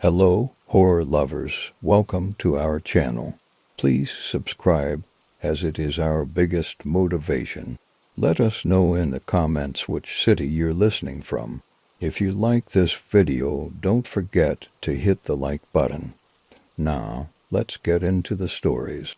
Hello, horror lovers. Welcome to our channel. Please subscribe, as it is our biggest motivation. Let us know in the comments which city you're listening from. If you like this video, don't forget to hit the like button. Now, let's get into the stories.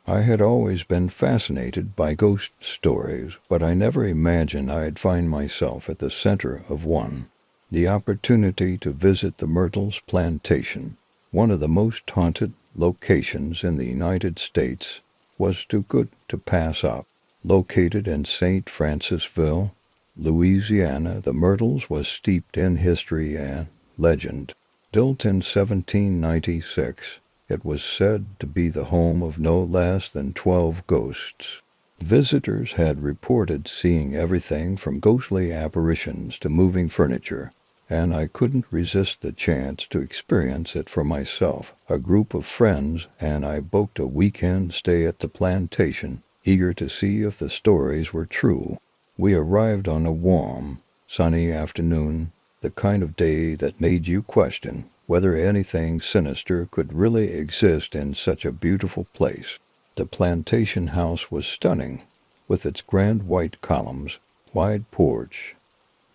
I had always been fascinated by ghost stories, but I never imagined I'd find myself at the center of one. The opportunity to visit the Myrtles plantation, one of the most haunted locations in the United States, was too good to pass up. Located in St. Francisville, Louisiana, the Myrtles was steeped in history and legend. Built in 1796, it was said to be the home of no less than 12 ghosts. Visitors had reported seeing everything from ghostly apparitions to moving furniture, and I couldn't resist the chance to experience it for myself. A group of friends and I booked a weekend stay at the plantation, eager to see if the stories were true. We arrived on a warm, sunny afternoon, the kind of day that made you question whether anything sinister could really exist in such a beautiful place. The plantation house was stunning, with its grand white columns, wide porch,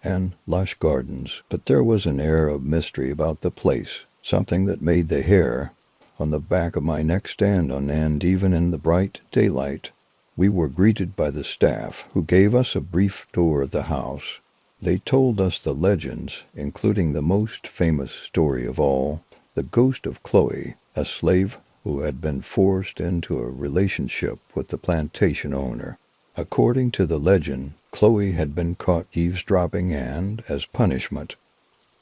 and lush gardens, but there was an air of mystery about the place, something that made the hair on the back of my neck stand on end even in the bright daylight. We were greeted by the staff, who gave us a brief tour of the house. They told us the legends, including the most famous story of all, the ghost of Chloe, a slave who had been forced into a relationship with the plantation owner. According to the legend, Chloe had been caught eavesdropping and, as punishment,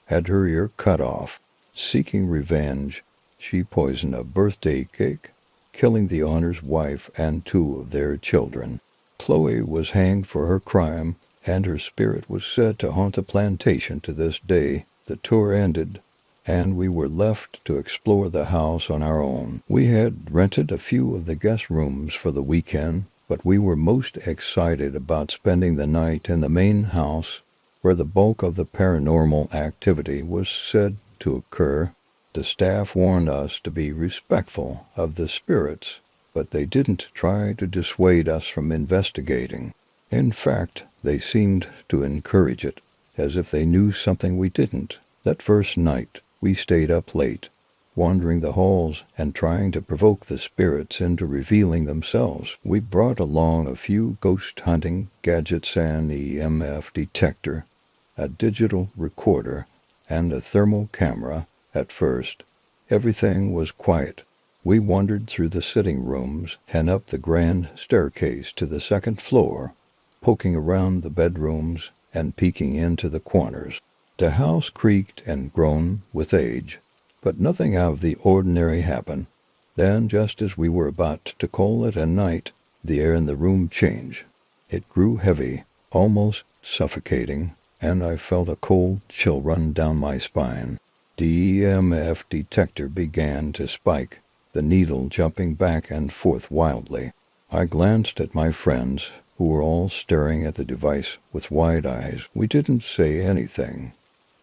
had her ear cut off. Seeking revenge, she poisoned a birthday cake, killing the owner's wife and 2 of their children. Chloe was hanged for her crime, and her spirit was said to haunt the plantation to this day. The tour ended, and we were left to explore the house on our own. We had rented a few of the guest rooms for the weekend, but we were most excited about spending the night in the main house, where the bulk of the paranormal activity was said to occur. The staff warned us to be respectful of the spirits, but they didn't try to dissuade us from investigating. In fact, they seemed to encourage it, as if they knew something we didn't. That first night, we stayed up late, wandering the halls and trying to provoke the spirits into revealing themselves. We brought along a few ghost hunting gadgets, an EMF detector, a digital recorder, and a thermal camera. At first, everything was quiet. We wandered through the sitting rooms and up the grand staircase to the second floor, poking around the bedrooms and peeking into the corners. The house creaked and groaned with age, but nothing out of the ordinary happened. Then, just as we were about to call it a night, the air in the room changed. It grew heavy, almost suffocating, and I felt a cold chill run down my spine. The EMF detector began to spike, the needle jumping back and forth wildly. I glanced at my friends, who were all staring at the device with wide eyes. We didn't say anything,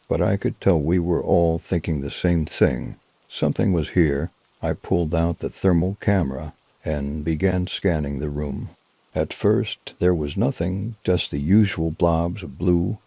but I could tell we were all thinking the same thing. Something was here. I pulled out the thermal camera and began scanning the room. At first, there was nothing, just the usual blobs of blue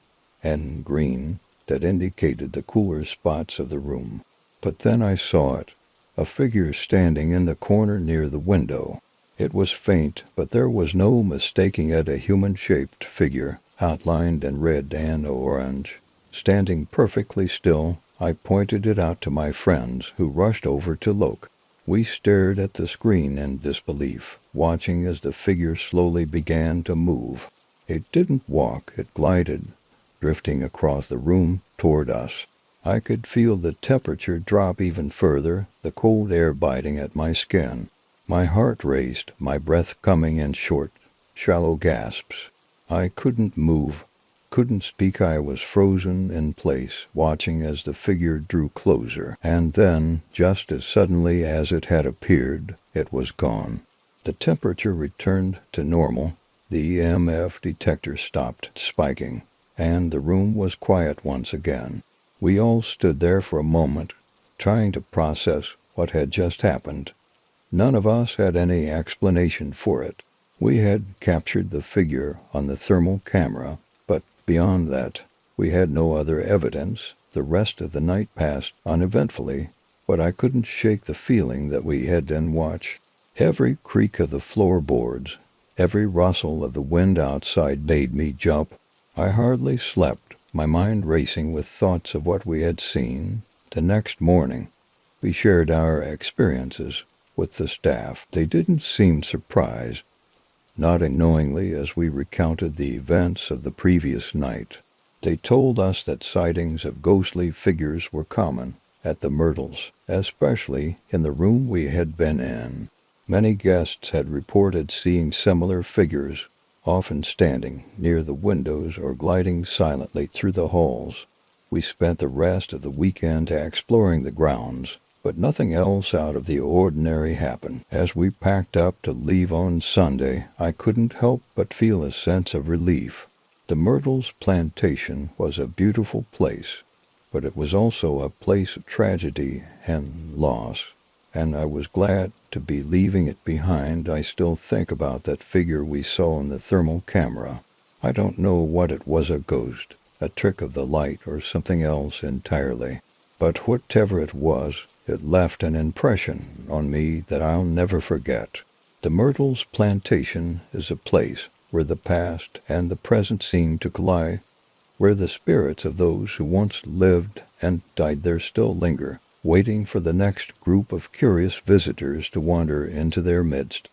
and green that indicated the cooler spots of the room. But then I saw it, a figure standing in the corner near the window. It was faint, but there was no mistaking it a human-shaped figure, outlined in red and orange. Standing perfectly still, I pointed it out to my friends, who rushed over to look. We stared at the screen in disbelief, watching as the figure slowly began to move. It didn't walk, it glided, drifting across the room toward us. I could feel the temperature drop even further, the cold air biting at my skin. My heart raced, my breath coming in short, shallow gasps. I couldn't move, couldn't speak. I was frozen in place, watching as the figure drew closer. And then, just as suddenly as it had appeared, it was gone. The temperature returned to normal, The EMF detector stopped spiking, and the room was quiet once again. We all stood there for a moment, trying to process what had just happened. None of us had any explanation for it. We had captured the figure on the thermal camera, but beyond that, we had no other evidence. The rest of the night passed uneventfully, but I couldn't shake the feeling that we had been watched. Every creak of the floorboards, every rustle of the wind outside made me jump. I hardly slept, my mind racing with thoughts of what we had seen. The next morning, we shared our experiences with the staff. They didn't seem surprised, nodding knowingly as we recounted the events of the previous night. They told us that sightings of ghostly figures were common at the Myrtles, especially in the room we had been in. Many guests had reported seeing similar figures, often standing near the windows or gliding silently through the halls. We spent the rest of the weekend exploring the grounds, but nothing else out of the ordinary happened. As we packed up to leave on Sunday, I couldn't help but feel a sense of relief. The Myrtles plantation was a beautiful place, but it was also a place of tragedy and loss, and I was glad to be leaving it behind. I still think about that figure we saw on the thermal camera. I don't know what it was, a ghost, a trick of the light, or something else entirely. But whatever it was, it left an impression on me that I'll never forget. The Myrtles plantation is a place where the past and the present seem to collide, where the spirits of those who once lived and died there still linger, waiting for the next group of curious visitors to wander into their midst.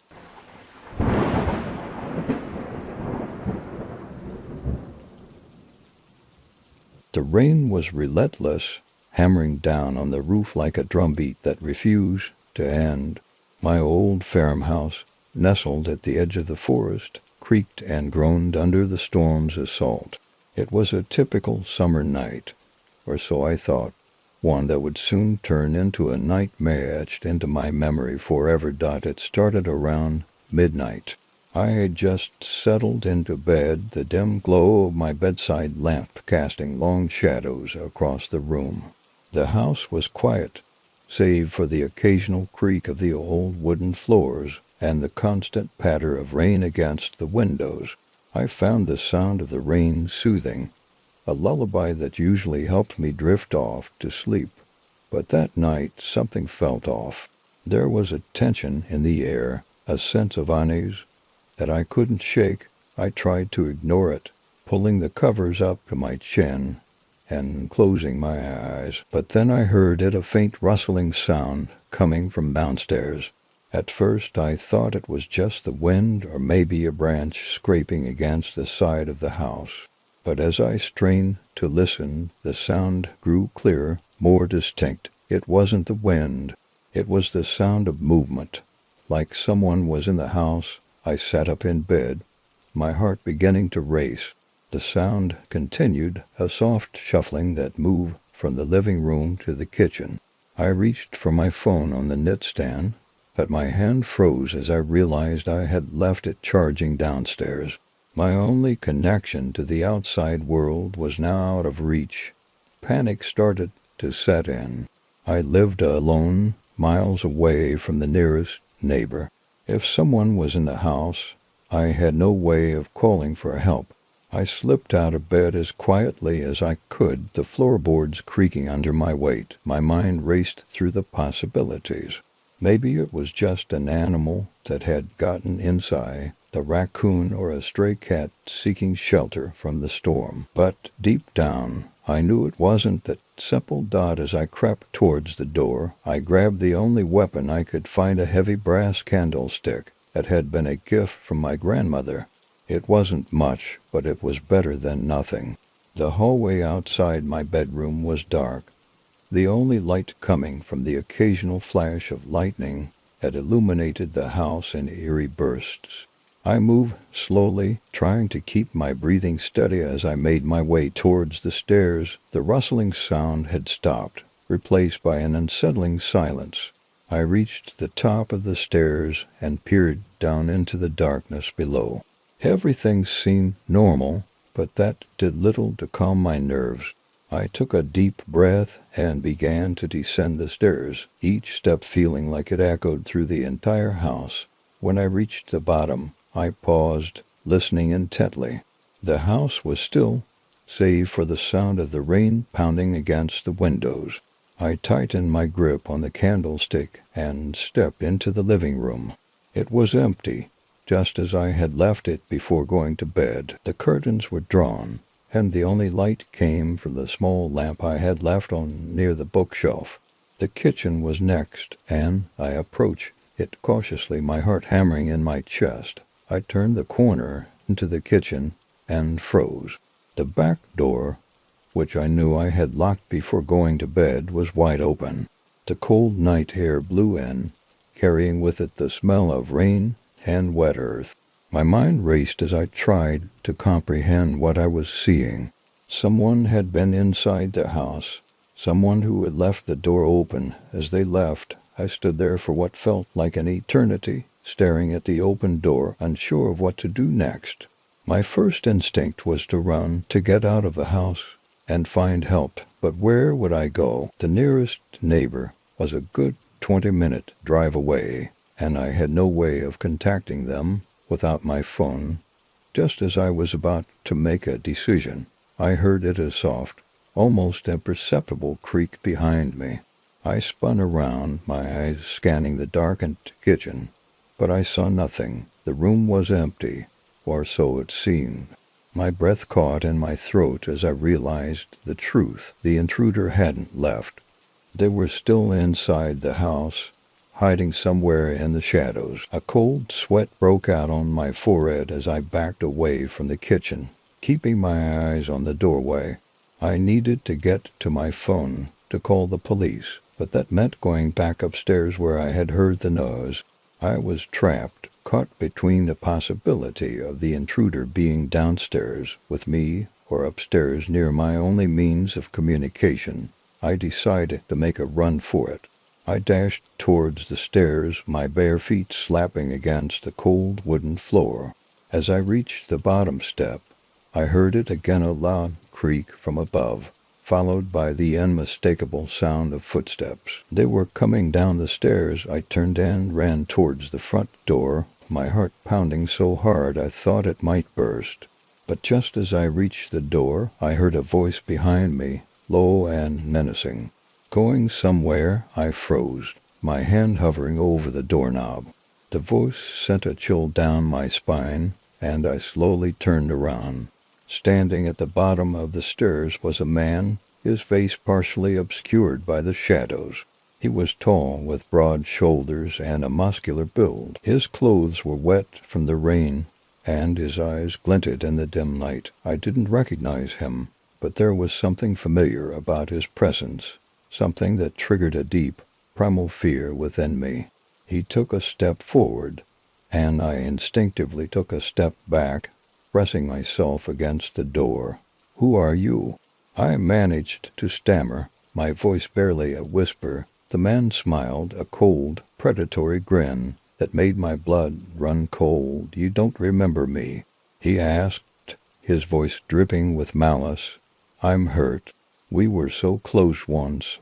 The rain was relentless, hammering down on the roof like a drumbeat that refused to end. My old farmhouse, nestled at the edge of the forest, creaked and groaned under the storm's assault. It was a typical summer night, or so I thought, one that would soon turn into a nightmare etched into my memory forever. It started around midnight. I had just settled into bed, the dim glow of my bedside lamp casting long shadows across the room. The house was quiet, save for the occasional creak of the old wooden floors and the constant patter of rain against the windows. I found the sound of the rain soothing, a lullaby that usually helped me drift off to sleep. But that night something felt off. There was a tension in the air, a sense of unease that I couldn't shake. I tried to ignore it, pulling the covers up to my chin and closing my eyes. But then I heard it, a faint rustling sound coming from downstairs. At first I thought it was just the wind or maybe a branch scraping against the side of the house. But as I strained to listen, the sound grew clearer, more distinct. It wasn't the wind. It was the sound of movement, like someone was in the house. I sat up in bed, my heart beginning to race. The sound continued, a soft shuffling that moved from the living room to the kitchen. I reached for my phone on the nightstand, but my hand froze as I realized I had left it charging downstairs. My only connection to the outside world was now out of reach. Panic started to set in. I lived alone, miles away from the nearest neighbor. If someone was in the house, I had no way of calling for help. I slipped out of bed as quietly as I could, the floorboards creaking under my weight. My mind raced through the possibilities. Maybe it was just an animal that had gotten inside, the raccoon or a stray cat seeking shelter from the storm. But deep down, I knew it wasn't. That simple dot. As I crept towards the door, I grabbed the only weapon I could find, a heavy brass candlestick that had been a gift from my grandmother. It wasn't much, but it was better than nothing. The hallway outside my bedroom was dark, the only light coming from the occasional flash of lightning that illuminated the house in eerie bursts. I moved slowly, trying to keep my breathing steady as I made my way towards the stairs. The rustling sound had stopped, replaced by an unsettling silence. I reached the top of the stairs and peered down into the darkness below. Everything seemed normal, but that did little to calm my nerves. I took a deep breath and began to descend the stairs, each step feeling like it echoed through the entire house. When I reached the bottom, I paused, listening intently. The house was still, save for the sound of the rain pounding against the windows. I tightened my grip on the candlestick and stepped into the living room. It was empty, just as I had left it before going to bed. The curtains were drawn, and the only light came from the small lamp I had left on near the bookshelf. The kitchen was next, and I approached it cautiously, my heart hammering in my chest. I turned the corner into the kitchen and froze. The back door, which I knew I had locked before going to bed, was wide open. The cold night air blew in, carrying with it the smell of rain and wet earth. My mind raced as I tried to comprehend what I was seeing. Someone had been inside the house, someone who had left the door open. As they left, I stood there for what felt like an eternity, staring at the open door, unsure of what to do next. My first instinct was to run, to get out of the house and find help. But where would I go? The nearest neighbor was a good 20-minute drive away, and I had no way of contacting them without my phone. Just as I was about to make a decision, I heard a soft, almost imperceptible creak behind me. I spun around, my eyes scanning the darkened kitchen, but I saw nothing. The room was empty, or so it seemed. My breath caught in my throat as I realized the truth. The intruder hadn't left. They were still inside the house, hiding somewhere in the shadows. A cold sweat broke out on my forehead as I backed away from the kitchen, keeping my eyes on the doorway. I needed to get to my phone to call the police, but that meant going back upstairs where I had heard the noise. I was trapped, caught between the possibility of the intruder being downstairs with me or upstairs near my only means of communication. I decided to make a run for it. I dashed towards the stairs, my bare feet slapping against the cold wooden floor. As I reached the bottom step, I heard it again, a loud creak from above, followed by the unmistakable sound of footsteps. They were coming down the stairs. I turned and ran towards the front door, my heart pounding so hard I thought it might burst. But just as I reached the door, I heard a voice behind me, low and menacing. Going somewhere, I froze, my hand hovering over the doorknob. The voice sent a chill down my spine, and I slowly turned around. Standing at the bottom of the stairs was a man, his face partially obscured by the shadows. He was tall, with broad shoulders and a muscular build. His clothes were wet from the rain, and his eyes glinted in the dim light. I didn't recognize him, but there was something familiar about his presence, something that triggered a deep, primal fear within me. He took a step forward, and I instinctively took a step back, pressing myself against the door. "Who are you?" I managed to stammer, my voice barely a whisper. The man smiled, a cold, predatory grin that made my blood run cold. "You don't remember me?" he asked, his voice dripping with malice. "I'm hurt. We were so close once."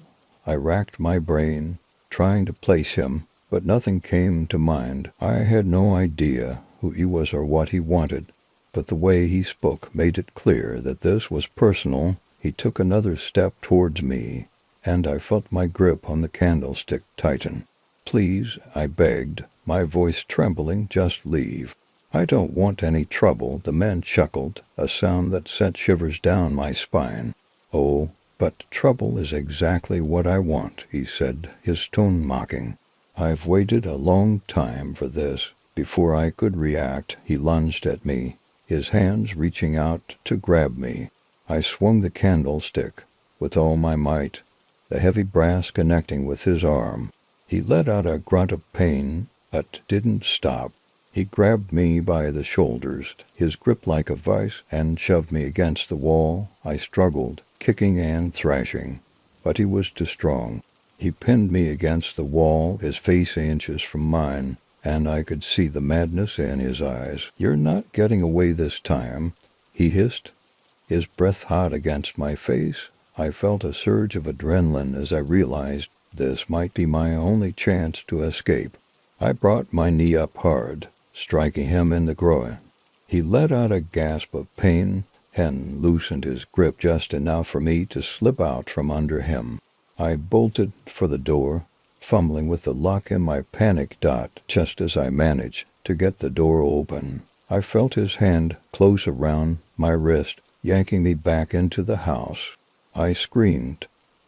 I racked my brain, trying to place him, but nothing came to mind. I had no idea who he was or what he wanted, but the way he spoke made it clear that this was personal. He took another step towards me, and I felt my grip on the candlestick tighten. "Please," I begged, my voice trembling, "just leave." "I don't want any trouble," the man chuckled, a sound that sent shivers down my spine. "Oh, but trouble is exactly what I want," he said, his tone mocking. "I've waited a long time for this." Before I could react, he lunged at me, his hands reaching out to grab me. I swung the candlestick with all my might, the heavy brass connecting with his arm. He let out a grunt of pain, but didn't stop. He grabbed me by the shoulders, his grip like a vice, and shoved me against the wall. I struggled, kicking and thrashing, but he was too strong. He pinned me against the wall, his face inches from mine, and I could see the madness in his eyes. "You're not getting away this time," he hissed, his breath hot against my face. I felt a surge of adrenaline as I realized this might be my only chance to escape. I brought my knee up hard, striking him in the groin. He let out a gasp of pain and loosened his grip just enough for me to slip out from under him. I bolted for the door, fumbling with the lock in my panic dot just as I managed to get the door open. I felt his hand close around my wrist, yanking me back into the house. I screamed,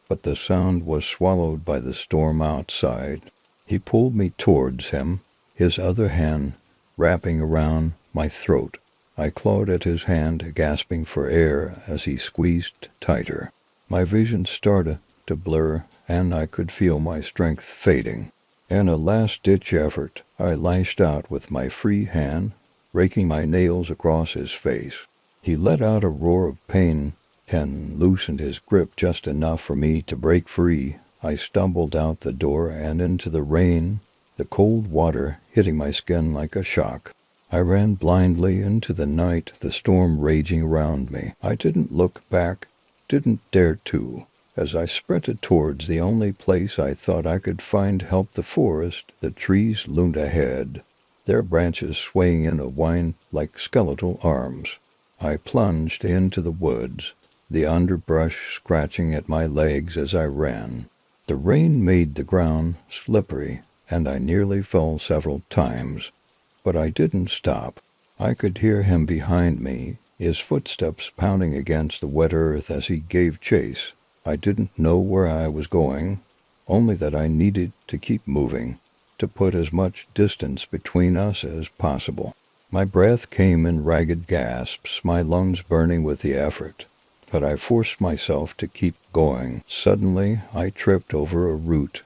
but the sound was swallowed by the storm outside. He pulled me towards him, his other hand wrapping around my throat. I clawed at his hand, gasping for air as he squeezed tighter. My vision started to blur, and I could feel my strength fading. In a last-ditch effort, I lashed out with my free hand, raking my nails across his face. He let out a roar of pain and loosened his grip just enough for me to break free. I stumbled out the door and into the rain, the cold water hitting my skin like a shock. I ran blindly into the night, the storm raging around me. I didn't look back, didn't dare to. As I sprinted towards the only place I thought I could find help, the forest, the trees loomed ahead, their branches swaying in a wind like skeletal arms. I plunged into the woods, the underbrush scratching at my legs as I ran. The rain made the ground slippery, and I nearly fell several times. But I didn't stop. I could hear him behind me, his footsteps pounding against the wet earth as he gave chase. I didn't know where I was going, only that I needed to keep moving, to put as much distance between us as possible. My breath came in ragged gasps, my lungs burning with the effort, but I forced myself to keep going. Suddenly, I tripped over a root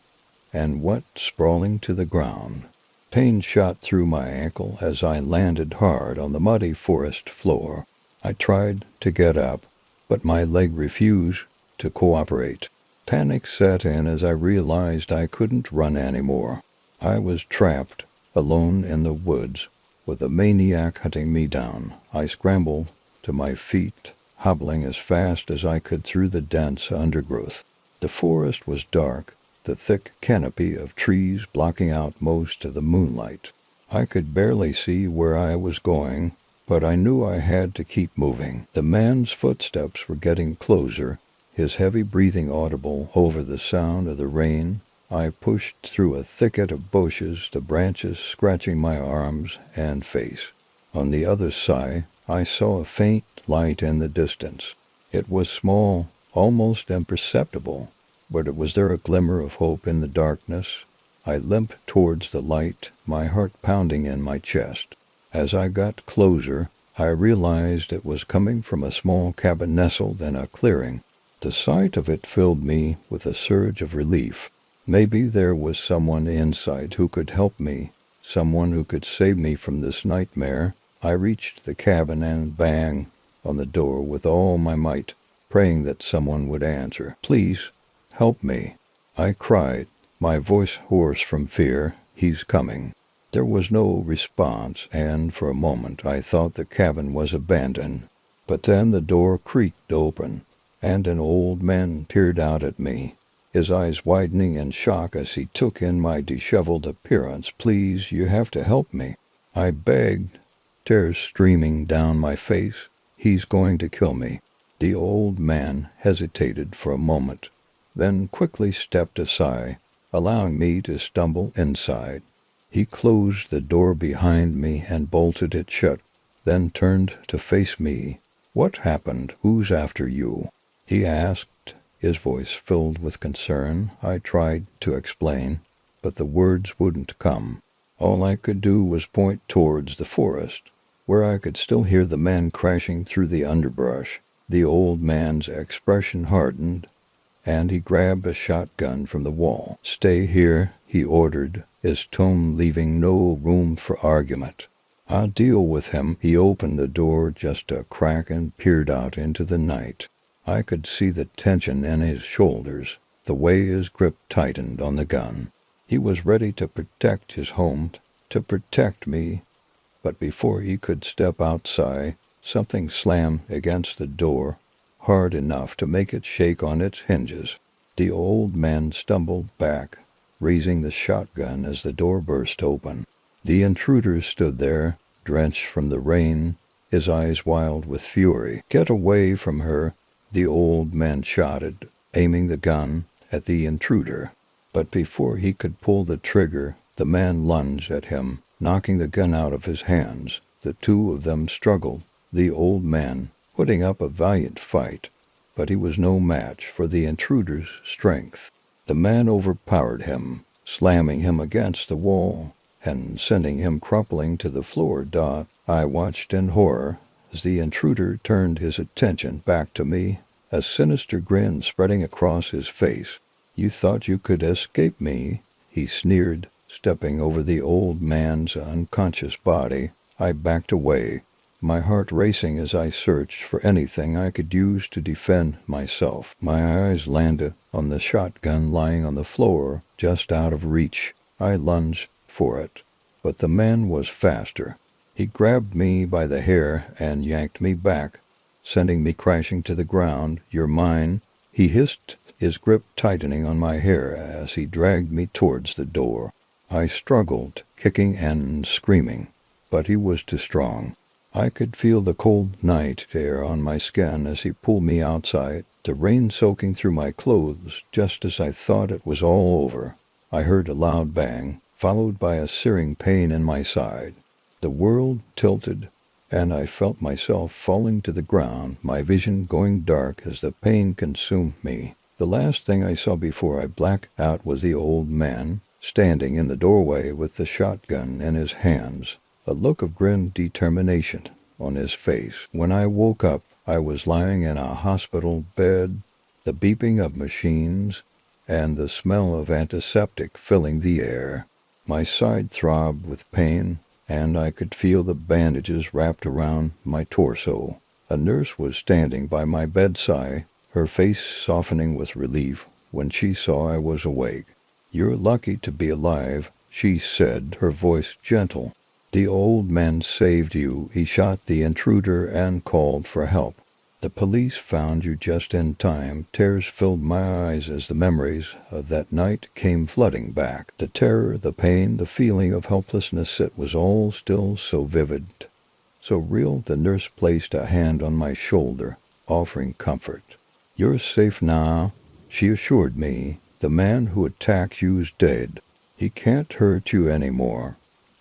and went sprawling to the ground. Pain shot through my ankle as I landed hard on the muddy forest floor. I tried to get up, but my leg refused to cooperate. Panic set in as I realized I couldn't run anymore. I was trapped, alone in the woods, with a maniac hunting me down. I scrambled to my feet, hobbling as fast as I could through the dense undergrowth. The forest was dark, the thick canopy of trees blocking out most of the moonlight. I could barely see where I was going, but I knew I had to keep moving. The man's footsteps were getting closer, his heavy breathing audible over the sound of the rain. I pushed through a thicket of bushes, the branches scratching my arms and face. On the other side, I saw a faint light in the distance. It was small, almost imperceptible, but was there a glimmer of hope in the darkness? I limped towards the light, my heart pounding in my chest. As I got closer, I realized it was coming from a small cabin nestled in a clearing. The sight of it filled me with a surge of relief. Maybe there was someone inside who could help me, someone who could save me from this nightmare. I reached the cabin and banged on the door with all my might, praying that someone would answer. "Please, help me," I cried, my voice hoarse from fear. "He's coming." There was no response, and for a moment I thought the cabin was abandoned. But then the door creaked open, and an old man peered out at me, his eyes widening in shock as he took in my disheveled appearance. "Please, you have to help me," I begged, tears streaming down my face. "He's going to kill me." The old man hesitated for a moment, then quickly stepped aside, allowing me to stumble inside. He closed the door behind me and bolted it shut, then turned to face me. "What happened? Who's after you?" he asked, his voice filled with concern. I tried to explain, but the words wouldn't come. All I could do was point towards the forest, where I could still hear the men crashing through the underbrush. The old man's expression hardened, and he grabbed a shotgun from the wall. "Stay here," he ordered, his tone leaving no room for argument. "I'll deal with him." He opened the door just a crack and peered out into the night. I could see the tension in his shoulders, the way his grip tightened on the gun. He was ready to protect his home, to protect me, but before he could step outside, something slammed against the door, hard enough to make it shake on its hinges. The old man stumbled back, raising the shotgun as the door burst open. The intruder stood there, drenched from the rain, his eyes wild with fury. "Get away from her," the old man shouted, aiming the gun at the intruder. But before he could pull the trigger, the man lunged at him, knocking the gun out of his hands. The two of them struggled, the old man putting up a valiant fight, but he was no match for the intruder's strength. The man overpowered him, slamming him against the wall and sending him crumpling to the floor. I watched in horror as the intruder turned his attention back to me, a sinister grin spreading across his face. "You thought you could escape me?" he sneered, stepping over the old man's unconscious body. I backed away, my heart racing as I searched for anything I could use to defend myself. My eyes landed on the shotgun lying on the floor, just out of reach. I lunged for it, but the man was faster. He grabbed me by the hair and yanked me back, sending me crashing to the ground. "You're mine," he hissed, his grip tightening on my hair as he dragged me towards the door. I struggled, kicking and screaming, but he was too strong. I could feel the cold night air on my skin as he pulled me outside, the rain soaking through my clothes. Just as I thought it was all over, I heard a loud bang, followed by a searing pain in my side. The world tilted, and I felt myself falling to the ground, my vision going dark as the pain consumed me. The last thing I saw before I blacked out was the old man, standing in the doorway with the shotgun in his hands, a look of grim determination on his face. When I woke up, I was lying in a hospital bed, the beeping of machines and the smell of antiseptic filling the air. My side throbbed with pain, and I could feel the bandages wrapped around my torso. A nurse was standing by my bedside, her face softening with relief when she saw I was awake. "You're lucky to be alive," she said, her voice gentle. "The old man saved you. He shot the intruder and called for help. The police found you just in time." Tears filled my eyes as the memories of that night came flooding back. The terror, the pain, the feeling of helplessness, it was all still so vivid, so real. The nurse placed a hand on my shoulder, offering comfort. "You're safe now," she assured me. "The man who attacked you's dead. He can't hurt you anymore."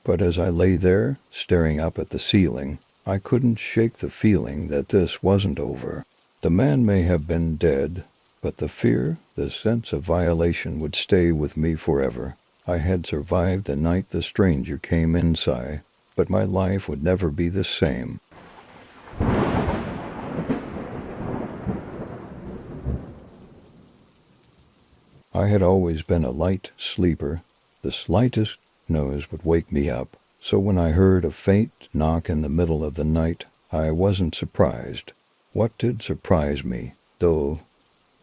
But as I lay there, staring up at the ceiling, I couldn't shake the feeling that this wasn't over. The man may have been dead, but the fear, the sense of violation would stay with me forever. I had survived the night the stranger came inside, but my life would never be the same. I had always been a light sleeper. The slightest noise would wake me up, so when I heard a faint knock in the middle of the night, I wasn't surprised. What did surprise me, though,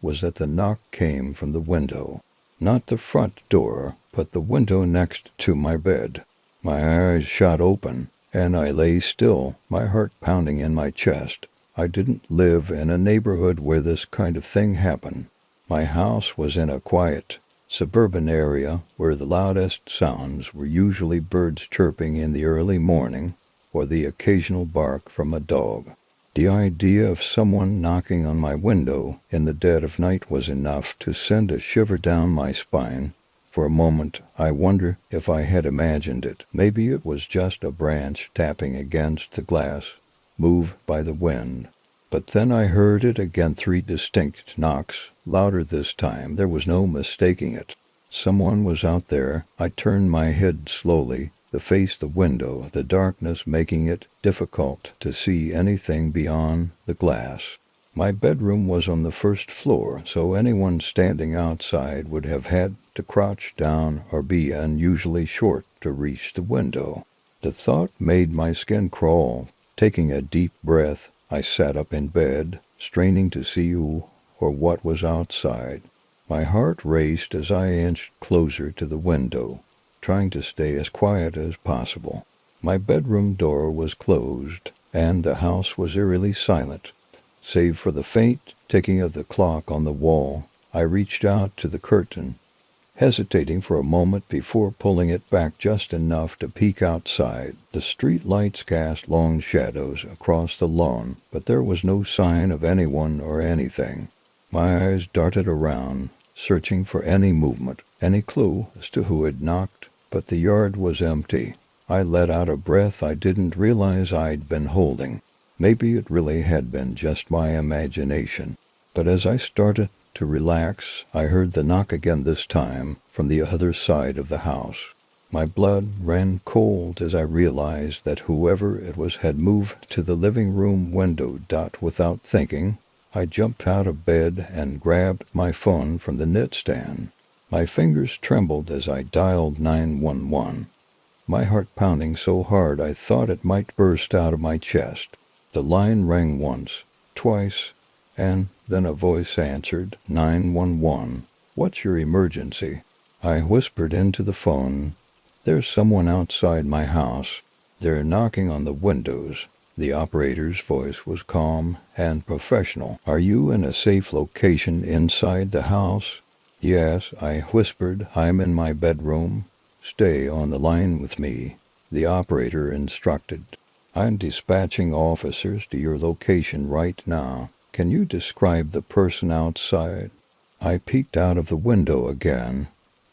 was that the knock came from the window. Not the front door, but the window next to my bed. My eyes shot open, and I lay still, my heart pounding in my chest. I didn't live in a neighborhood where this kind of thing happened. My house was in a quiet, suburban area where the loudest sounds were usually birds chirping in the early morning or the occasional bark from a dog. The idea of someone knocking on my window in the dead of night was enough to send a shiver down my spine. For a moment, I wonder if I had imagined it. Maybe it was just a branch tapping against the glass, moved by the wind. But then I heard it again, 3 distinct knocks, louder this time. There was no mistaking it. Someone was out there. I turned my head slowly to face the window, the darkness making it difficult to see anything beyond the glass. My bedroom was on the first floor, so anyone standing outside would have had to crouch down or be unusually short to reach the window. The thought made my skin crawl. Taking a deep breath, I sat up in bed, straining to see who or what was outside. My heart raced as I inched closer to the window, trying to stay as quiet as possible. My bedroom door was closed, and the house was eerily silent. Save for the faint ticking of the clock on the wall, I reached out to the curtain, hesitating for a moment before pulling it back just enough to peek outside. The street lights cast long shadows across the lawn, but there was no sign of anyone or anything. My eyes darted around, searching for any movement, any clue as to who had knocked, but the yard was empty. I let out a breath I didn't realize I'd been holding. Maybe it really had been just my imagination. But as I started to relax, I heard the knock again, this time from the other side of the house. My blood ran cold as I realized that whoever it was had moved to the living room window. Without thinking, I jumped out of bed and grabbed my phone from the nightstand. My fingers trembled as I dialed 911. My heart pounding so hard I thought it might burst out of my chest. The line rang once, twice, and then a voice answered, 911. What's your emergency? I whispered into the phone, there's someone outside my house. They're knocking on the windows. The operator's voice was calm and professional. Are you in a safe location inside the house? Yes, I whispered, I'm in my bedroom. Stay on the line with me, the operator instructed. I'm dispatching officers to your location right now. Can you describe the person outside? I peeked out of the window again,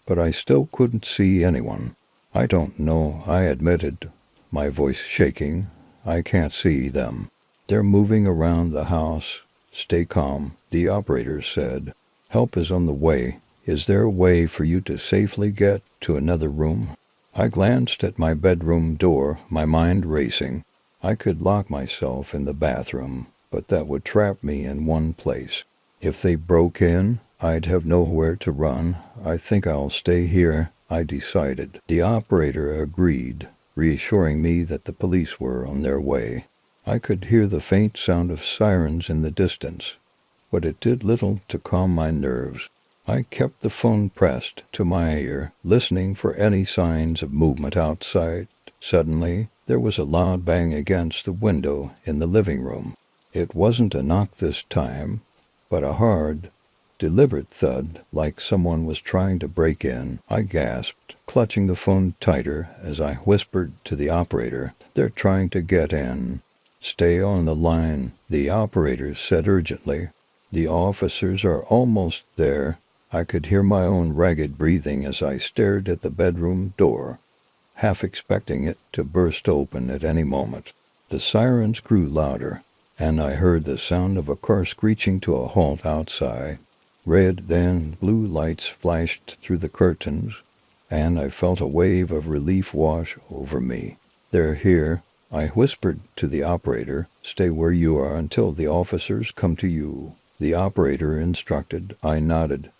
but I still couldn't see anyone. I don't know, I admitted, my voice shaking. I can't see them. They're moving around the house. Stay calm, the operator said. Help is on the way. Is there a way for you to safely get to another room? I glanced at my bedroom door, my mind racing. I could lock myself in the bathroom, but that would trap me in one place. If they broke in, I'd have nowhere to run. I think I'll stay here, I decided. The operator agreed, reassuring me that the police were on their way. I could hear the faint sound of sirens in the distance, but it did little to calm my nerves. I kept the phone pressed to my ear, listening for any signs of movement outside. Suddenly, there was a loud bang against the window in the living room. It wasn't a knock this time, but a hard, deliberate thud, like someone was trying to break in. I gasped, clutching the phone tighter as I whispered to the operator, they're trying to get in. Stay on the line, the operator said urgently. The officers are almost there. I could hear my own ragged breathing as I stared at the bedroom door, half expecting it to burst open at any moment. The sirens grew louder, and I heard the sound of a car screeching to a halt outside. Red, then blue lights flashed through the curtains, and I felt a wave of relief wash over me. They're here, I whispered to the operator. Stay where you are until the officers come to you, the operator instructed. I nodded,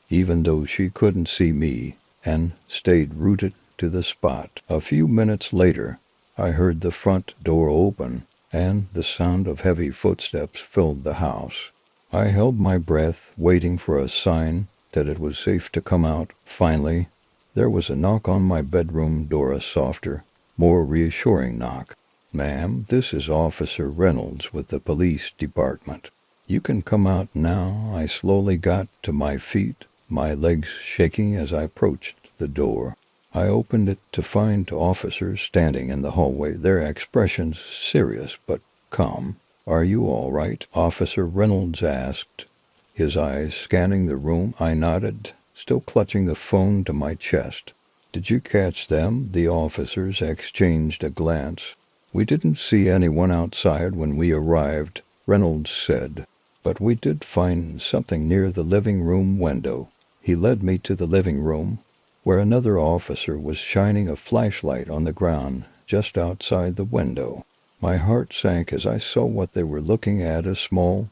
even though she couldn't see me, and stayed rooted to the spot. A few minutes later, I heard the front door open, and the sound of heavy footsteps filled the house. I held my breath, waiting for a sign that it was safe to come out. Finally, there was a knock on my bedroom door, a softer, more reassuring knock. Ma'am, this is Officer Reynolds with the police department. You can come out now. I slowly got to my feet, my legs shaking as I approached the door. I opened it to find officers standing in the hallway, their expressions serious but calm. Are you all right? Officer Reynolds asked, his eyes scanning the room. I nodded, still clutching the phone to my chest. Did you catch them? The officers exchanged a glance. We didn't see anyone outside when we arrived, Reynolds said, but we did find something near the living room window. He led me to the living room, where another officer was shining a flashlight on the ground just outside the window. My heart sank as I saw what they were looking at, a small,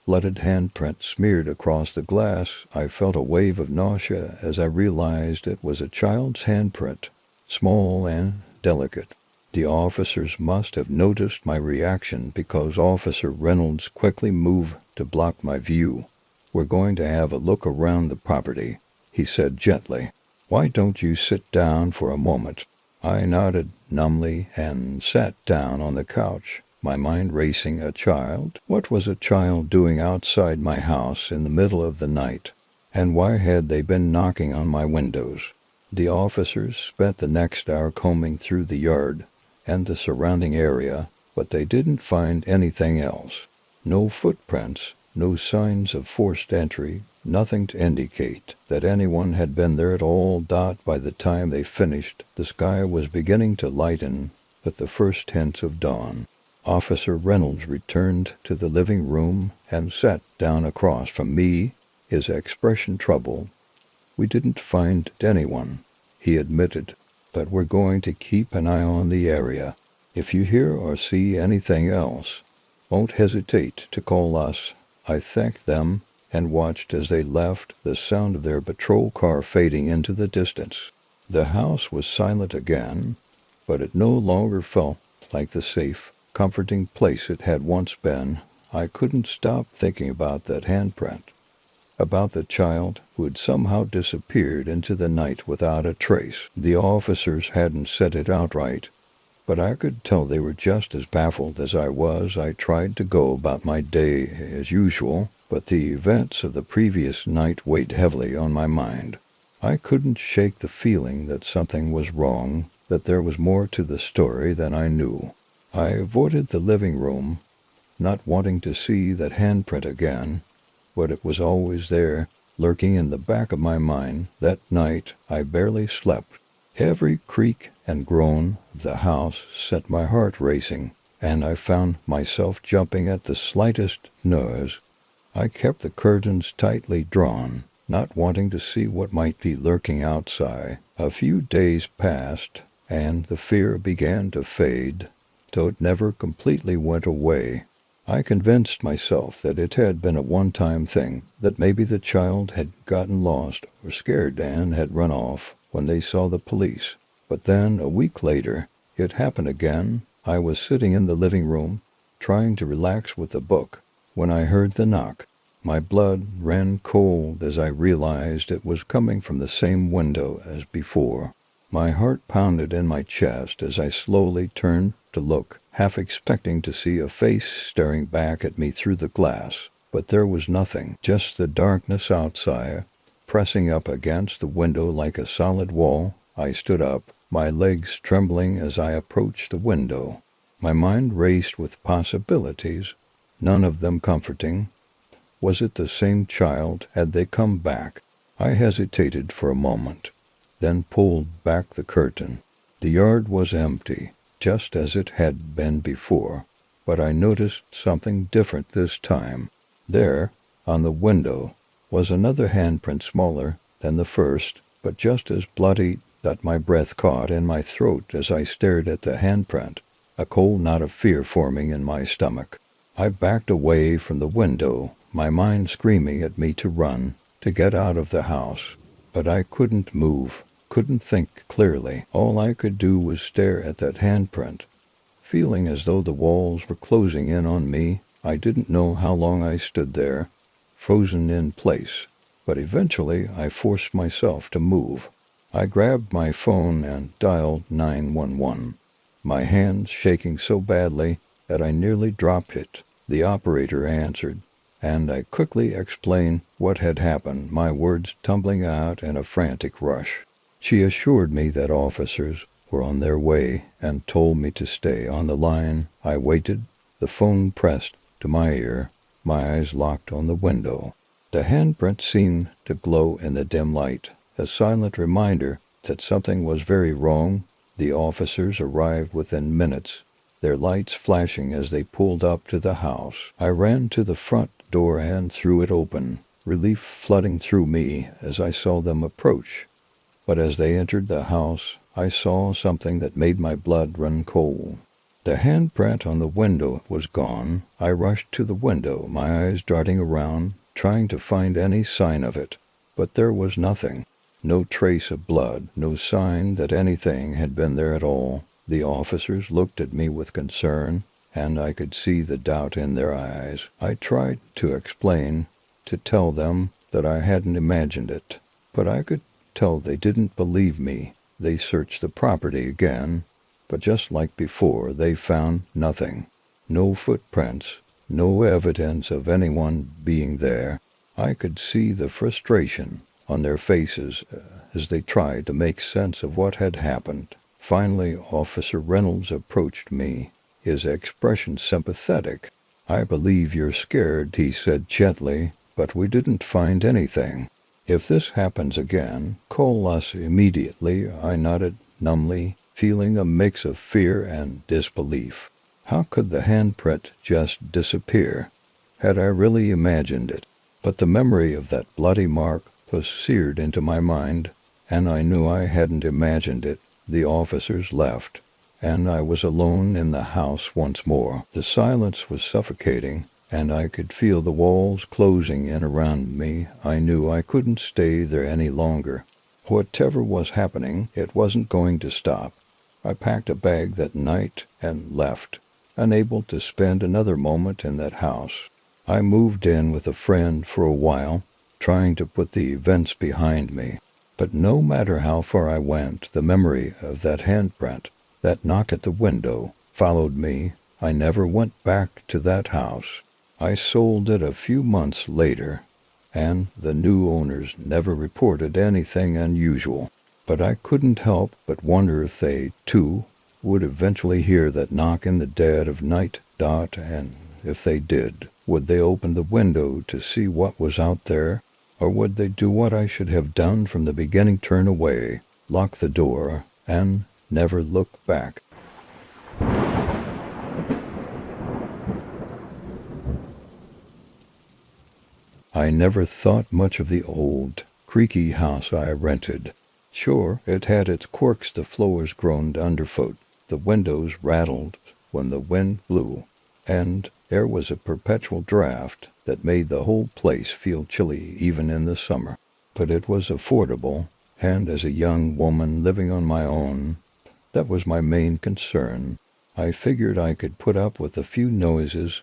blooded handprint smeared across the glass. I felt a wave of nausea as I realized it was a child's handprint, small and delicate. The officers must have noticed my reaction because Officer Reynolds quickly moved to block my view. We're going to have a look around the property, he said gently. Why don't you sit down for a moment?" I nodded numbly and sat down on the couch, my mind racing. A child? What was a child doing outside my house in the middle of the night? And why had they been knocking on my windows? The officers spent the next hour combing through the yard and the surrounding area, but they didn't find anything else. No footprints, no signs of forced entry, nothing to indicate that anyone had been there at all. By the time they finished, the sky was beginning to lighten with the first hints of dawn. Officer Reynolds returned to the living room and sat down across from me, his expression troubled. "We didn't find anyone," he admitted, "but we're going to keep an eye on the area. If you hear or see anything else, won't hesitate to call us." I thanked them and watched as they left, the sound of their patrol car fading into the distance. The house was silent again, but it no longer felt like the safe, comforting place it had once been. I couldn't stop thinking about that handprint, about the child who had somehow disappeared into the night without a trace. The officers hadn't said it outright, but I could tell they were just as baffled as I was. I tried to go about my day as usual, but the events of the previous night weighed heavily on my mind. I couldn't shake the feeling that something was wrong, that there was more to the story than I knew. I avoided the living room, not wanting to see that handprint again, but it was always there, lurking in the back of my mind. That night I barely slept. Every creak and groan of the house set my heart racing, and I found myself jumping at the slightest noise. I kept the curtains tightly drawn, not wanting to see what might be lurking outside. A few days passed, and the fear began to fade, though it never completely went away. I convinced myself that it had been a one-time thing, that maybe the child had gotten lost or scared and had run off when they saw the police. But then, a week later, it happened again. I was sitting in the living room, trying to relax with a book, when I heard the knock. My blood ran cold as I realized it was coming from the same window as before. My heart pounded in my chest as I slowly turned to look, half expecting to see a face staring back at me through the glass. But there was nothing, just the darkness outside, pressing up against the window like a solid wall. I stood up, my legs trembling as I approached the window. My mind raced with possibilities, none of them comforting. Was it the same child? Had they come back? I hesitated for a moment, then pulled back the curtain. The yard was empty, just as it had been before, but I noticed something different this time. There, on the window, was another handprint smaller than the first, but just as bloody. That my breath caught in my throat as I stared at the handprint, a cold knot of fear forming in my stomach. I backed away from the window, my mind screaming at me to run, to get out of the house. But I couldn't move, couldn't think clearly. All I could do was stare at that handprint, feeling as though the walls were closing in on me. I didn't know how long I stood there, frozen in place, but eventually I forced myself to move. I grabbed my phone and dialed 911, my hands shaking so badly that I nearly dropped it. The operator answered, and I quickly explained what had happened, my words tumbling out in a frantic rush. She assured me that officers were on their way and told me to stay on the line. I waited, the phone pressed to my ear, my eyes locked on the window. The handprint seemed to glow in the dim light, a silent reminder that something was very wrong. The officers arrived within minutes, their lights flashing as they pulled up to the house. I ran to the front door and threw it open, relief flooding through me as I saw them approach. But as they entered the house, I saw something that made my blood run cold. The handprint on the window was gone. I rushed to the window, my eyes darting around, trying to find any sign of it. But there was nothing. No trace of blood, no sign that anything had been there at all. The officers looked at me with concern, and I could see the doubt in their eyes. I tried to explain, to tell them that I hadn't imagined it, but I could tell they didn't believe me. They searched the property again, but just like before, they found nothing. No footprints, no evidence of anyone being there. I could see the frustration on their faces as they tried to make sense of what had happened. Finally, Officer Reynolds approached me, his expression sympathetic. "I believe you're scared," he said gently, "but we didn't find anything. If this happens again, call us immediately." I nodded numbly, feeling a mix of fear and disbelief. How could the handprint just disappear? Had I really imagined it? But the memory of that bloody mark was seared into my mind, and I knew I hadn't imagined it. The officers left, and I was alone in the house once more. The silence was suffocating, and I could feel the walls closing in around me. I knew I couldn't stay there any longer. Whatever was happening, it wasn't going to stop. I packed a bag that night and left, unable to spend another moment in that house. I moved in with a friend for a while, trying to put the events behind me. But no matter how far I went, the memory of that handprint, that knock at the window, followed me. I never went back to that house. I sold it a few months later, and the new owners never reported anything unusual. But I couldn't help but wonder if they, too, would eventually hear that knock in the dead of night. And if they did, would they open the window to see what was out there? Or would they do what I should have done from the beginning, turn away, lock the door, and never look back? I never thought much of the old, creaky house I rented. Sure, it had its quirks. The floors groaned underfoot, the windows rattled when the wind blew, and there was a perpetual draft that made the whole place feel chilly even in the summer. But it was affordable, and as a young woman living on my own, that was my main concern. I figured I could put up with a few noises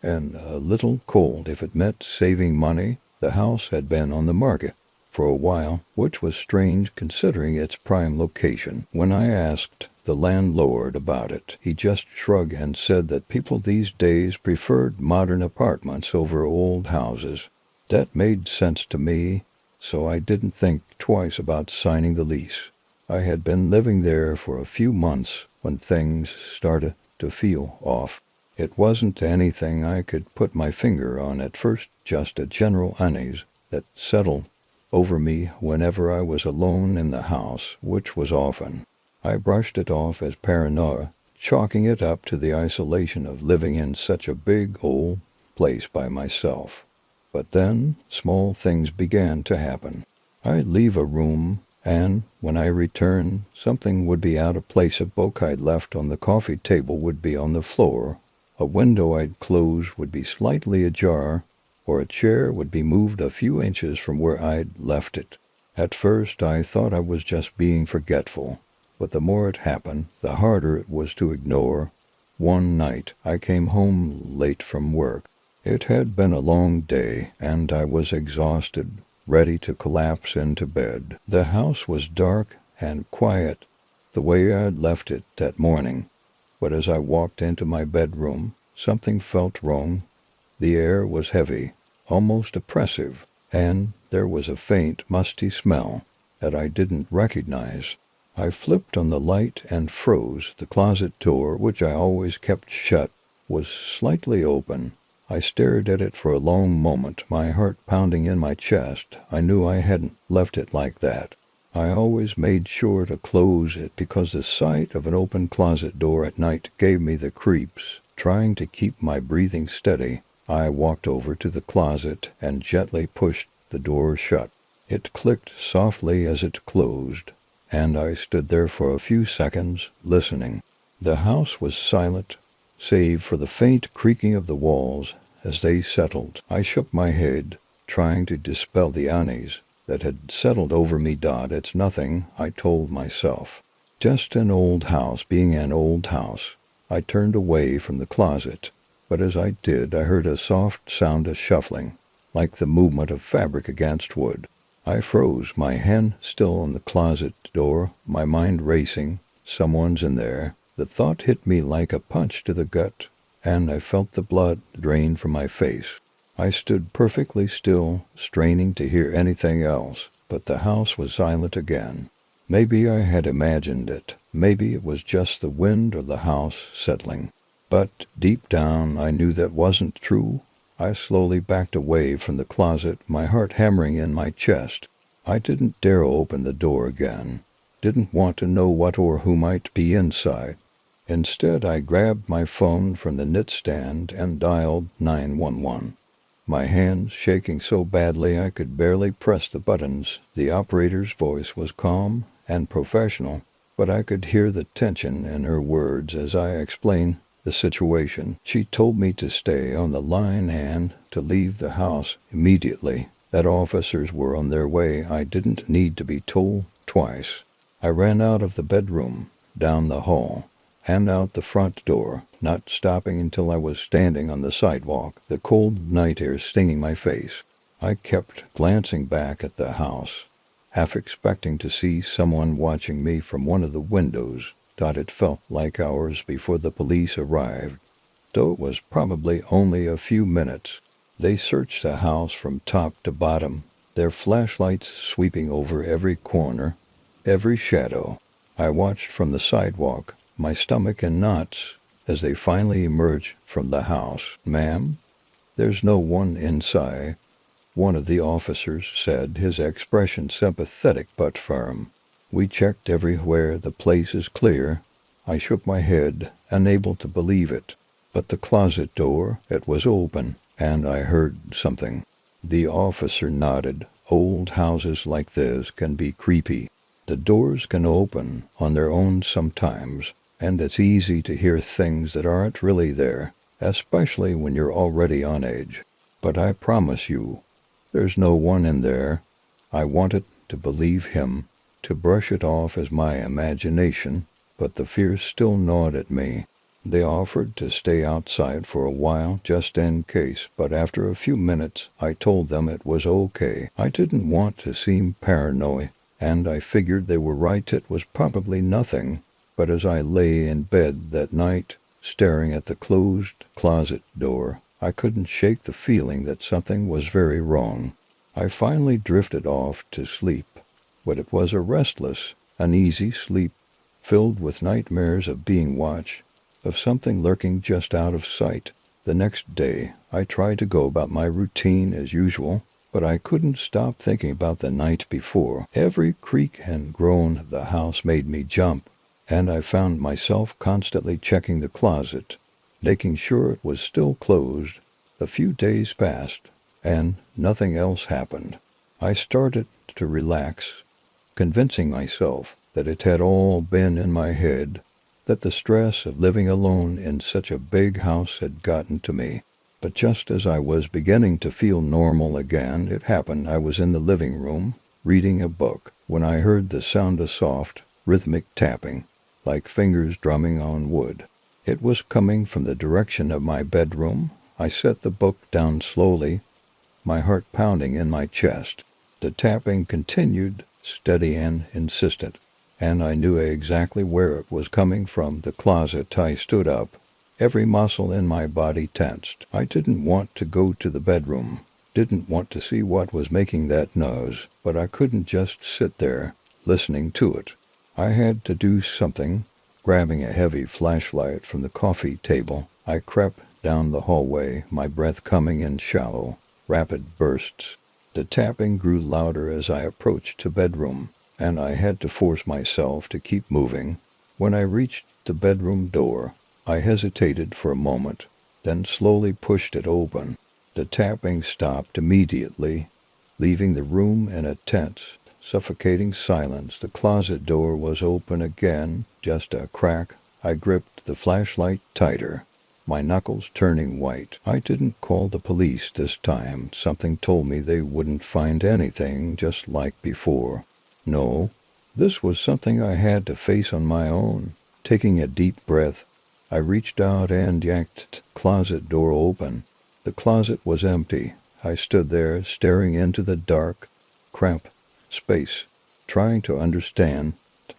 and a little cold if it meant saving money. The house had been on the market for a while, which was strange considering its prime location. When I asked the landlord about it, he just shrugged and said that people these days preferred modern apartments over old houses. That made sense to me, so I didn't think twice about signing the lease. I had been living there for a few months when things started to feel off. It wasn't anything I could put my finger on at first, just a general unease that settled over me whenever I was alone in the house, which was often. I brushed it off as paranoia, chalking it up to the isolation of living in such a big old place by myself. But then small things began to happen. I'd leave a room, and when I returned, something would be out of place. A book I'd left on the coffee table would be on the floor. A window I'd closed would be slightly ajar, or a chair would be moved a few inches from where I'd left it. At first I thought I was just being forgetful, but the more it happened, the harder it was to ignore. One night I came home late from work. It had been a long day, and I was exhausted, ready to collapse into bed. The house was dark and quiet, the way I'd left it that morning. But as I walked into my bedroom, something felt wrong. The air was heavy, almost oppressive, and there was a faint, musty smell that I didn't recognize. I flipped on the light and froze. The closet door, which I always kept shut, was slightly open. I stared at it for a long moment, my heart pounding in my chest. I knew I hadn't left it like that. I always made sure to close it because the sight of an open closet door at night gave me the creeps. Trying to keep my breathing steady, I walked over to the closet and gently pushed the door shut. It clicked softly as it closed, and I stood there for a few seconds, listening. The house was silent, save for the faint creaking of the walls as they settled. I shook my head, trying to dispel the unease that had settled over me. It's nothing, I told myself. Just an old house being an old house. I turned away from the closet, but as I did, I heard a soft sound of shuffling, like the movement of fabric against wood. I froze, my hand still on the closet door, my mind racing. Someone's in there. The thought hit me like a punch to the gut, and I felt the blood drain from my face. I stood perfectly still, straining to hear anything else, but the house was silent again. Maybe I had imagined it. Maybe it was just the wind or the house settling. But deep down, I knew that wasn't true. I slowly backed away from the closet, my heart hammering in my chest. I didn't dare open the door again. Didn't want to know what or who might be inside. Instead, I grabbed my phone from the nightstand and dialed 911. My hands shaking so badly I could barely press the buttons. The operator's voice was calm and professional, but I could hear the tension in her words as I explained the situation. She told me to stay on the line and to leave the house immediately, that officers were on their way. I didn't need to be told twice. I ran out of the bedroom, down the hall, and out the front door, not stopping until I was standing on the sidewalk, the cold night air stinging my face. I kept glancing back at the house, half expecting to see someone watching me from one of the windows. It felt like hours before the police arrived, though it was probably only a few minutes. They searched the house from top to bottom, their flashlights sweeping over every corner, every shadow. I watched from the sidewalk, my stomach in knots, as they finally emerged from the house. "Ma'am, there's no one inside," one of the officers said, his expression sympathetic but firm. "We checked everywhere. The place is clear." I shook my head, unable to believe it. But the closet door, it was open, and I heard something. The officer nodded. Old houses like this can be creepy. The doors can open on their own sometimes, and it's easy to hear things that aren't really there, especially when you're already on edge. But I promise you, there's no one in there. I wanted to believe him, to brush it off as my imagination, but the fear still gnawed at me. They offered to stay outside for a while just in case, but after a few minutes I told them it was okay. I didn't want to seem paranoid, and I figured they were right. It was probably nothing. But as I lay in bed that night, staring at the closed closet door, I couldn't shake the feeling that something was very wrong. I finally drifted off to sleep, but it was a restless, uneasy sleep, filled with nightmares of being watched, of something lurking just out of sight. The next day, I tried to go about my routine as usual, but I couldn't stop thinking about the night before. Every creak and groan of the house made me jump, and I found myself constantly checking the closet, making sure it was still closed. A few days passed, and nothing else happened. I started to relax, convincing myself that it had all been in my head, that the stress of living alone in such a big house had gotten to me. But just as I was beginning to feel normal again, it happened. I was in the living room, reading a book, when I heard the sound of soft, rhythmic tapping, like fingers drumming on wood. It was coming from the direction of my bedroom. I set the book down slowly, my heart pounding in my chest. The tapping continued, steady and insistent, and I knew exactly where it was coming from, the closet. I stood up, every muscle in my body tensed. I didn't want to go to the bedroom, didn't want to see what was making that noise, but I couldn't just sit there, listening to it. I had to do something. Grabbing a heavy flashlight from the coffee table, I crept down the hallway, my breath coming in shallow, rapid bursts. The tapping grew louder as I approached the bedroom, and I had to force myself to keep moving. When I reached the bedroom door, I hesitated for a moment, then slowly pushed it open. The tapping stopped immediately, leaving the room in a tense, suffocating silence. The closet door was open again, just a crack. I gripped the flashlight tighter, my knuckles turning white. I didn't call the police this time. Something told me they wouldn't find anything, just like before. No, this was something I had to face on my own. Taking a deep breath, I reached out and yanked the closet door open. The closet was empty. I stood there, staring into the dark, cramped space, trying to understand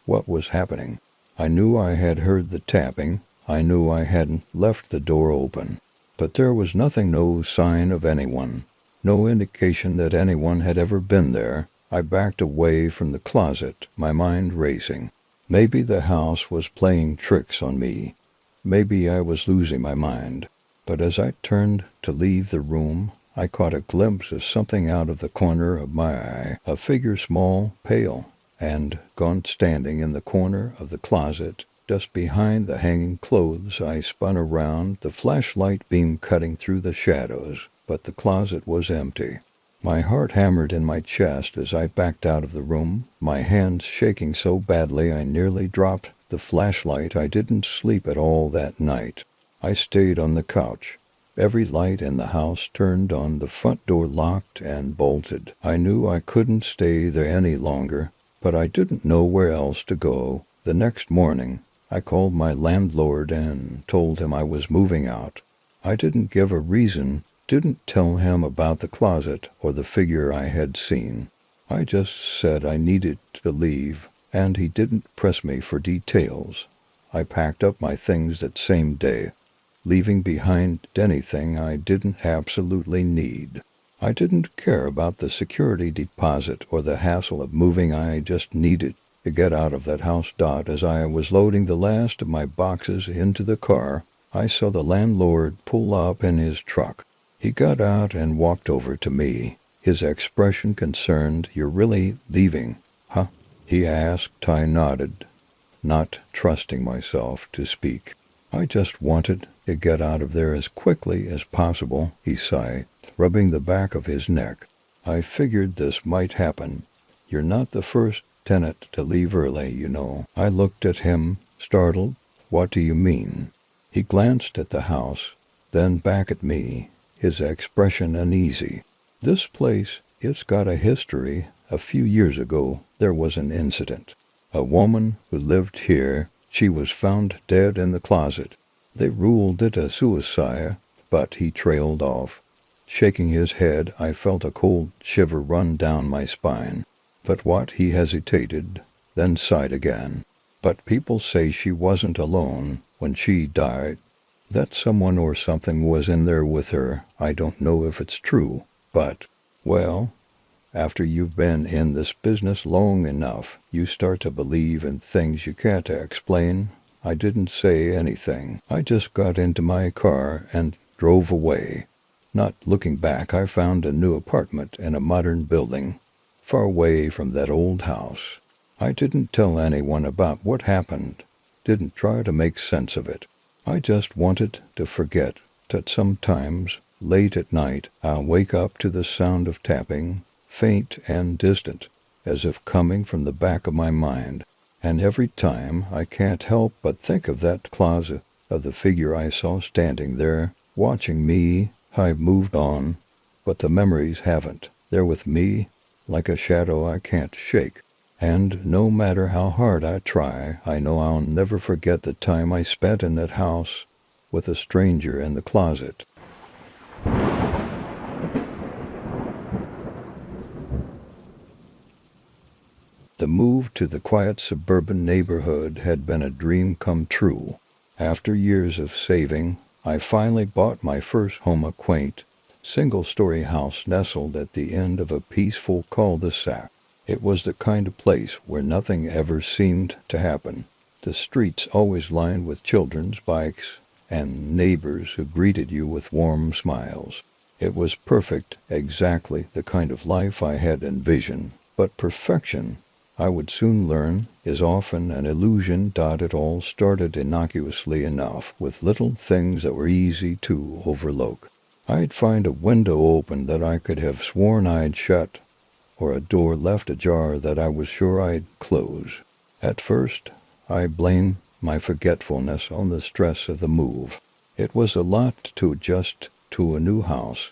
what was happening. I knew I had heard the tapping. I knew I hadn't left the door open. But there was nothing, no sign of anyone, no indication that anyone had ever been there. I backed away from the closet, my mind racing. Maybe the house was playing tricks on me. Maybe I was losing my mind. But as I turned to leave the room, I caught a glimpse of something out of the corner of my eye, a figure small, pale, and gaunt, standing in the corner of the closet, just behind the hanging clothes. I spun around, the flashlight beam cutting through the shadows, but the closet was empty. My heart hammered in my chest as I backed out of the room, my hands shaking so badly I nearly dropped the flashlight. I didn't sleep at all that night. I stayed on the couch. Every light in the house turned on, the front door locked and bolted. I knew I couldn't stay there any longer, but I didn't know where else to go. The next morning, I called my landlord and told him I was moving out. I didn't give a reason, didn't tell him about the closet or the figure I had seen. I just said I needed to leave, and he didn't press me for details. I packed up my things that same day, leaving behind anything I didn't absolutely need. I didn't care about the security deposit or the hassle of moving. I just needed to get out of that house. As I was loading the last of my boxes into the car, I saw the landlord pull up in his truck. He got out and walked over to me, his expression concerned. "You're really leaving, huh?" he asked. I nodded, not trusting myself to speak. "I just wanted to get out of there as quickly as possible," he sighed, rubbing the back of his neck. "I figured this might happen. You're not the first tenant to leave early, you know." I looked at him, startled. "What do you mean?" He glanced at the house, then back at me, his expression uneasy. "This place, it's got a history. A few years ago, there was an incident. A woman who lived here, she was found dead in the closet. They ruled it a suicide," but he trailed off. Shaking his head, I felt a cold shiver run down my spine. "But what?" He hesitated, then sighed again. "But people say she wasn't alone when she died, that someone or something was in there with her. I don't know if it's true, but, well, after you've been in this business long enough, you start to believe in things you can't explain." I didn't say anything. I just got into my car and drove away. Not looking back, I found a new apartment in a modern building, far away from that old house. I didn't tell anyone about what happened, didn't try to make sense of it. I just wanted to forget that sometimes, late at night, I'll wake up to the sound of tapping, faint and distant, as if coming from the back of my mind. And every time I can't help but think of that closet, of the figure I saw standing there, watching me. I've moved on, but the memories haven't. They're with me, like a shadow I can't shake. And no matter how hard I try, I know I'll never forget the time I spent in that house with a stranger in the closet. The move to the quiet suburban neighborhood had been a dream come true. After years of saving, I finally bought my first home, a quaint, single-story house nestled at the end of a peaceful cul-de-sac. It was the kind of place where nothing ever seemed to happen. The streets always lined with children's bikes and neighbors who greeted you with warm smiles. It was perfect, exactly the kind of life I had envisioned. But perfection, I would soon learn, is often an illusion. It all started innocuously enough, with little things that were easy to overlook. I'd find a window open that I could have sworn I'd shut, or a door left ajar that I was sure I'd close. At first, I blamed my forgetfulness on the stress of the move. It was a lot to adjust to a new house,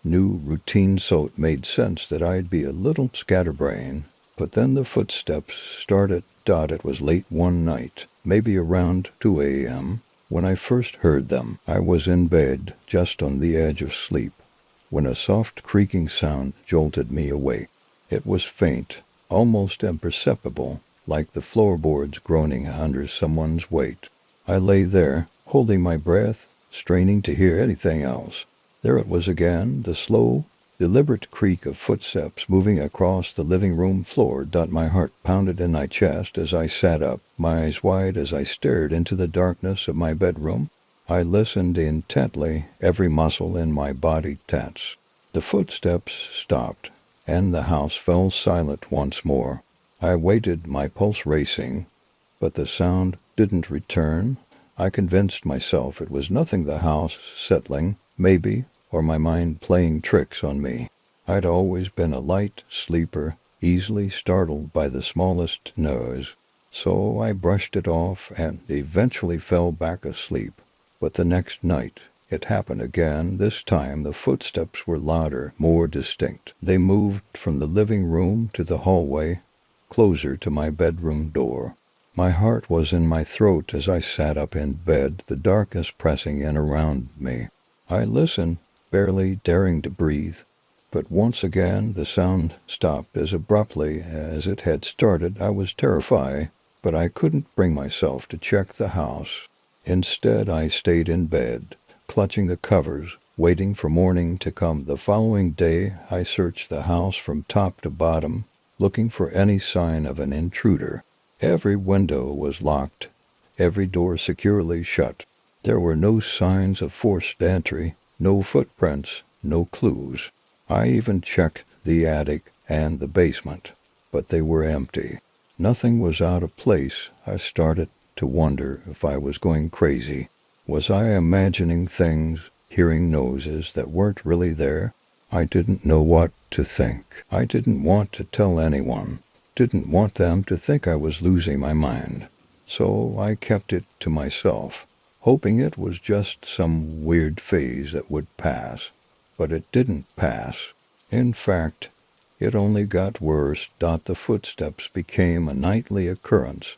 new routine, so it made sense that I'd be a little scatterbrained. But then the footsteps started. It was late one night, maybe around 2 a.m., when I first heard them. I was in bed, just on the edge of sleep, when a soft creaking sound jolted me awake. It was faint, almost imperceptible, like the floorboards groaning under someone's weight. I lay there, holding my breath, straining to hear anything else. There it was again, the slow, deliberate creak of footsteps moving across the living room floor. My heart pounded in my chest as I sat up, my eyes wide as I stared into the darkness of my bedroom. I listened intently, every muscle in my body tense. The footsteps stopped, and the house fell silent once more. I waited, my pulse racing, but the sound didn't return. I convinced myself it was nothing, the house settling, maybe, or my mind playing tricks on me. I'd always been a light sleeper, easily startled by the smallest noise, so I brushed it off and eventually fell back asleep. But the next night, it happened again. This time the footsteps were louder, more distinct. They moved from the living room to the hallway, closer to my bedroom door. My heart was in my throat as I sat up in bed, the darkness pressing in around me. I listened, barely daring to breathe, but once again the sound stopped as abruptly as it had started. I was terrified, but I couldn't bring myself to check the house. Instead, I stayed in bed, clutching the covers, waiting for morning to come. The following day, I searched the house from top to bottom, looking for any sign of an intruder. Every window was locked, every door securely shut. There were no signs of forced entry, no footprints, no clues. I even checked the attic and the basement, but they were empty. Nothing was out of place. I started to wonder if I was going crazy. Was I imagining things, hearing noises that weren't really there? I didn't know what to think. I didn't want to tell anyone. Didn't want them to think I was losing my mind. So I kept it to myself, hoping it was just some weird phase that would pass. But it didn't pass. In fact, it only got worse. The footsteps became a nightly occurrence,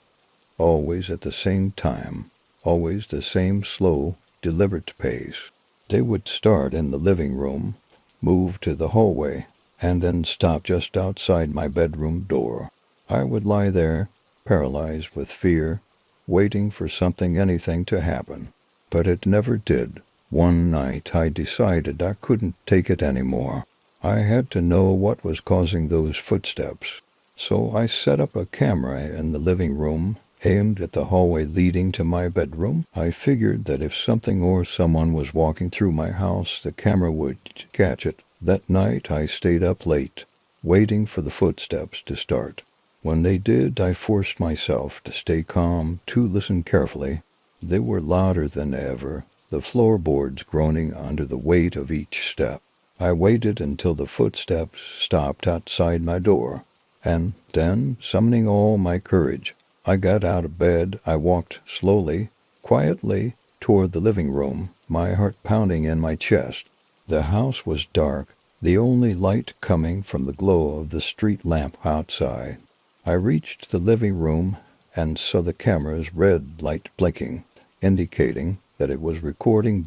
always at the same time, always the same slow, deliberate pace. They would start in the living room, move to the hallway, and then stop just outside my bedroom door. I would lie there, paralyzed with fear, waiting for anything to happen. But it never did. One night I decided I couldn't take it anymore. I had to know what was causing those footsteps. So I set up a camera in the living room, aimed at the hallway leading to my bedroom. I figured that if something or someone was walking through my house, the camera would catch it. That night I stayed up late, waiting for the footsteps to start. When they did, I forced myself to stay calm, to listen carefully. They were louder than ever, the floorboards groaning under the weight of each step. I waited until the footsteps stopped outside my door, and then, summoning all my courage, I got out of bed. I walked slowly, quietly, toward the living room, my heart pounding in my chest. The house was dark, the only light coming from the glow of the street lamp outside. I reached the living room and saw the camera's red light blinking, indicating that it was recording.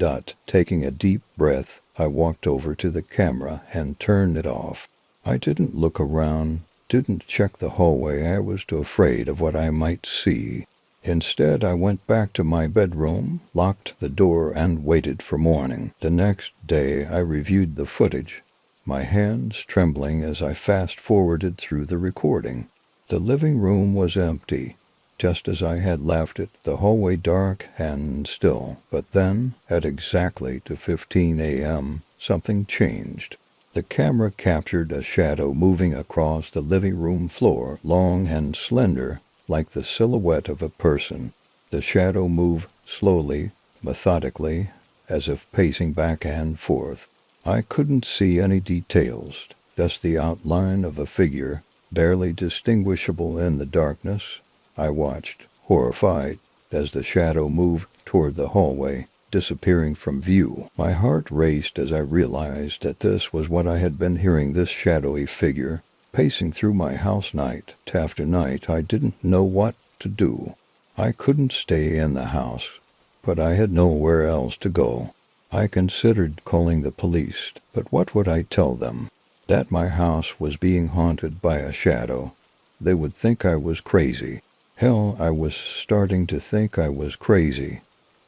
Taking a deep breath, I walked over to the camera and turned it off. I didn't look around, didn't check the hallway. I was too afraid of what I might see. Instead, I went back to my bedroom, locked the door, and waited for morning. The next day, I reviewed the footage, my hands trembling as I fast-forwarded through the recording. The living room was empty, just as I had left it, the hallway dark and still. But then, at exactly 2:15 a.m., something changed. The camera captured a shadow moving across the living room floor, long and slender, like the silhouette of a person. The shadow moved slowly, methodically, as if pacing back and forth. I couldn't see any details, just the outline of a figure, barely distinguishable in the darkness. I watched, horrified, as the shadow moved toward the hallway, disappearing from view. My heart raced as I realized that this was what I had been hearing, this shadowy figure, pacing through my house night after night. I didn't know what to do. I couldn't stay in the house, but I had nowhere else to go. I considered calling the police, but what would I tell them? That my house was being haunted by a shadow, they would think I was crazy. Hell, I was starting to think I was crazy,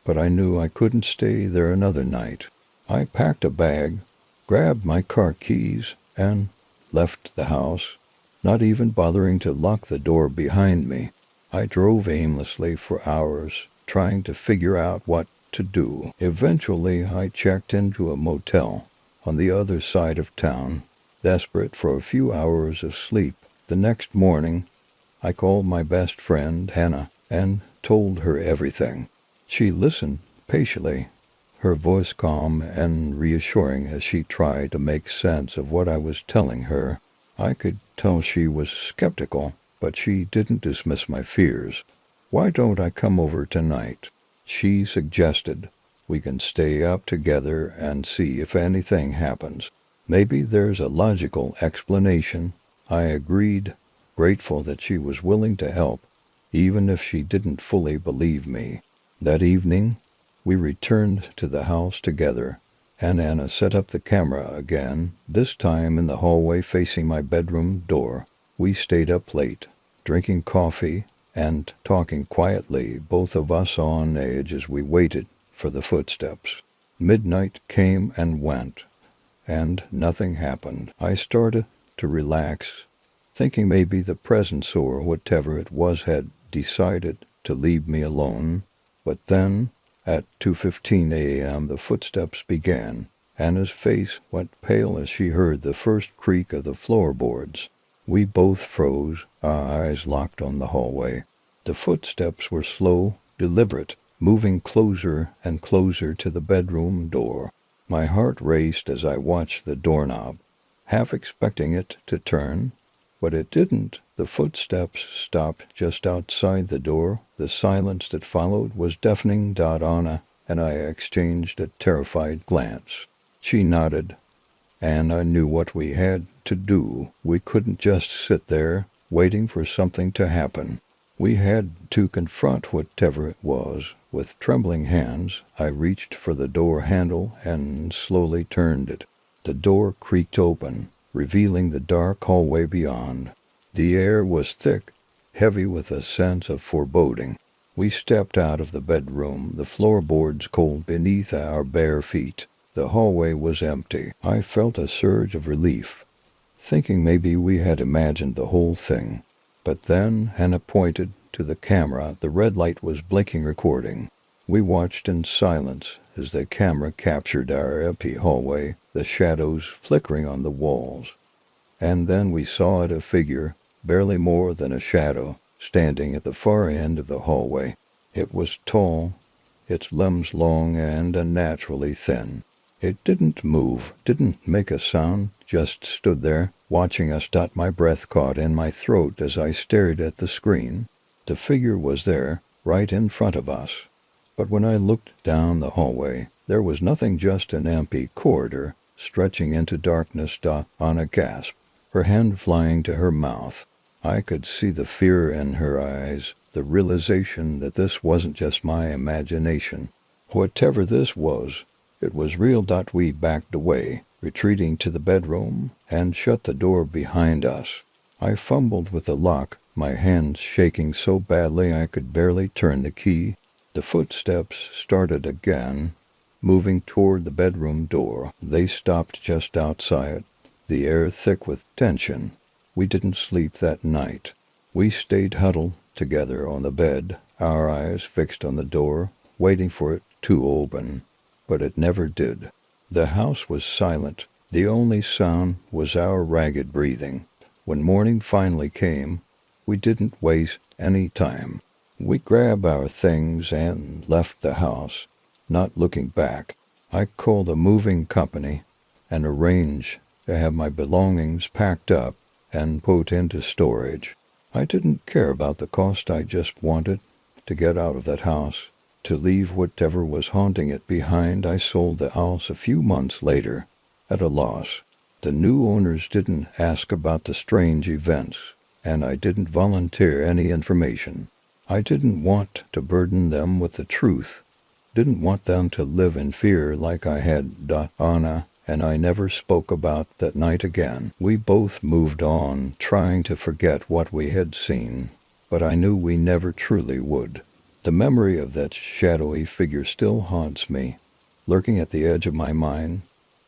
but I knew I couldn't stay there another night. I packed a bag, grabbed my car keys, and left the house, not even bothering to lock the door behind me. I drove aimlessly for hours, trying to figure out what to do. Eventually, I checked into a motel on the other side of town, desperate for a few hours of sleep. The next morning, I called my best friend, Hannah, and told her everything. She listened patiently, her voice calm and reassuring as she tried to make sense of what I was telling her. I could tell she was skeptical, but she didn't dismiss my fears. "Why don't I come over tonight?" she suggested. "We can stay up together and see if anything happens. Maybe there's a logical explanation." I agreed, grateful that she was willing to help, even if she didn't fully believe me. That evening, we returned to the house together, and Anna set up the camera again, this time in the hallway facing my bedroom door. We stayed up late, drinking coffee and talking quietly, both of us on edge as we waited for the footsteps. Midnight came and went, and nothing happened. I started to relax, thinking maybe the presence or whatever it was had decided to leave me alone. But then, at 2:15 a.m., the footsteps began. Anna's face went pale as she heard the first creak of the floorboards. We both froze, our eyes locked on the hallway. The footsteps were slow, deliberate, moving closer and closer to the bedroom door. My heart raced as I watched the doorknob, half expecting it to turn, but it didn't. The footsteps stopped just outside the door. The silence that followed was deafening. Anna and I exchanged a terrified glance. She nodded, and I knew what we had to do. We couldn't just sit there, waiting for something to happen. We had to confront whatever it was. With trembling hands, I reached for the door handle and slowly turned it. The door creaked open, revealing the dark hallway beyond. The air was thick, heavy with a sense of foreboding. We stepped out of the bedroom, the floorboards cold beneath our bare feet. The hallway was empty. I felt a surge of relief, thinking maybe we had imagined the whole thing. But then Hannah pointed to the camera. The red light was blinking, recording. We watched in silence as the camera captured our empty hallway, the shadows flickering on the walls. And then we saw a figure, barely more than a shadow, standing at the far end of the hallway. It was tall, its limbs long and unnaturally thin. It didn't move, didn't make a sound, just stood there, watching us. My breath caught in my throat as I stared at the screen. The figure was there, right in front of us. But when I looked down the hallway, there was nothing, just an empty corridor, stretching into darkness. Anna gasped, her hand flying to her mouth. I could see the fear in her eyes, the realization that this wasn't just my imagination. Whatever this was, it was real. We backed away, retreating to the bedroom, and shut the door behind us. I fumbled with the lock, my hands shaking so badly I could barely turn the key. The footsteps started again, moving toward the bedroom door. They stopped just outside, the air thick with tension. We didn't sleep that night. We stayed huddled together on the bed, our eyes fixed on the door, waiting for it to open. But it never did. The house was silent. The only sound was our ragged breathing. When morning finally came, we didn't waste any time. We grabbed our things and left the house, not looking back. I called a moving company and arranged to have my belongings packed up and put into storage. I didn't care about the cost. I just wanted to get out of that house, to leave whatever was haunting it behind. I sold the house a few months later, at a loss. The new owners didn't ask about the strange events, and I didn't volunteer any information. I didn't want to burden them with the truth, didn't want them to live in fear like I had. Anna and I never spoke about that night again. We both moved on, trying to forget what we had seen, but I knew we never truly would. The memory of that shadowy figure still haunts me, lurking at the edge of my mind.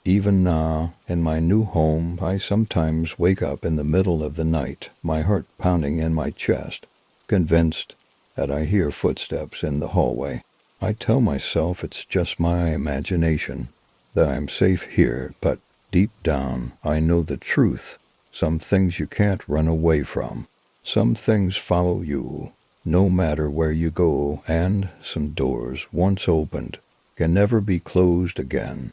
Even now, in my new home, I sometimes wake up in the middle of the night, my heart pounding in my chest, convinced that I hear footsteps in the hallway. I tell myself it's just my imagination, that I'm safe here, but deep down I know the truth. Some things you can't run away from. Some things follow you, no matter where you go, and some doors, once opened, can never be closed again.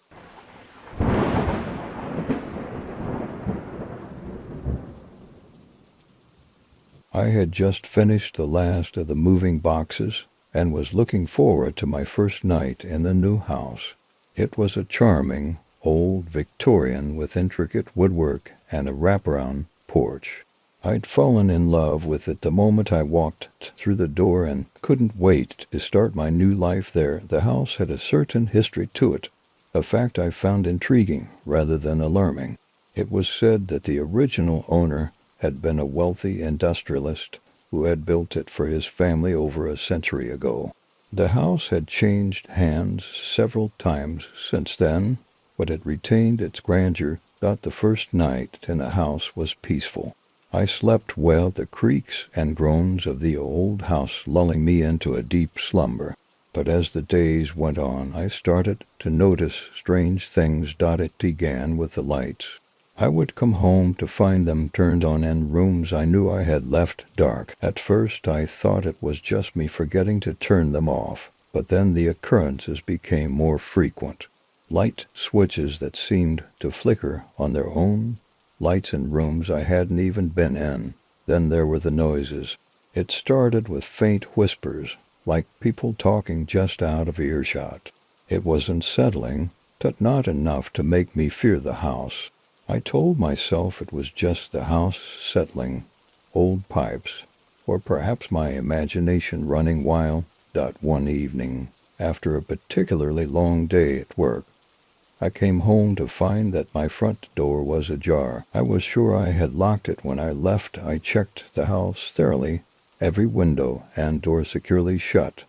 I had just finished the last of the moving boxes and was looking forward to my first night in the new house. It was a charming, old Victorian with intricate woodwork and a wraparound porch. I'd fallen in love with it the moment I walked through the door and couldn't wait to start my new life there. The house had a certain history to it, a fact I found intriguing rather than alarming. It was said that the original owner had been a wealthy industrialist who had built it for his family over a century ago. The house had changed hands several times since then, but it retained its grandeur. Thought the first night in the house was peaceful. I slept well, the creaks and groans of the old house lulling me into a deep slumber. But as the days went on, I started to notice strange things. It began with the lights. I would come home to find them turned on in rooms I knew I had left dark. At first I thought it was just me forgetting to turn them off, but then the occurrences became more frequent. Light switches that seemed to flicker on their own, lights in rooms I hadn't even been in. Then there were the noises. It started with faint whispers, like people talking just out of earshot. It was unsettling, but not enough to make me fear the house. I told myself it was just the house settling, old pipes, or perhaps my imagination running wild. One evening, after a particularly long day at work, I came home to find that my front door was ajar. I was sure I had locked it when I left. I checked the house thoroughly, every window and door securely shut,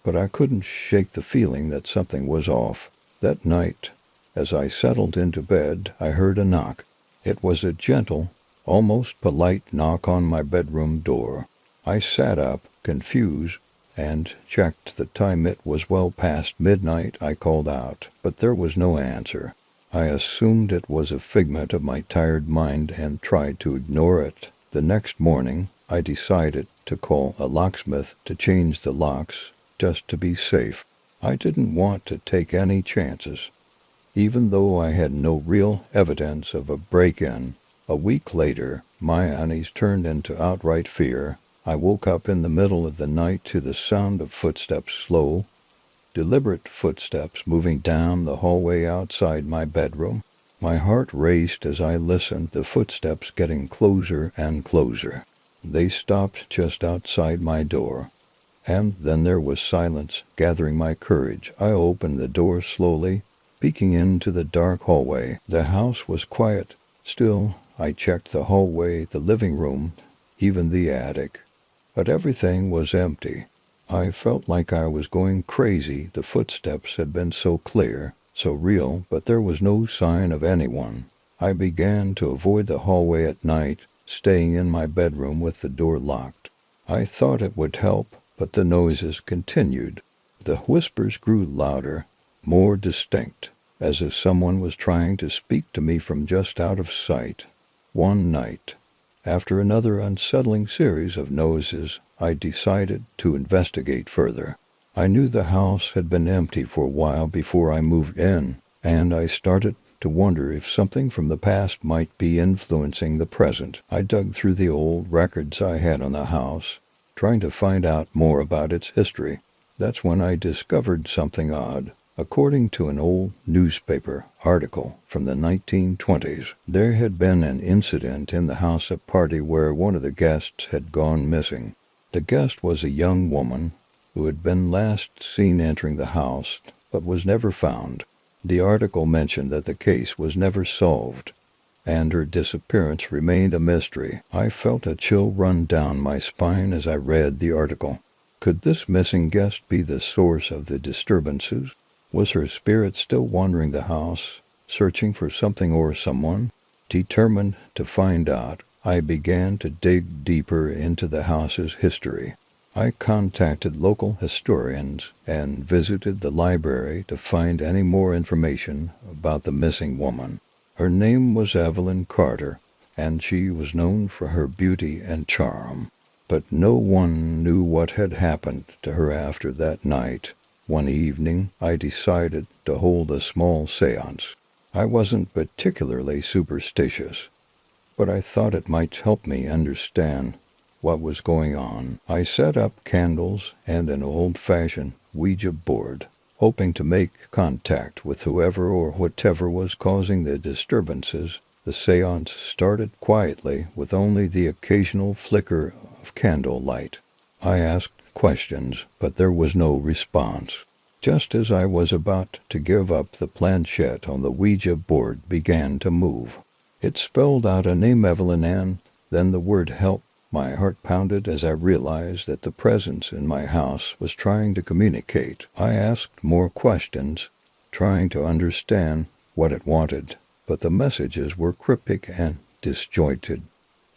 but I couldn't shake the feeling that something was off. That night, as I settled into bed, I heard a knock. It was a gentle, almost polite knock on my bedroom door. I sat up, confused, and checked the time. It was well past midnight. I called out, but there was no answer. I assumed it was a figment of my tired mind and tried to ignore it. The next morning, I decided to call a locksmith to change the locks, just to be safe. I didn't want to take any chances, even though I had no real evidence of a break-in. A week later, my unease turned into outright fear. I woke up in the middle of the night to the sound of footsteps, slow, deliberate footsteps moving down the hallway outside my bedroom. My heart raced as I listened, the footsteps getting closer and closer. They stopped just outside my door, and then there was silence. Gathering my courage, I opened the door slowly, peeking into the dark hallway. The house was quiet. Still, I checked the hallway, the living room, even the attic. But everything was empty. I felt like I was going crazy. The footsteps had been so clear, so real, but there was no sign of anyone. I began to avoid the hallway at night, staying in my bedroom with the door locked. I thought it would help, but the noises continued. The whispers grew louder, more distinct, as if someone was trying to speak to me from just out of sight. One night, after another unsettling series of noises, I decided to investigate further. I knew the house had been empty for a while before I moved in, and I started to wonder if something from the past might be influencing the present. I dug through the old records I had on the house, trying to find out more about its history. That's when I discovered something odd. According to an old newspaper article from the 1920s, there had been an incident in the house, a party where one of the guests had gone missing. The guest was a young woman who had been last seen entering the house, but was never found. The article mentioned that the case was never solved, and her disappearance remained a mystery. I felt a chill run down my spine as I read the article. Could this missing guest be the source of the disturbances? Was her spirit still wandering the house, searching for something or someone? Determined to find out, I began to dig deeper into the house's history. I contacted local historians and visited the library to find any more information about the missing woman. Her name was Evelyn Carter, and she was known for her beauty and charm. But no one knew what had happened to her after that night. One evening, I decided to hold a small séance. I wasn't particularly superstitious, but I thought it might help me understand what was going on. I set up candles and an old-fashioned Ouija board, hoping to make contact with whoever or whatever was causing the disturbances. The séance started quietly with only the occasional flicker of candle light. I asked questions, but there was no response. Just as I was about to give up, the planchette on the Ouija board began to move. It spelled out a name, Evelyn, and then the word help. My heart pounded as I realized that the presence in my house was trying to communicate. I asked more questions, trying to understand what it wanted, but the messages were cryptic and disjointed.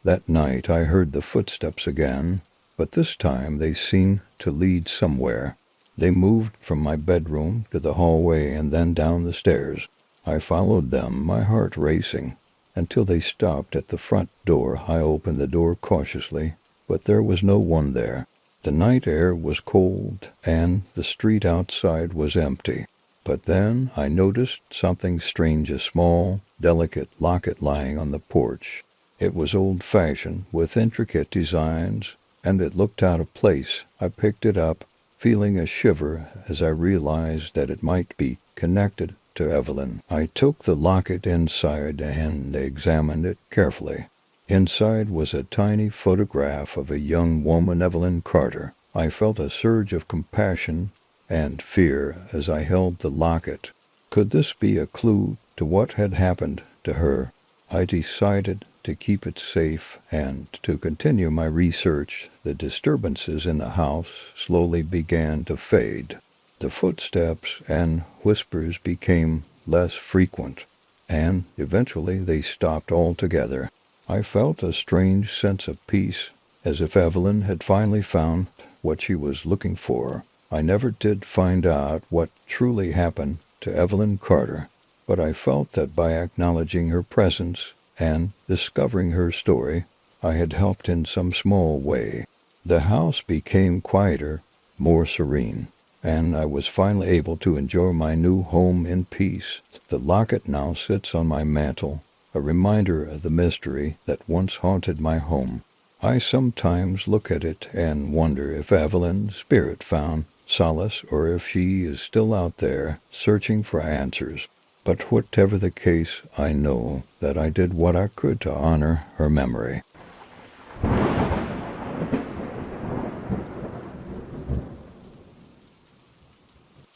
That night I heard the footsteps again, but this time they seemed to lead somewhere. They moved from my bedroom to the hallway and then down the stairs. I followed them, my heart racing, until they stopped at the front door. I opened the door cautiously, but there was no one there. The night air was cold, and the street outside was empty. But then I noticed something strange, a small, delicate locket lying on the porch. It was old-fashioned, with intricate designs, and it looked out of place. I picked it up, feeling a shiver as I realized that it might be connected to Evelyn. I took the locket inside and examined it carefully. Inside was a tiny photograph of a young woman, Evelyn Carter. I felt a surge of compassion and fear as I held the locket. Could this be a clue to what had happened to her? I decided to keep it safe and to continue my research. The disturbances in the house slowly began to fade. The footsteps and whispers became less frequent, and eventually they stopped altogether. I felt a strange sense of peace, as if Evelyn had finally found what she was looking for. I never did find out what truly happened to Evelyn Carter, but I felt that by acknowledging her presence and discovering her story, I had helped in some small way. The house became quieter, more serene, and I was finally able to enjoy my new home in peace. The locket now sits on my mantel, a reminder of the mystery that once haunted my home. I sometimes look at it and wonder if Evelyn's spirit found solace or if she is still out there searching for answers. But whatever the case, I know that I did what I could to honor her memory.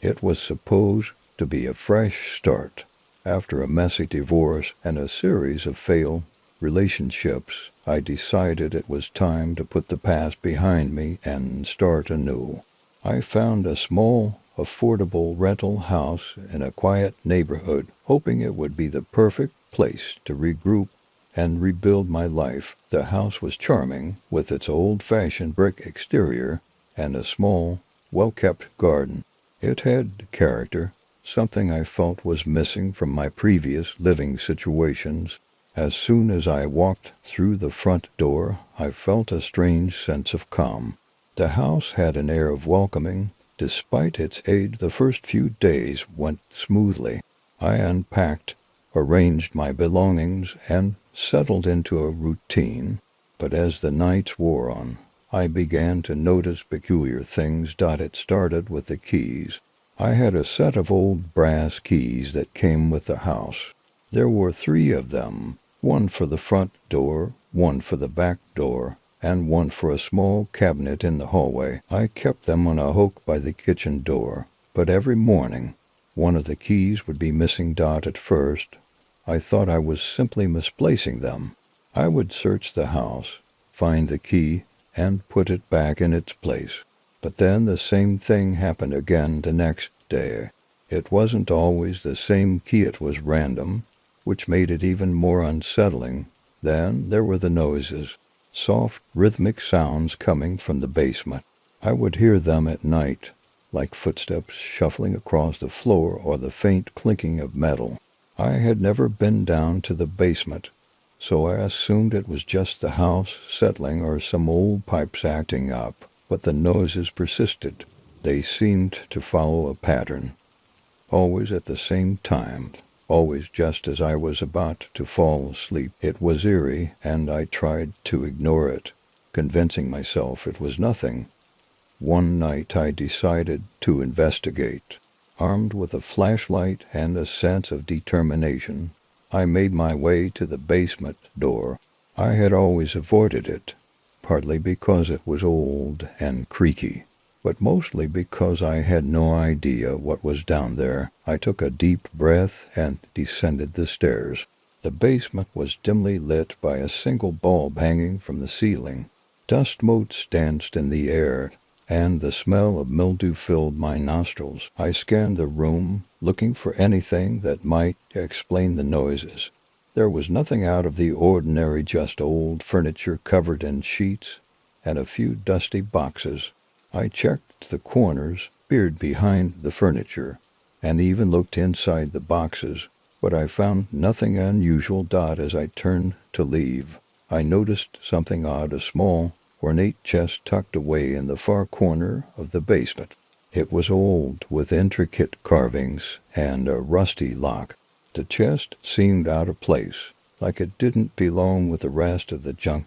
It was supposed to be a fresh start. After a messy divorce and a series of failed relationships, I decided it was time to put the past behind me and start anew. I found a small, affordable rental house in a quiet neighborhood, hoping it would be the perfect place to regroup and rebuild my life. The house was charming, with its old-fashioned brick exterior and a small, well-kept garden. It had character, something I felt was missing from my previous living situations. As soon as I walked through the front door, I felt a strange sense of calm. The house had an air of welcoming. Despite its age, the first few days went smoothly. I unpacked, arranged my belongings, and settled into a routine. But as the nights wore on, I began to notice peculiar things. It started with the keys. I had a set of old brass keys that came with the house. There were 3 of them, one for the front door, one for the back door, and one for a small cabinet in the hallway. I kept them on a hook by the kitchen door, but every morning, One of the keys would be missing. At first, I thought I was simply misplacing them. I would search the house, find the key, and put it back in its place. But then the same thing happened again the next day. It wasn't always the same key, it was random, which made it even more unsettling. Then there were the noises, soft, rhythmic sounds coming from the basement. I would hear them at night, like footsteps shuffling across the floor or the faint clinking of metal. I had never been down to the basement, so I assumed it was just the house settling or some old pipes acting up. But the noises persisted. They seemed to follow a pattern, always at the same time, always just as I was about to fall asleep. It was eerie, and I tried to ignore it, convincing myself it was nothing. One night I decided to investigate. Armed with a flashlight and a sense of determination, I made my way to the basement door. I had always avoided it, partly because it was old and creaky, but mostly because I had no idea what was down there. I took a deep breath and descended the stairs. The basement was dimly lit by a single bulb hanging from the ceiling. Dust motes danced in the air, and the smell of mildew filled my nostrils. I scanned the room, looking for anything that might explain the noises. There was nothing out of the ordinary, just old furniture covered in sheets and a few dusty boxes. I checked the corners, peered behind the furniture, and even looked inside the boxes, but I found nothing unusual. As I turned to leave, I noticed something odd, a small, ornate chest tucked away in the far corner of the basement. It was old, with intricate carvings and a rusty lock. The chest seemed out of place, like it didn't belong with the rest of the junk.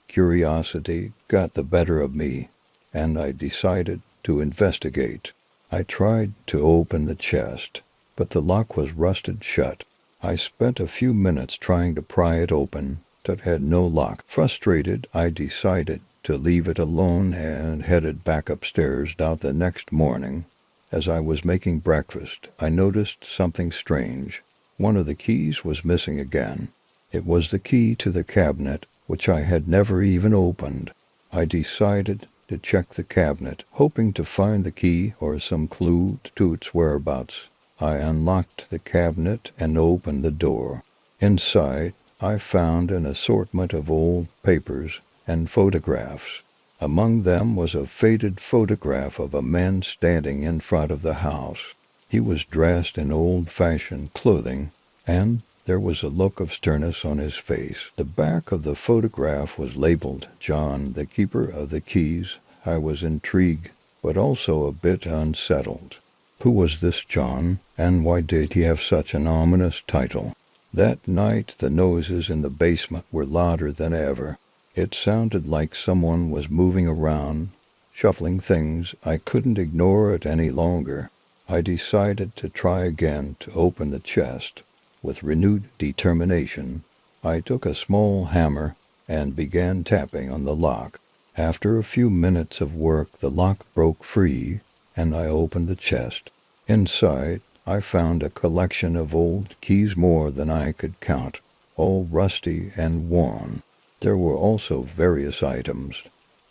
Curiosity got the better of me, and I decided to investigate. I tried to open the chest, but the lock was rusted shut. I spent a few minutes trying to pry it open, but had no lock. Frustrated, I decided to leave it alone and headed back upstairs. The next morning, as I was making breakfast, I noticed something strange. One of the keys was missing again. It was the key to the cabinet, which I had never even opened. I decided to check the cabinet, hoping to find the key or some clue to its whereabouts. I unlocked the cabinet and opened the door. Inside, I found an assortment of old papers and photographs. Among them was a faded photograph of a man standing in front of the house. He was dressed in old-fashioned clothing, and there was a look of sternness on his face. The back of the photograph was labeled John, the keeper of the keys. I was intrigued, but also a bit unsettled. Who was this John, and why did he have such an ominous title? That night the noises in the basement were louder than ever. It sounded like someone was moving around, shuffling things. I couldn't ignore it any longer. I decided to try again to open the chest. With renewed determination, I took a small hammer and began tapping on the lock. After a few minutes of work, the lock broke free, and I opened the chest. Inside, I found a collection of old keys, more than I could count, all rusty and worn. There were also various items,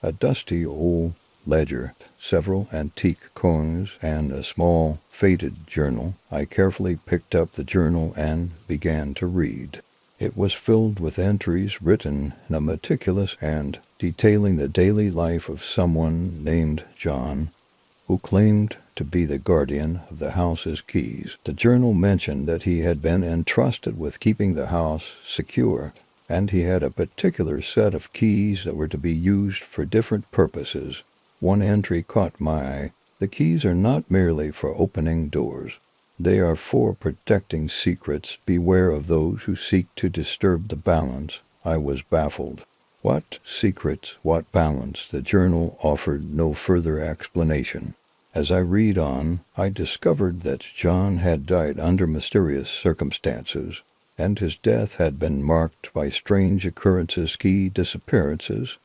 a dusty old ledger, several antique coins, and a small, faded journal. I carefully picked up the journal and began to read. It was filled with entries written in a meticulous and detailing the daily life of someone named John, who claimed to be the guardian of the house's keys. The journal mentioned that he had been entrusted with keeping the house secure, and he had a particular set of keys that were to be used for different purposes. One entry caught my eye. The keys are not merely for opening doors. They are for protecting secrets. Beware of those who seek to disturb the balance. I was baffled. What secrets? What balance? The journal offered no further explanation. As I read on, I discovered that John had died under mysterious circumstances, and his death had been marked by strange occurrences, key disappearances,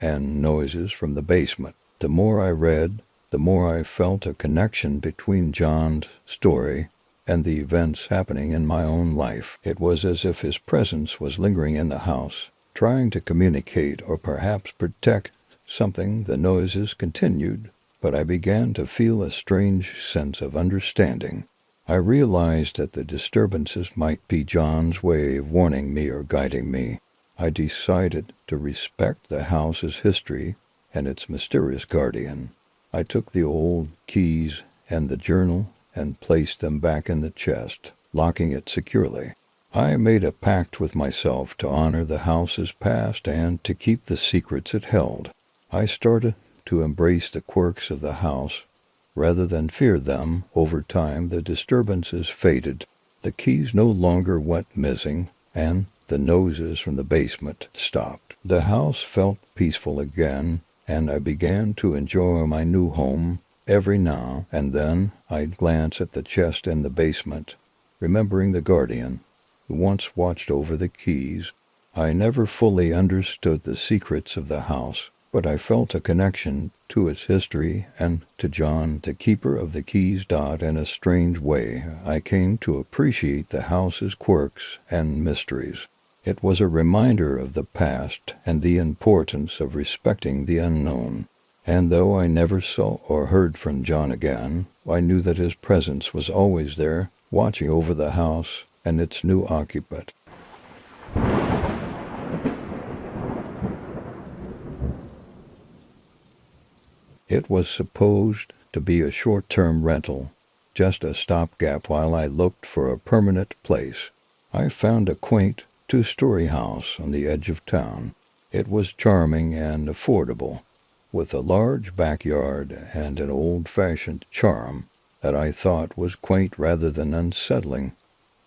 and noises from the basement. The more I read, the more I felt a connection between John's story and the events happening in my own life. It was as if his presence was lingering in the house, trying to communicate or perhaps protect something. The noises continued, but I began to feel a strange sense of understanding. I realized that the disturbances might be John's way of warning me or guiding me. I decided to respect the house's history and its mysterious guardian. I took the old keys and the journal and placed them back in the chest, locking it securely. I made a pact with myself to honor the house's past and to keep the secrets it held. I started to embrace the quirks of the house rather than fear them. Over time, the disturbances faded. The keys no longer went missing, and the noises from the basement stopped. The house felt peaceful again, and I began to enjoy my new home. Every now and then, I'd glance at the chest in the basement, remembering the guardian who once watched over the keys. I never fully understood the secrets of the house, but I felt a connection to its history and to John, the keeper of the keys. In a strange way, I came to appreciate the house's quirks and mysteries. It was a reminder of the past and the importance of respecting the unknown. And though I never saw or heard from John again, I knew that his presence was always there, watching over the house and its new occupant. It was supposed to be a short-term rental, just a stopgap while I looked for a permanent place. I found a quaint two-story house on the edge of town. It was charming and affordable, with a large backyard and an old-fashioned charm that I thought was quaint rather than unsettling.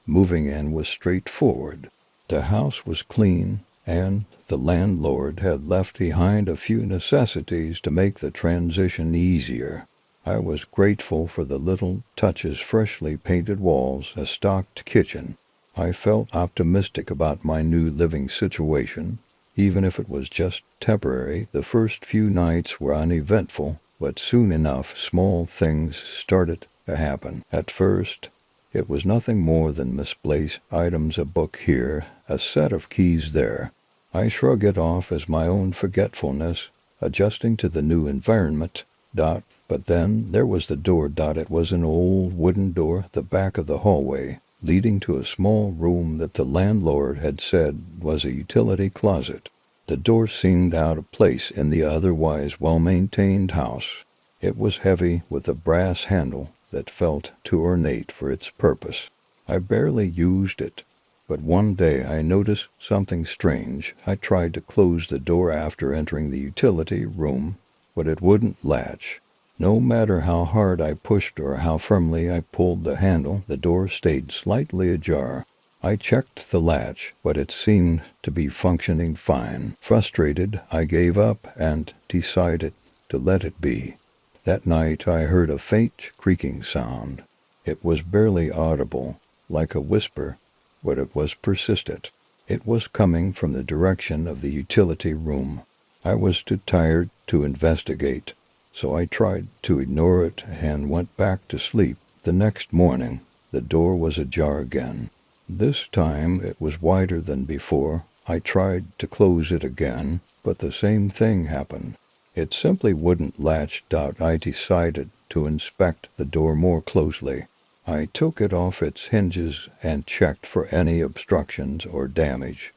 Moving in was straightforward. The house was clean, and the landlord had left behind a few necessities to make the transition easier. I was grateful for the little touches: freshly painted walls, a stocked kitchen. I felt optimistic about my new living situation, even if it was just temporary. The first few nights were uneventful, but soon enough small things started to happen. At first, it was nothing more than misplaced items: a book here, a set of keys there. I shrugged it off as my own forgetfulness, adjusting to the new environment. But then there was the door. It was an old wooden door at the back of the hallway, leading to a small room that the landlord had said was a utility closet. The door seemed out of place in the otherwise well-maintained house. It was heavy, with a brass handle that felt too ornate for its purpose. I barely used it, but one day I noticed something strange. I tried to close the door after entering the utility room, but it wouldn't latch. No matter how hard I pushed or how firmly I pulled the handle, the door stayed slightly ajar. I checked the latch, but it seemed to be functioning fine. Frustrated, I gave up and decided to let it be. That night I heard a faint creaking sound. It was barely audible, like a whisper, but it was persistent. It was coming from the direction of the utility room. I was too tired to investigate, so I tried to ignore it and went back to sleep. The next morning, the door was ajar again. This time it was wider than before. I tried to close it again, but the same thing happened. It simply wouldn't latch. I decided to inspect the door more closely. I took it off its hinges and checked for any obstructions or damage,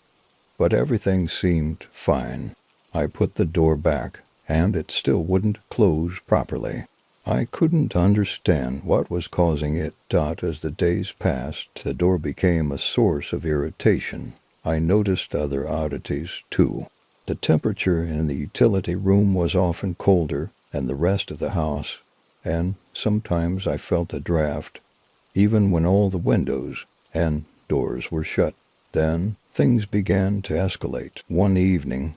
but everything seemed fine. I put the door back, and it still wouldn't close properly. I couldn't understand what was causing it. As the days passed, the door became a source of irritation. I noticed other oddities, too. The temperature in the utility room was often colder than the rest of the house, and sometimes I felt a draft, even when all the windows and doors were shut. Then things began to escalate. One evening,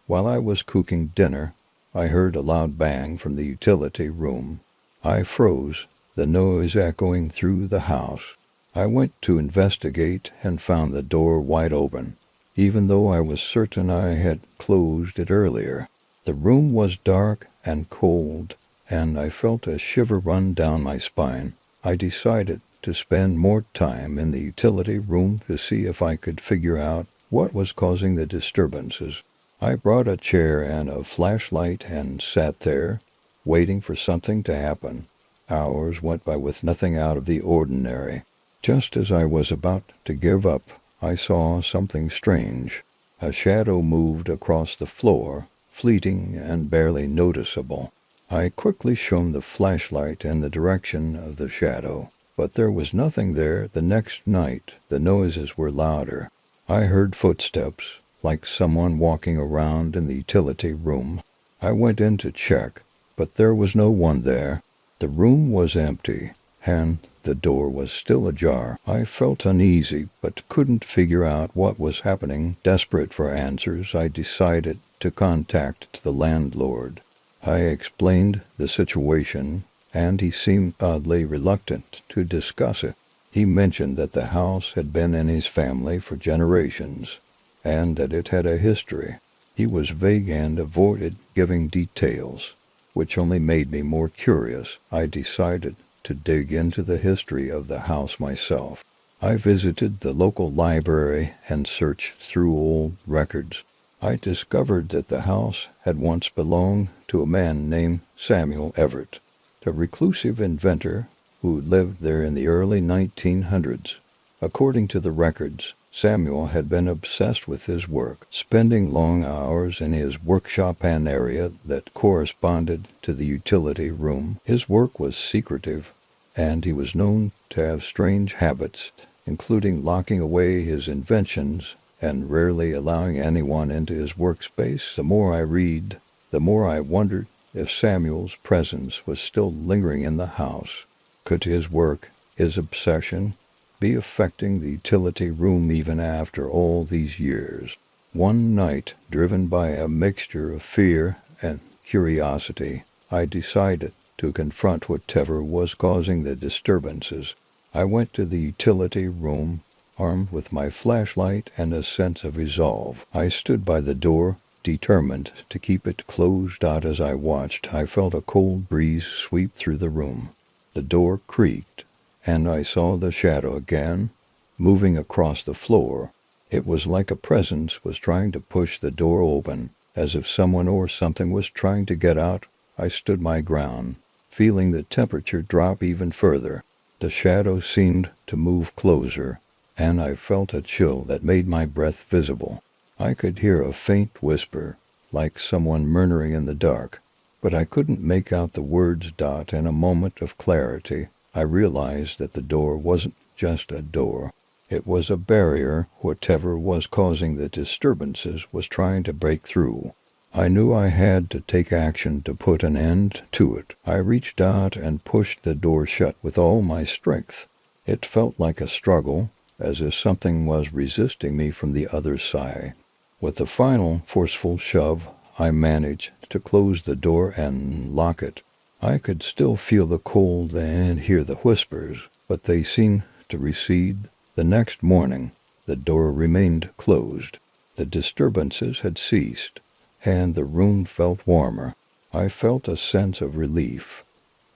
while I was cooking dinner, I heard a loud bang from the utility room. I froze, the noise echoing through the house. I went to investigate and found the door wide open, even though I was certain I had closed it earlier. The room was dark and cold, and I felt a shiver run down my spine. I decided to spend more time in the utility room to see if I could figure out what was causing the disturbances. I brought a chair and a flashlight and sat there, waiting for something to happen. Hours went by with nothing out of the ordinary. Just as I was about to give up, I saw something strange. A shadow moved across the floor, fleeting and barely noticeable. I quickly shone the flashlight in the direction of the shadow, but there was nothing there. The next night, the noises were louder. I heard footsteps, like someone walking around in the utility room. I went in to check, but there was no one there. The room was empty, and the door was still ajar. I felt uneasy, but couldn't figure out what was happening. Desperate for answers, I decided to contact the landlord. I explained the situation, and he seemed oddly reluctant to discuss it. He mentioned that the house had been in his family for generations, and that it had a history. He was vague and avoided giving details, which only made me more curious. I decided to dig into the history of the house myself. I visited the local library and searched through old records. I discovered that the house had once belonged to a man named Samuel Everett, a reclusive inventor who lived there in the early 1900s. According to the records, Samuel had been obsessed with his work, spending long hours in his workshop and area that corresponded to the utility room. His work was secretive, and he was known to have strange habits, including locking away his inventions and rarely allowing anyone into his workspace. The more I read, the more I wondered if Samuel's presence was still lingering in the house. Could his work, his obsession, be affecting the utility room even after all these years? One night, driven by a mixture of fear and curiosity, I decided to confront whatever was causing the disturbances. I went to the utility room, armed with my flashlight and a sense of resolve. I stood by the door, determined to keep it closed out. As I watched, I felt a cold breeze sweep through the room. The door creaked, and I saw the shadow again, moving across the floor. It was like a presence was trying to push the door open, as if someone or something was trying to get out. I stood my ground, feeling the temperature drop even further. The shadow seemed to move closer, and I felt a chill that made my breath visible. I could hear a faint whisper, like someone murmuring in the dark, but I couldn't make out the words. In a moment of clarity, I realized that the door wasn't just a door. It was a barrier. Whatever was causing the disturbances was trying to break through. I knew I had to take action to put an end to it. I reached out and pushed the door shut with all my strength. It felt like a struggle, as if something was resisting me from the other side. With a final forceful shove, I managed to close the door and lock it. I could still feel the cold and hear the whispers, but they seemed to recede. The next morning, the door remained closed. The disturbances had ceased, and the room felt warmer. I felt a sense of relief,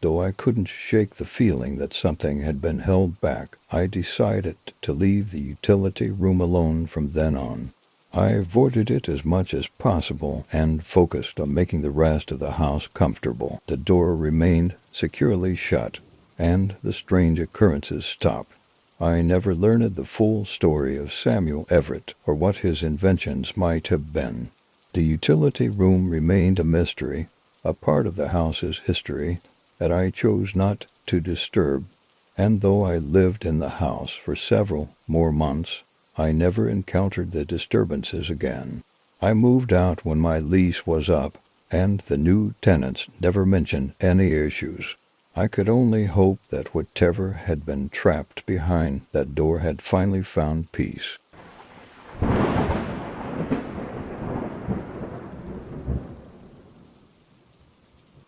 though I couldn't shake the feeling that something had been held back. I decided to leave the utility room alone from then on. I avoided it as much as possible and focused on making the rest of the house comfortable. The door remained securely shut, and the strange occurrences stopped. I never learned the full story of Samuel Everett or what his inventions might have been. The utility room remained a mystery, a part of the house's history that I chose not to disturb, and though I lived in the house for several more months, I never encountered the disturbances again. I moved out when my lease was up, and the new tenants never mentioned any issues. I could only hope that whatever had been trapped behind that door had finally found peace.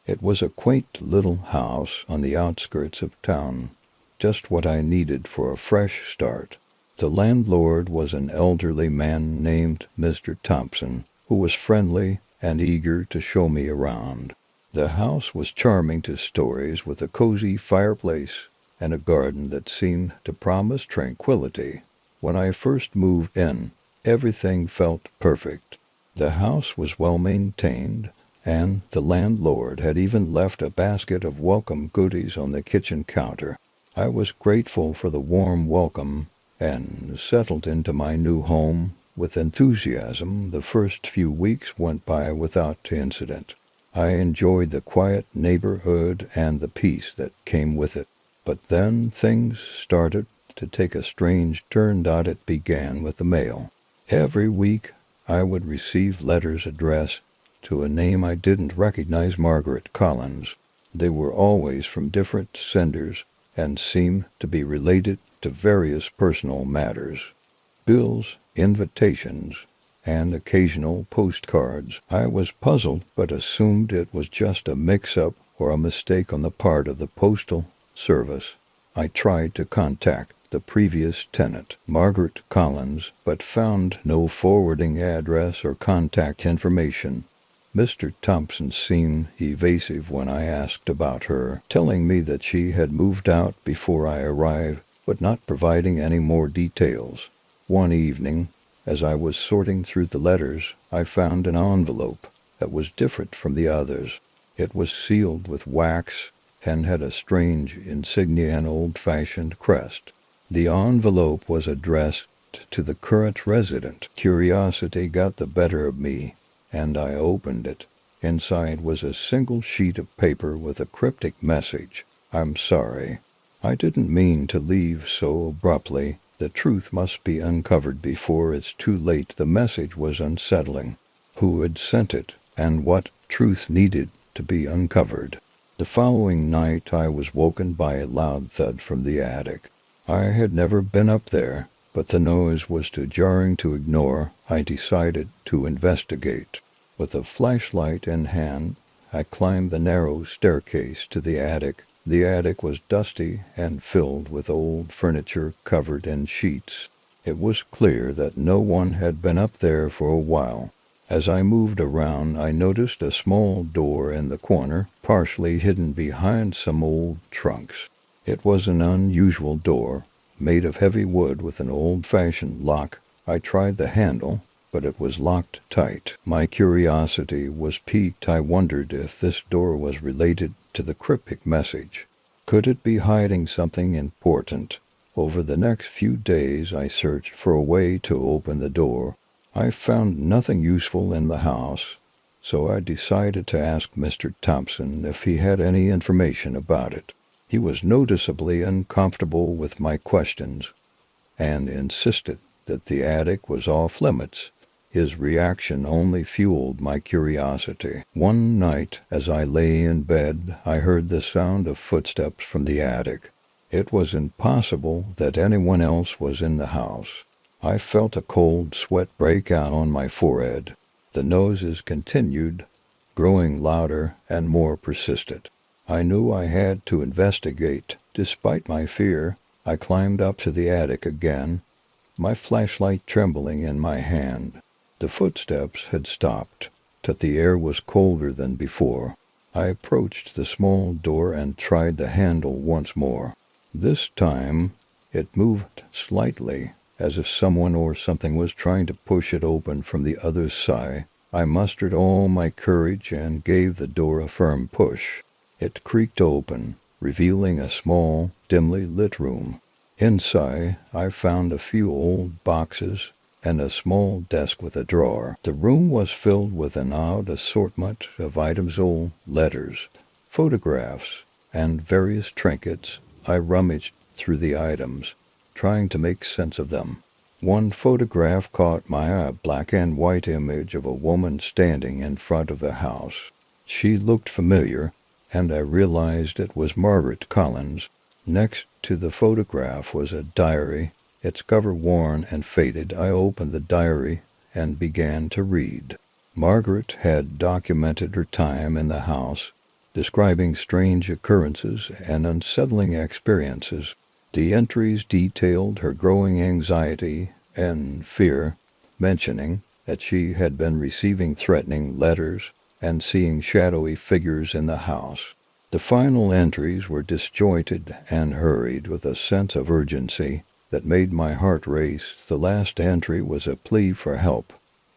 It was a quaint little house on the outskirts of town, just what I needed for a fresh start. The landlord was an elderly man named Mr. Thompson, who was friendly and eager to show me around. The house was charming to stories, with a cozy fireplace and a garden that seemed to promise tranquility. When I first moved in, everything felt perfect. The house was well maintained, and the landlord had even left a basket of welcome goodies on the kitchen counter. I was grateful for the warm welcome and settled into my new home with enthusiasm. The first few weeks went by without incident. I enjoyed the quiet neighborhood and the peace that came with it. But then things started to take a strange turn. It began with the mail. Every week I would receive letters addressed to a name I didn't recognize, Margaret Collins. They were always from different senders and seemed to be related to various personal matters. Bills, invitations, and occasional postcards. I was puzzled, but assumed it was just a mix-up or a mistake on the part of the postal service. I tried to contact the previous tenant, Margaret Collins, but found no forwarding address or contact information. Mr. Thompson seemed evasive when I asked about her, telling me that she had moved out before I arrived, but not providing any more details. One evening, as I was sorting through the letters, I found an envelope that was different from the others. It was sealed with wax and had a strange insignia and old-fashioned crest. The envelope was addressed to the current resident. Curiosity got the better of me, and I opened it. Inside was a single sheet of paper with a cryptic message. "I'm sorry. I didn't mean to leave so abruptly. The truth must be uncovered before it's too late." The message was unsettling. Who had sent it, and what truth needed to be uncovered? The following night I was woken by a loud thud from the attic. I had never been up there, but the noise was too jarring to ignore. I decided to investigate. With a flashlight in hand, I climbed the narrow staircase to the attic. The attic was dusty and filled with old furniture covered in sheets. It was clear that no one had been up there for a while. As I moved around, I noticed a small door in the corner, partially hidden behind some old trunks. It was an unusual door, made of heavy wood with an old-fashioned lock. I tried the handle, but it was locked tight. My curiosity was piqued. I wondered if this door was related to the cryptic message. Could it be hiding something important? Over the next few days, I searched for a way to open the door. I found nothing useful in the house, so I decided to ask Mr. Thompson if he had any information about it. He was noticeably uncomfortable with my questions and insisted that the attic was off-limits. His reaction only fueled my curiosity. One night, as I lay in bed, I heard the sound of footsteps from the attic. It was impossible that anyone else was in the house. I felt a cold sweat break out on my forehead. The noises continued, growing louder and more persistent. I knew I had to investigate. Despite my fear, I climbed up to the attic again, my flashlight trembling in my hand. The footsteps had stopped, but the air was colder than before. I approached the small door and tried the handle once more. This time, it moved slightly, as if someone or something was trying to push it open from the other side. I mustered all my courage and gave the door a firm push. It creaked open, revealing a small, dimly lit room. Inside, I found a few old boxes and a small desk with a drawer. The room was filled with an odd assortment of items, old letters, photographs, and various trinkets. I rummaged through the items, trying to make sense of them. One photograph caught my eye, a black and white image of a woman standing in front of the house. She looked familiar, and I realized it was Margaret Collins. Next to the photograph was a diary, its cover worn and faded. I opened the diary and began to read. Margaret had documented her time in the house, describing strange occurrences and unsettling experiences. The entries detailed her growing anxiety and fear, mentioning that she had been receiving threatening letters and seeing shadowy figures in the house. The final entries were disjointed and hurried with a sense of urgency that made my heart race. The last entry was a plea for help.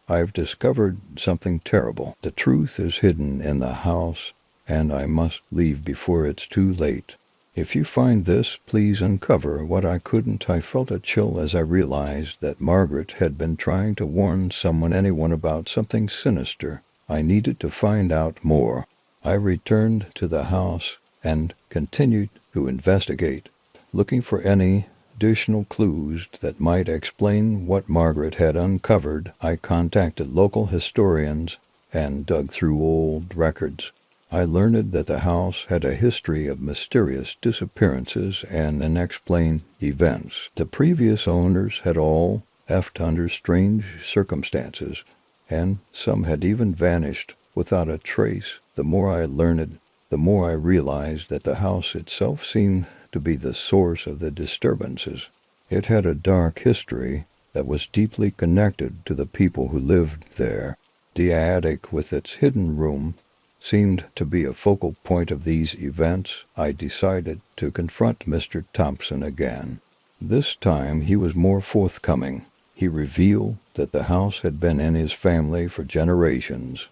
I've discovered something terrible. The truth is hidden in the house, and I must leave before it's too late. If you find this, please uncover what I couldn't. I felt a chill as I realized that Margaret had been trying to warn anyone about something sinister. I needed to find out more. I returned to the house and continued to investigate, looking for any additional clues that might explain what Margaret had uncovered. I contacted local historians and dug through old records. I learned that the house had a history of mysterious disappearances and unexplained events. The previous owners had all left under strange circumstances, and some had even vanished without a trace. The more I learned, the more I realized that the house itself seemed to be the source of the disturbances. It had a dark history that was deeply connected to the people who lived there. The attic, with its hidden room, seemed to be a focal point of these events. I decided to confront Mr. Thompson again. This time he was more forthcoming. He revealed that the house had been in his family for generations,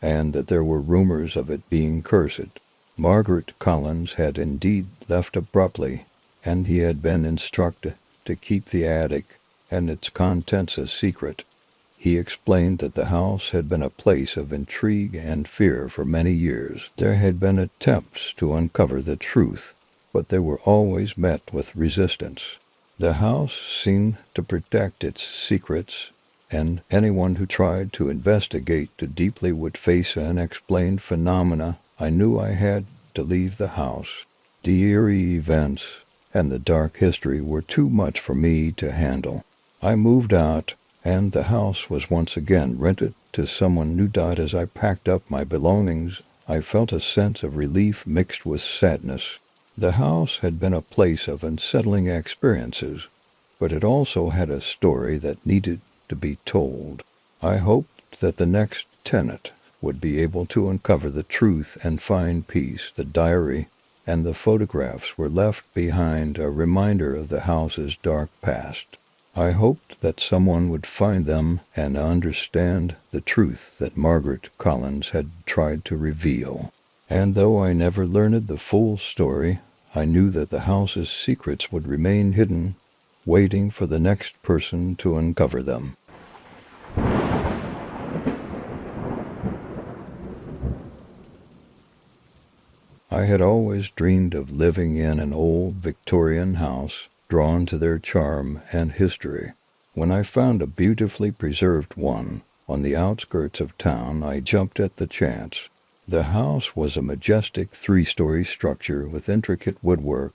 and that there were rumors of it being cursed. Margaret Collins had indeed left abruptly, and he had been instructed to keep the attic and its contents a secret. He explained that the house had been a place of intrigue and fear for many years. There had been attempts to uncover the truth, but they were always met with resistance. The house seemed to protect its secrets, and anyone who tried to investigate too deeply would face unexplained phenomena. I knew I had to leave the house. The eerie events and the dark history were too much for me to handle. I moved out, and the house was once again rented to someone new. As I packed up my belongings, I felt a sense of relief mixed with sadness. The house had been a place of unsettling experiences, but it also had a story that needed to be told. I hoped that the next tenant would be able to uncover the truth and find peace. The diary and the photographs were left behind, a reminder of the house's dark past. I hoped that someone would find them and understand the truth that Margaret Collins had tried to reveal. And though I never learned the full story, I knew that the house's secrets would remain hidden, waiting for the next person to uncover them. I had always dreamed of living in an old Victorian house, drawn to their charm and history. When I found a beautifully preserved one on the outskirts of town, I jumped at the chance. The house was a majestic 3-story structure with intricate woodwork,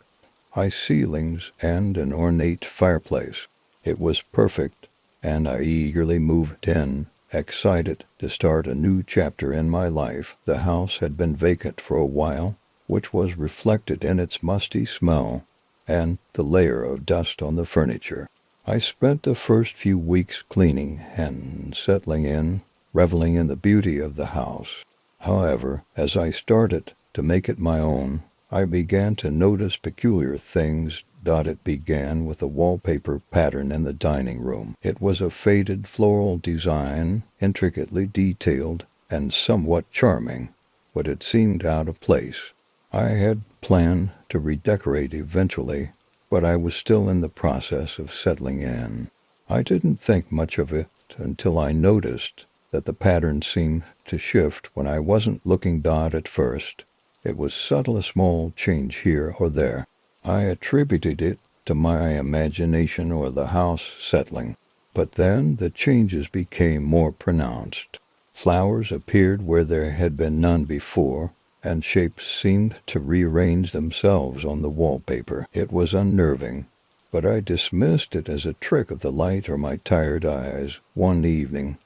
high ceilings, and an ornate fireplace. It was perfect, and I eagerly moved in, excited to start a new chapter in my life. The house had been vacant for a while, which was reflected in its musty smell and the layer of dust on the furniture. I spent the first few weeks cleaning and settling in, reveling in the beauty of the house. However, as I started to make it my own, I began to notice peculiar things. It began with a wallpaper pattern in the dining room. It was a faded floral design, intricately detailed and somewhat charming, but it seemed out of place. I had planned to redecorate eventually, but I was still in the process of settling in. I didn't think much of it until I noticed that the pattern seemed to shift when I wasn't looking. At first, it was subtle, a small change here or there. I attributed it to my imagination or the house settling, but then the changes became more pronounced. Flowers appeared where there had been none before, and shapes seemed to rearrange themselves on the wallpaper. It was unnerving, but I dismissed it as a trick of the light or my tired eyes. One evening,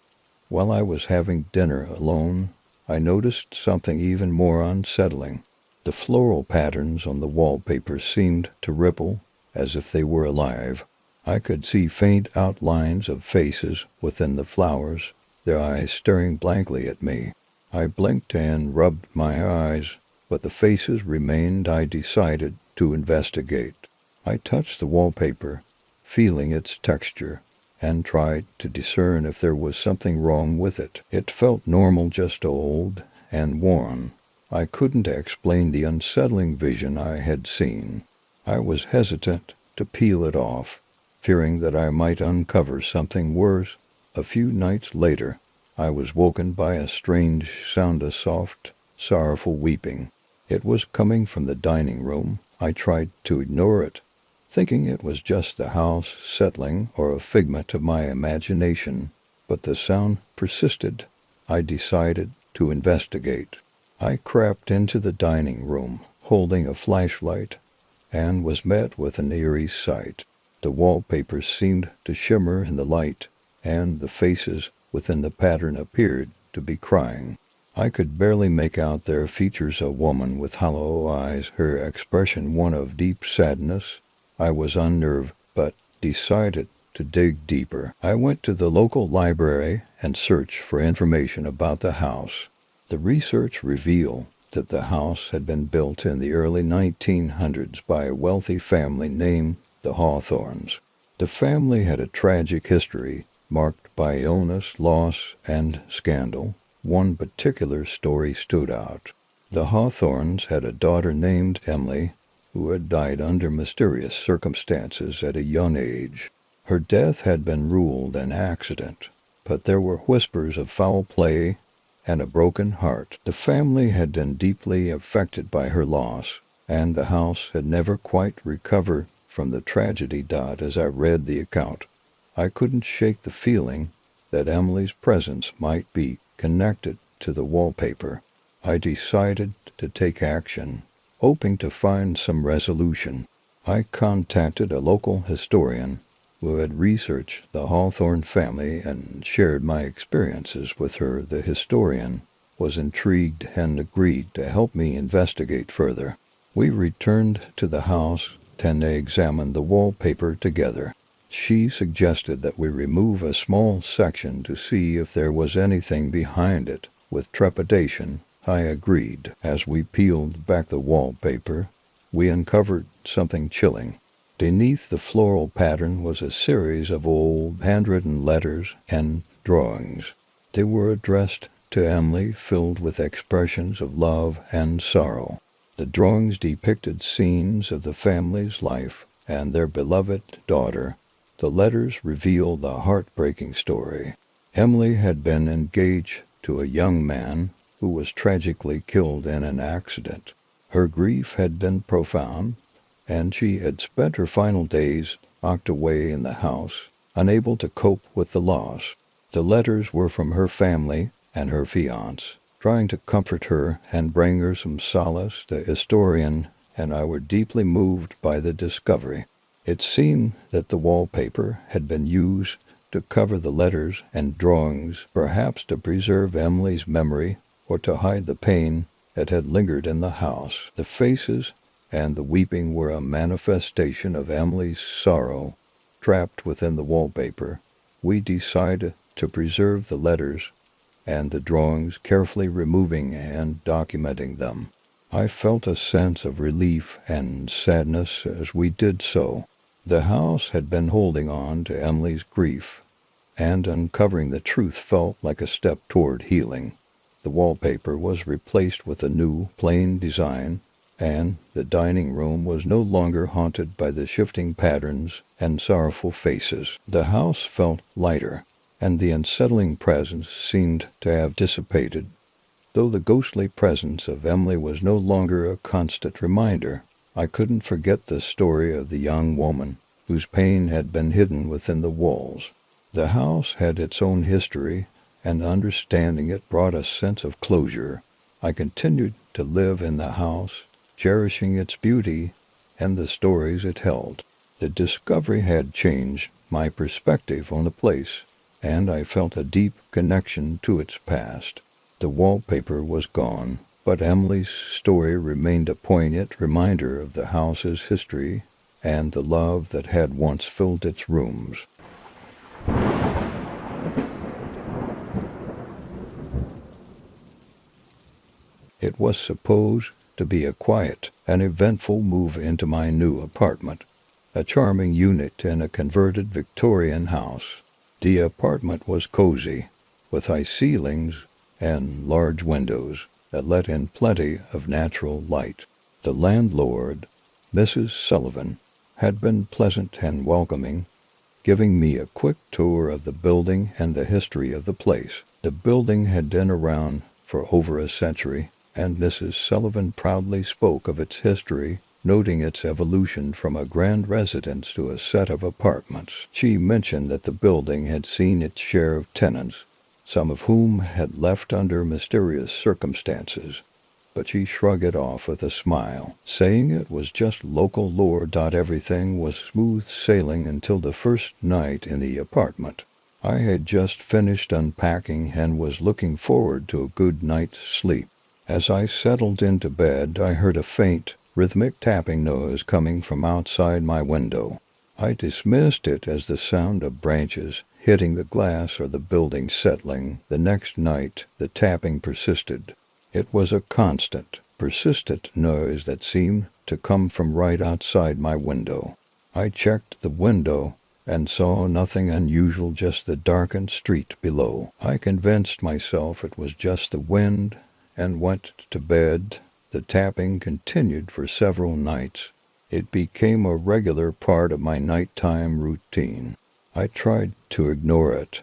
while I was having dinner alone, I noticed something even more unsettling. The floral patterns on the wallpaper seemed to ripple as if they were alive. I could see faint outlines of faces within the flowers, their eyes staring blankly at me. I blinked and rubbed my eyes, but the faces remained. I decided to investigate. I touched the wallpaper, feeling its texture, and tried to discern if there was something wrong with it. It felt normal, just old and worn. I couldn't explain the unsettling vision I had seen. I was hesitant to peel it off, fearing that I might uncover something worse. A few nights later, I was woken by a strange sound, a soft, sorrowful weeping. It was coming from the dining room. I tried to ignore it, thinking it was just the house settling or a figment of my imagination, but the sound persisted. I decided to investigate. I crept into the dining room, holding a flashlight, and was met with an eerie sight. The wallpaper seemed to shimmer in the light, and the faces within the pattern appeared to be crying. I could barely make out their features. A woman with hollow eyes, her expression one of deep sadness. I was unnerved, but decided to dig deeper. I went to the local library and searched for information about the house. The research revealed that the house had been built in the early 1900s by a wealthy family named the Hawthorns. The family had a tragic history marked by illness, loss, and scandal. One particular story stood out. The Hawthorns had a daughter named Emily, who had died under mysterious circumstances at a young age. Her death had been ruled an accident, but there were whispers of foul play and a broken heart. The family had been deeply affected by her loss, and the house had never quite recovered from the tragedy. As I read the account, I couldn't shake the feeling that Emily's presence might be connected to the wallpaper. I decided to take action, hoping to find some resolution. I contacted a local historian who had researched the Hawthorne family and shared my experiences with her. The historian was intrigued and agreed to help me investigate further. We returned to the house and examined the wallpaper together. She suggested that we remove a small section to see if there was anything behind it. With trepidation, I agreed. As we peeled back the wallpaper, we uncovered something chilling. Beneath the floral pattern was a series of old handwritten letters and drawings. They were addressed to Emily, filled with expressions of love and sorrow. The drawings depicted scenes of the family's life and their beloved daughter. The letters revealed a heartbreaking story. Emily had been engaged to a young man who was tragically killed in an accident. Her grief had been profound, and she had spent her final days locked away in the house, unable to cope with the loss. The letters were from her family and her fiancé, trying to comfort her and bring her some solace. The historian and I were deeply moved by the discovery. It seemed that the wallpaper had been used to cover the letters and drawings, perhaps to preserve Emily's memory or to hide the pain that had lingered in the house. The faces and the weeping were a manifestation of Emily's sorrow trapped within the wallpaper. We decided to preserve the letters and the drawings, carefully removing and documenting them. I felt a sense of relief and sadness as we did so. The house had been holding on to Emily's grief, and uncovering the truth felt like a step toward healing. The wallpaper was replaced with a new, plain design, and the dining room was no longer haunted by the shifting patterns and sorrowful faces. The house felt lighter, and the unsettling presence seemed to have dissipated, though the ghostly presence of Emily was no longer a constant reminder. I couldn't forget the story of the young woman whose pain had been hidden within the walls. The house had its own history, and understanding it brought a sense of closure. I continued to live in the house, cherishing its beauty and the stories it held. The discovery had changed my perspective on the place, and I felt a deep connection to its past. The wallpaper was gone, but Emily's story remained a poignant reminder of the house's history and the love that had once filled its rooms. It was supposed to be a quiet and eventful move into my new apartment, a charming unit in a converted Victorian house. The apartment was cozy, with high ceilings and large windows that let in plenty of natural light. The landlord, Mrs. Sullivan, had been pleasant and welcoming, giving me a quick tour of the building and the history of the place. The building had been around for over a century, and Mrs. Sullivan proudly spoke of its history, noting its evolution from a grand residence to a set of apartments. She mentioned that the building had seen its share of tenants, some of whom had left under mysterious circumstances, but she shrugged it off with a smile, saying it was just local lore. Everything was smooth sailing until the first night in the apartment. I had just finished unpacking and was looking forward to a good night's sleep. As I settled into bed, I heard a faint, rhythmic tapping noise coming from outside my window. I dismissed it as the sound of branches hitting the glass or the building settling. The next night, the tapping persisted. It was a constant, persistent noise that seemed to come from right outside my window. I checked the window and saw nothing unusual, just the darkened street below. I convinced myself it was just the wind and went to bed. The tapping continued for several nights. It became a regular part of my nighttime routine. I tried to ignore it,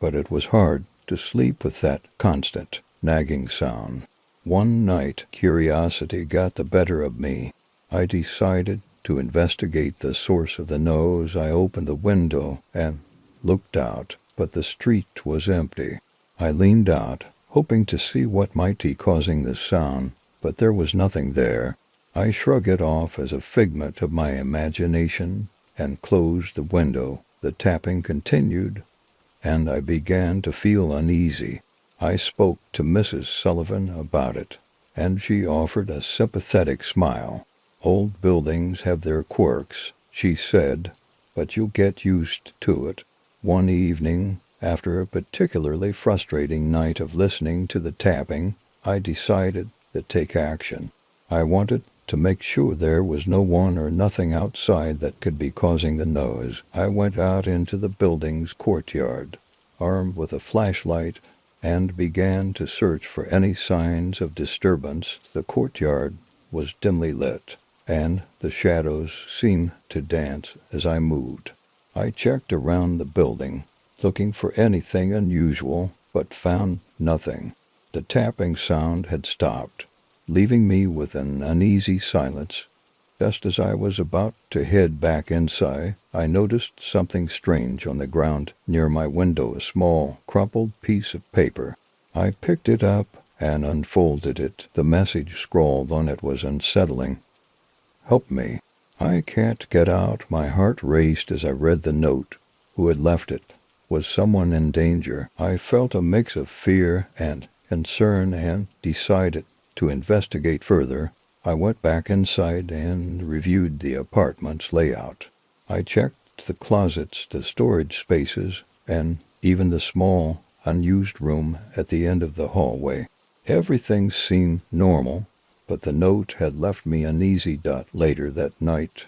but it was hard to sleep with that constant, nagging sound. One night, curiosity got the better of me. I decided to investigate the source of the noise. I opened the window and looked out, but the street was empty. I leaned out, hoping to see what might be causing the sound, but there was nothing there. I shrugged it off as a figment of my imagination and closed the window. The tapping continued, and I began to feel uneasy. I spoke to Mrs. Sullivan about it, and she offered a sympathetic smile. "Old buildings have their quirks," she said, "but you'll get used to it." One evening, after a particularly frustrating night of listening to the tapping, I decided to take action. I wanted to make sure there was no one or nothing outside that could be causing the noise. I went out into the building's courtyard, armed with a flashlight, and began to search for any signs of disturbance. The courtyard was dimly lit, and the shadows seemed to dance as I moved. I checked around the building, looking for anything unusual, but found nothing. The tapping sound had stopped, leaving me with an uneasy silence. Just as I was about to head back inside, I noticed something strange on the ground near my window, a small, crumpled piece of paper. I picked it up and unfolded it. The message scrawled on it was unsettling. "Help me. I can't get out." My heart raced as I read the note. Who had left it? Was someone in danger? I felt a mix of fear and concern and decided to investigate further. I went back inside and reviewed the apartment's layout. I checked the closets, the storage spaces, and even the small, unused room at the end of the hallway. Everything seemed normal, but the note had left me uneasy. Later that night,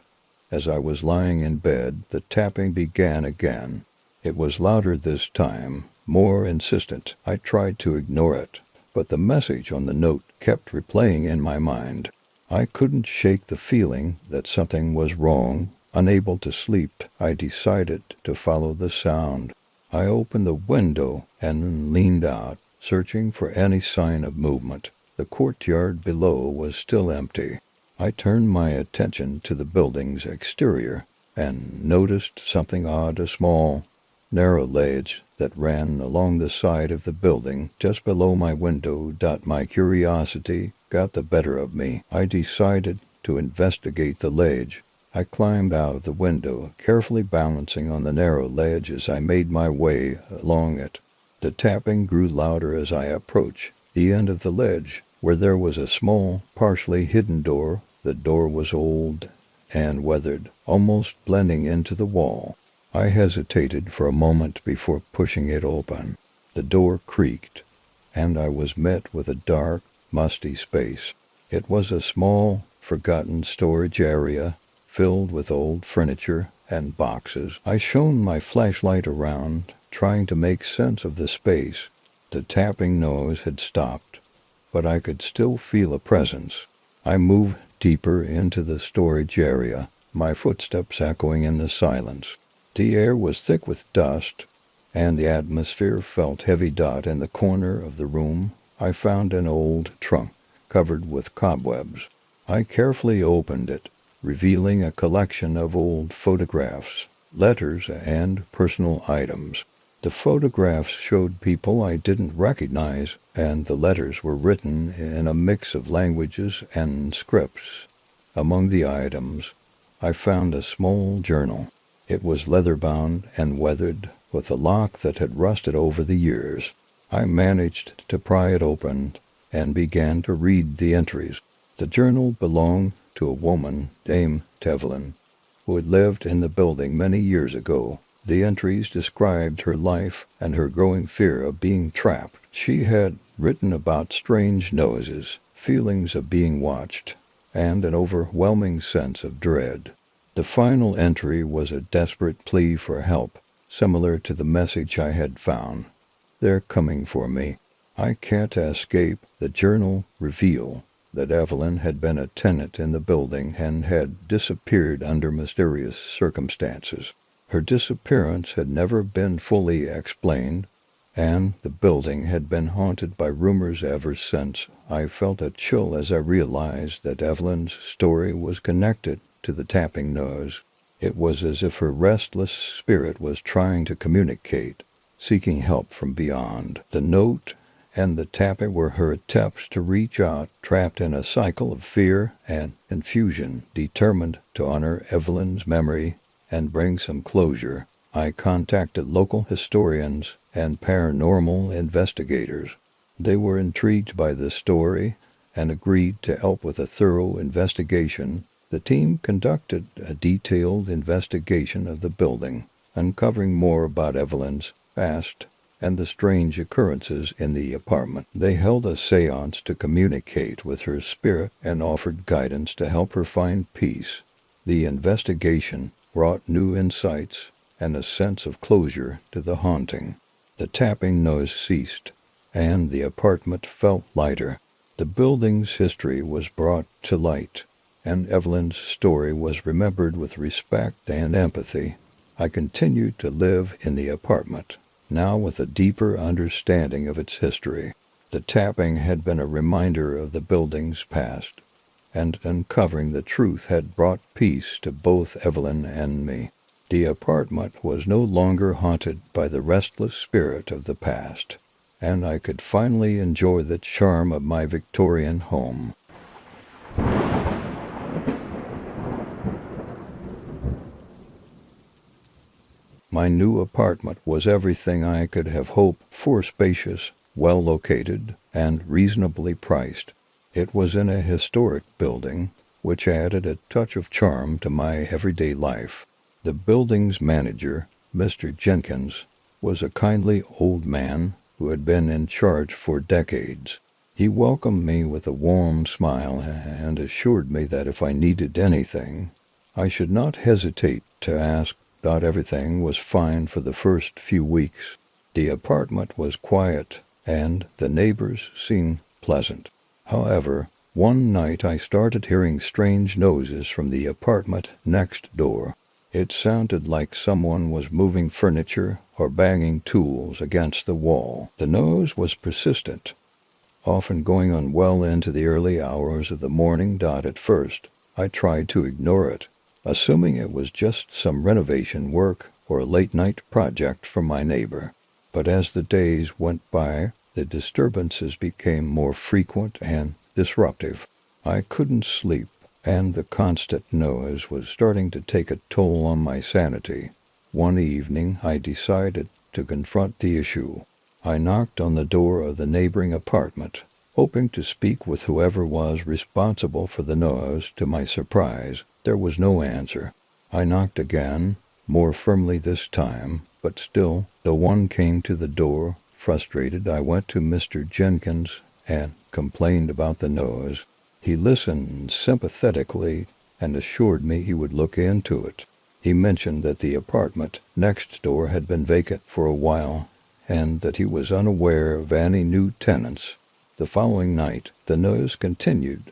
as I was lying in bed, the tapping began again. It was louder this time, more insistent. I tried to ignore it, but the message on the note kept replaying in my mind. I couldn't shake the feeling that something was wrong. Unable to sleep, I decided to follow the sound. I opened the window and leaned out, searching for any sign of movement. The courtyard below was still empty. I turned my attention to the building's exterior and noticed something odd, a small, narrow ledge that ran along the side of the building just below my window. My curiosity got the better of me. I decided to investigate the ledge. I climbed out of the window, carefully balancing on the narrow ledge as I made my way along it. The tapping grew louder as I approached the end of the ledge, where there was a small, partially hidden door. The door was old and weathered, almost blending into the wall. I hesitated for a moment before pushing it open. The door creaked, and I was met with a dark, musty space. It was a small, forgotten storage area filled with old furniture and boxes. I shone my flashlight around, trying to make sense of the space. The tapping noise had stopped, but I could still feel a presence. I moved deeper into the storage area, my footsteps echoing in the silence. The air was thick with dust, and the atmosphere felt heavy. In the corner of the room, I found an old trunk covered with cobwebs. I carefully opened it, revealing a collection of old photographs, letters, and personal items. The photographs showed people I didn't recognize, and the letters were written in a mix of languages and scripts. Among the items, I found a small journal. It was leather-bound and weathered, with a lock that had rusted over the years. I managed to pry it open and began to read the entries. The journal belonged to a woman named Evelyn, who had lived in the building many years ago. The entries described her life and her growing fear of being trapped. She had written about strange noises, feelings of being watched, and an overwhelming sense of dread. The final entry was a desperate plea for help, similar to the message I had found. "They're coming for me. I can't escape." The journal revealed that Evelyn had been a tenant in the building and had disappeared under mysterious circumstances. Her disappearance had never been fully explained, and the building had been haunted by rumors ever since. I felt a chill as I realized that Evelyn's story was connected to the tapping noise. It was as if her restless spirit was trying to communicate, seeking help from beyond. The note and the tapping were her attempts to reach out, trapped in a cycle of fear and confusion. Determined to honor Evelyn's memory and bring some closure, I contacted local historians and paranormal investigators. They were intrigued by the story and agreed to help with a thorough investigation. The team conducted a detailed investigation of the building, uncovering more about Evelyn's past and the strange occurrences in the apartment. They held a seance to communicate with her spirit and offered guidance to help her find peace. The investigation brought new insights and a sense of closure to the haunting. The tapping noise ceased, and the apartment felt lighter. The building's history was brought to light, and Evelyn's story was remembered with respect and empathy. I continued to live in the apartment, now with a deeper understanding of its history. The tapping had been a reminder of the building's past, and uncovering the truth had brought peace to both Evelyn and me. The apartment was no longer haunted by the restless spirit of the past, and I could finally enjoy the charm of my Victorian home. My new apartment was everything I could have hoped for: spacious, well located, and reasonably priced. It was in a historic building, which added a touch of charm to my everyday life. The building's manager, Mr. Jenkins, was a kindly old man who had been in charge for decades. He welcomed me with a warm smile and assured me that if I needed anything, I should not hesitate to ask. Everything was fine for the first few weeks. The apartment was quiet, and the neighbors seemed pleasant. However, one night I started hearing strange noises from the apartment next door. It sounded like someone was moving furniture or banging tools against the wall. The noise was persistent, often going on well into the early hours of the morning. At first, I tried to ignore it, assuming it was just some renovation work or a late-night project from my neighbor. But as the days went by, the disturbances became more frequent and disruptive. I couldn't sleep, and the constant noise was starting to take a toll on my sanity. One evening, I decided to confront the issue. I knocked on the door of the neighboring apartment, hoping to speak with whoever was responsible for the noise. To my surprise, there was no answer. I knocked again, more firmly this time, but still no one came to the door. Frustrated, I went to Mr. Jenkins and complained about the noise. He listened sympathetically and assured me he would look into it. He mentioned that the apartment next door had been vacant for a while and that he was unaware of any new tenants. The following night, the noise continued,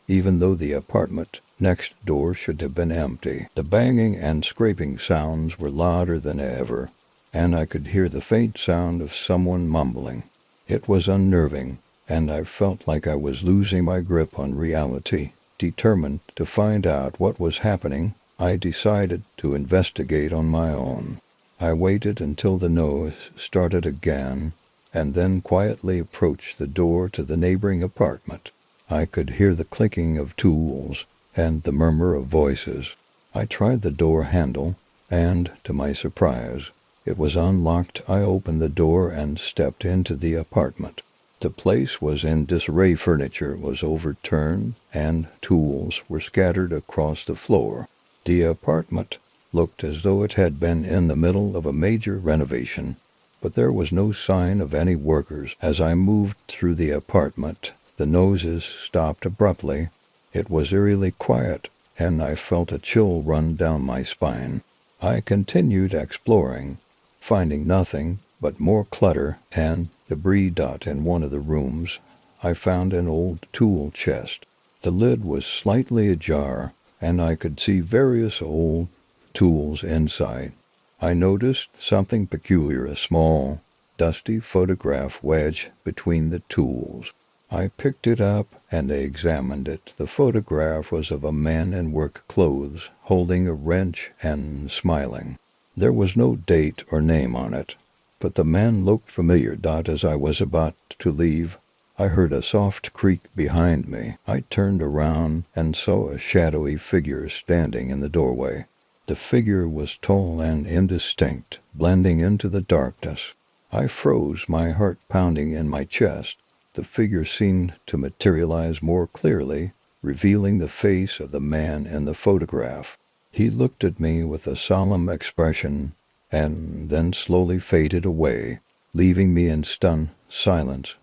even though the apartment next door should have been empty. The banging and scraping sounds were louder than ever, and I could hear the faint sound of someone mumbling. It was unnerving, and I felt like I was losing my grip on reality. Determined to find out what was happening, I decided to investigate on my own. I waited until the noise started again, and then quietly approached the door to the neighboring apartment. I could hear the clicking of tools and the murmur of voices. I tried the door handle, and, to my surprise, it was unlocked. I opened the door and stepped into the apartment. The place was in disarray. Furniture was overturned, and tools were scattered across the floor. The apartment looked as though it had been in the middle of a major renovation, but there was no sign of any workers. As I moved through the apartment, the noises stopped abruptly. It was eerily quiet, and I felt a chill run down my spine. I continued exploring, finding nothing but more clutter and debris. In one of the rooms, I found an old tool chest. The lid was slightly ajar, and I could see various old tools inside. I noticed something peculiar, a small, dusty photograph wedged between the tools. I picked it up and examined it. The photograph was of a man in work clothes, holding a wrench and smiling. There was no date or name on it, but the man looked familiar. As I was about to leave, I heard a soft creak behind me. I turned around and saw a shadowy figure standing in the doorway. The figure was tall and indistinct, blending into the darkness. I froze, my heart pounding in my chest. The figure seemed to materialize more clearly, revealing the face of the man in the photograph. He looked at me with a solemn expression and then slowly faded away, leaving me in stunned silence.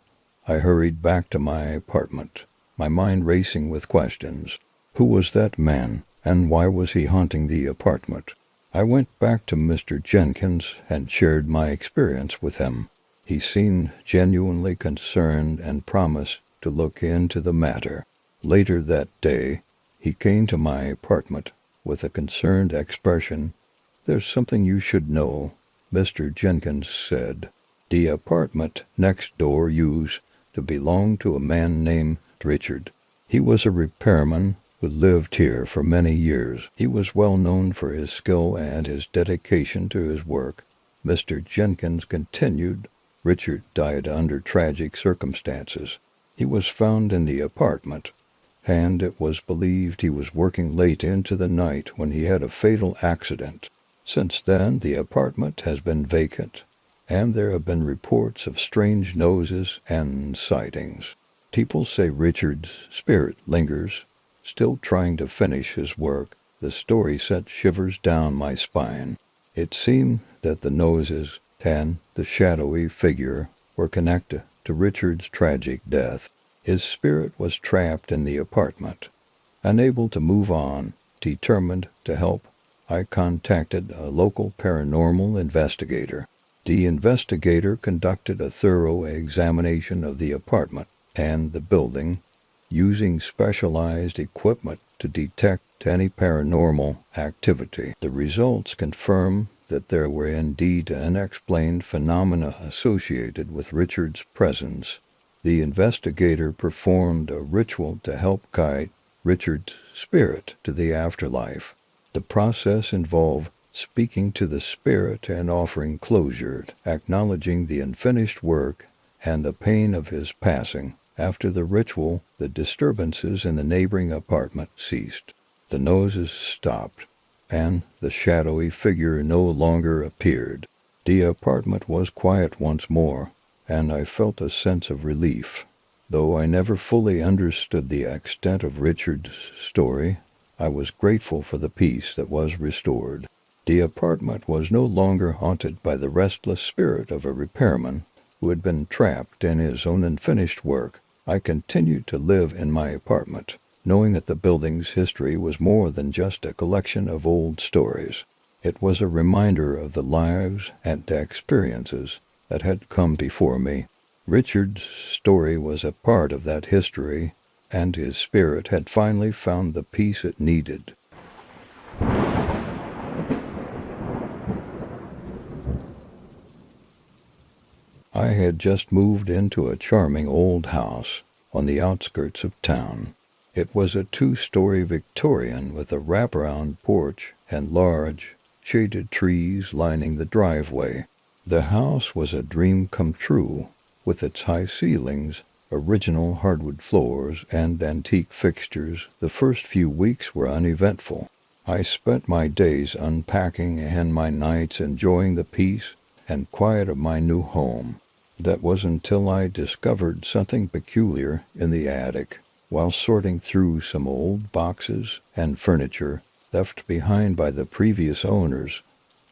I hurried back to my apartment, my mind racing with questions. Who was that man, and why was he haunting the apartment? I went back to Mr. Jenkins and shared my experience with him. He seemed genuinely concerned and promised to look into the matter. Later that day, he came to my apartment with a concerned expression. "There's something you should know," Mr. Jenkins said. "The apartment next door used to belong to a man named Richard. He was a repairman who lived here for many years. He was well known for his skill and his dedication to his work." Mr. Jenkins continued, "Richard died under tragic circumstances. He was found in the apartment, and it was believed he was working late into the night when he had a fatal accident. Since then, the apartment has been vacant, and there have been reports of strange noises and sightings. People say Richard's spirit lingers, still trying to finish his work." The story sent shivers down my spine. It seemed that the noises and the shadowy figure were connected to Richard's tragic death. His spirit was trapped in the apartment. Unable to move on, determined to help, I contacted a local paranormal investigator. The investigator conducted a thorough examination of the apartment and the building, using specialized equipment to detect any paranormal activity. The results confirmed that there were indeed unexplained phenomena associated with Richard's presence. The investigator performed a ritual to help guide Richard's spirit to the afterlife. The process involved speaking to the spirit and offering closure, acknowledging the unfinished work and the pain of his passing. After the ritual, the disturbances in the neighboring apartment ceased. The noises stopped, and the shadowy figure no longer appeared. The apartment was quiet once more, and I felt a sense of relief. Though I never fully understood the extent of Richard's story, I was grateful for the peace that was restored. The apartment was no longer haunted by the restless spirit of a repairman who had been trapped in his own unfinished work. I continued to live in my apartment, knowing that the building's history was more than just a collection of old stories. It was a reminder of the lives and experiences that had come before me. Richard's story was a part of that history, and his spirit had finally found the peace it needed. I had just moved into a charming old house on the outskirts of town. It was a 2-story Victorian with a wraparound porch and large, shaded trees lining the driveway. The house was a dream come true, with its high ceilings, original hardwood floors, and antique fixtures. The first few weeks were uneventful. I spent my days unpacking and my nights enjoying the peace and quiet of my new home. That was until I discovered something peculiar in the attic. While sorting through some old boxes and furniture left behind by the previous owners,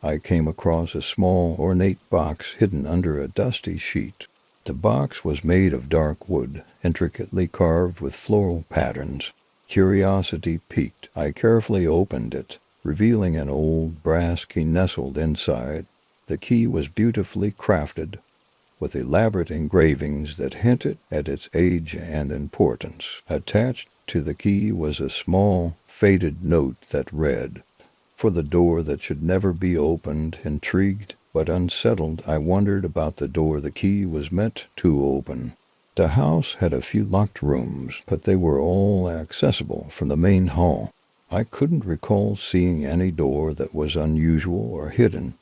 I came across a small, ornate box hidden under a dusty sheet. The box was made of dark wood, intricately carved with floral patterns. Curiosity piqued. I carefully opened it, revealing an old brass key nestled inside. The key was beautifully crafted, with elaborate engravings that hinted at its age and importance. Attached to the key was a small, faded note that read, "For the door that should never be opened." Intrigued but unsettled, I wondered about the door the key was meant to open. The house had a few locked rooms, but they were all accessible from the main hall. I couldn't recall seeing any door that was unusual or hidden.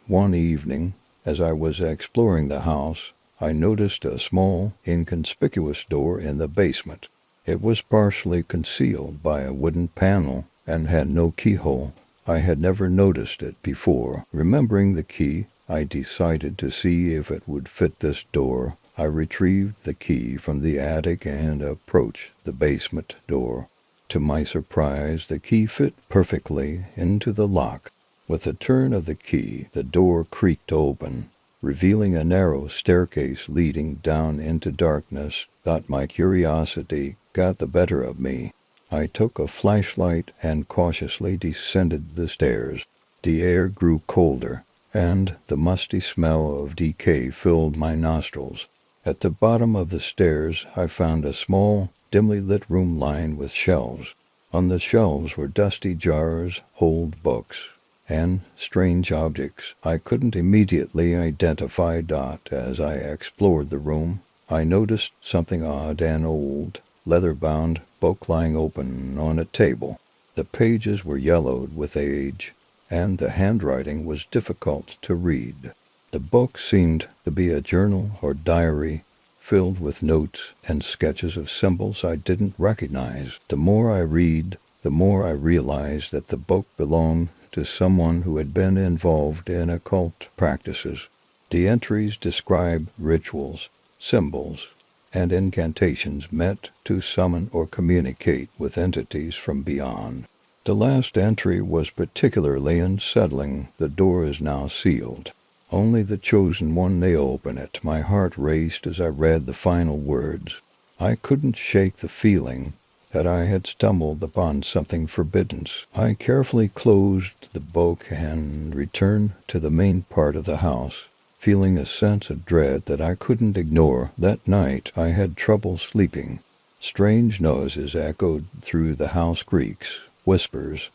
One evening, as I was exploring the house, I noticed a small, inconspicuous door in the basement. It was partially concealed by a wooden panel and had no keyhole. I had never noticed it before. Remembering the key, I decided to see if it would fit this door. I retrieved the key from the attic and approached the basement door. To my surprise, the key fit perfectly into the lock. With a turn of the key, the door creaked open, revealing a narrow staircase leading down into darkness. But my curiosity got the better of me. I took a flashlight and cautiously descended the stairs. The air grew colder, and the musty smell of decay filled my nostrils. At the bottom of the stairs, I found a small, dimly lit room lined with shelves. On the shelves were dusty jars, old books, and strange objects. I couldn't immediately identify Dot. As I explored the room, I noticed something odd, an old, leather-bound book lying open on a table. The pages were yellowed with age, and the handwriting was difficult to read. The book seemed to be a journal or diary, filled with notes and sketches of symbols I didn't recognize. The more I read, the more I realized that the book belonged to someone who had been involved in occult practices. The entries describe rituals, symbols, and incantations meant to summon or communicate with entities from beyond. The last entry was particularly unsettling. "The door is now sealed. Only the chosen one may open it." My heart raced as I read the final words. I couldn't shake the feeling that I had stumbled upon something forbidden. I carefully closed the book and returned to the main part of the house, feeling a sense of dread that I couldn't ignore. That night I had trouble sleeping. Strange noises echoed through the house, creaks, whispers,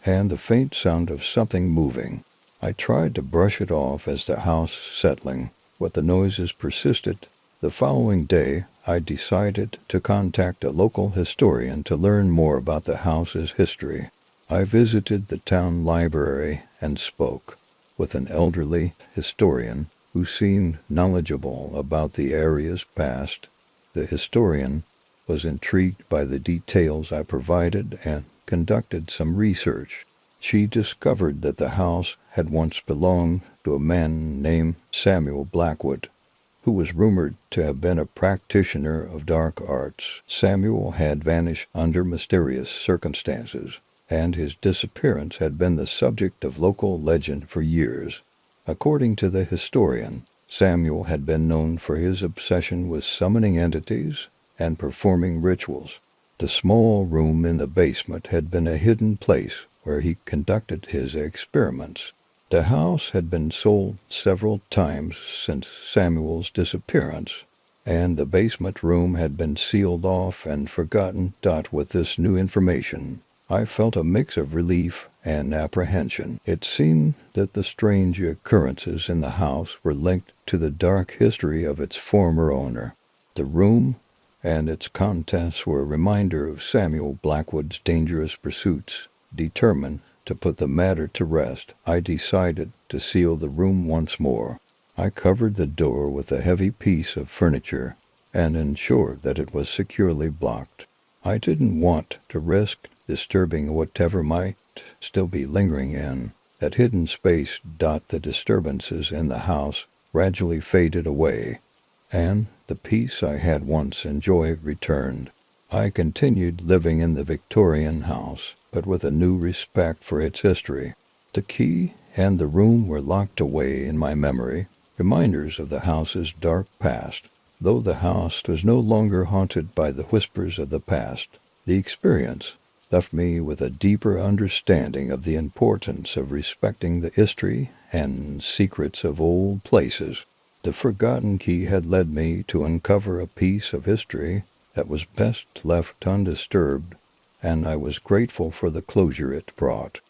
and the faint sound of something moving. I tried to brush it off as the house settling, but the noises persisted. The following day, I decided to contact a local historian to learn more about the house's history. I visited the town library and spoke with an elderly historian who seemed knowledgeable about the area's past. The historian was intrigued by the details I provided and conducted some research. She discovered that the house had once belonged to a man named Samuel Blackwood, who was rumored to have been a practitioner of dark arts. Samuel had vanished under mysterious circumstances, and his disappearance had been the subject of local legend for years. According to the historian, Samuel had been known for his obsession with summoning entities and performing rituals. The small room in the basement had been a hidden place where he conducted his experiments. The house had been sold several times since Samuel's disappearance, and the basement room had been sealed off and forgotten. With this new information, I felt a mix of relief and apprehension. It seemed that the strange occurrences in the house were linked to the dark history of its former owner. The room and its contents were a reminder of Samuel Blackwood's dangerous pursuits. Determined to put the matter to rest, I decided to seal the room once more. I covered the door with a heavy piece of furniture and ensured that it was securely blocked. I didn't want to risk disturbing whatever might still be lingering in that hidden space. The disturbances in the house gradually faded away, and the peace I had once enjoyed returned. I continued living in the Victorian house, but with a new respect for its history. The key and the room were locked away in my memory, reminders of the house's dark past. Though the house was no longer haunted by the whispers of the past, the experience left me with a deeper understanding of the importance of respecting the history and secrets of old places. The forgotten key had led me to uncover a piece of history that was best left undisturbed, and I was grateful for the closure it brought.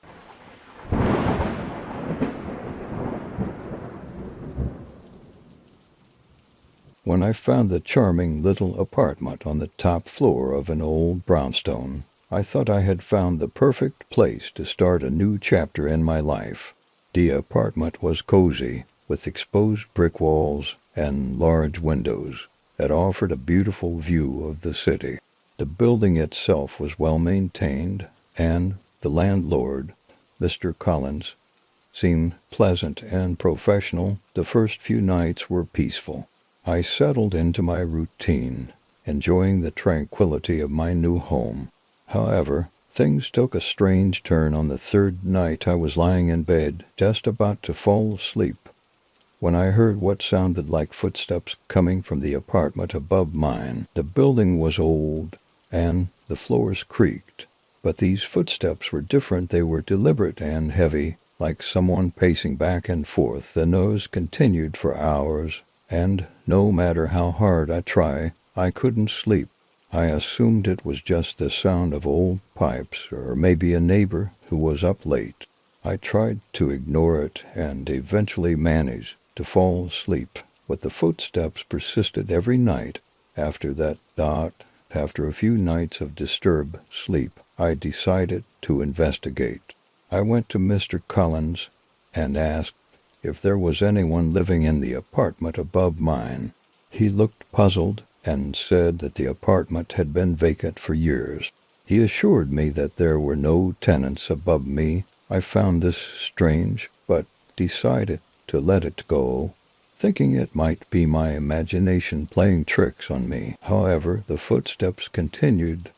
When I found the charming little apartment on the top floor of an old brownstone, I thought I had found the perfect place to start a new chapter in my life. The apartment was cozy, with exposed brick walls and large windows that offered a beautiful view of the city. The building itself was well maintained, and the landlord, Mr. Collins, seemed pleasant and professional. The first few nights were peaceful. I settled into my routine, enjoying the tranquility of my new home. However, things took a strange turn on the third night. I was lying in bed, just about to fall asleep, when I heard what sounded like footsteps coming from the apartment above mine. The building was old, and the floors creaked, but these footsteps were different. They were deliberate and heavy, like someone pacing back and forth. The noise continued for hours, and no matter how hard I tried, I couldn't sleep. I assumed it was just the sound of old pipes, or maybe a neighbor who was up late. I tried to ignore it and eventually managed to fall asleep, but the footsteps persisted every night. After that, after a few nights of disturbed sleep, I decided to investigate. I went to Mr. Collins and asked if there was anyone living in the apartment above mine. He looked puzzled and said that the apartment had been vacant for years. He assured me that there were no tenants above me. I found this strange, but decided to let it go, thinking it might be my imagination playing tricks on me. However, the footsteps continued,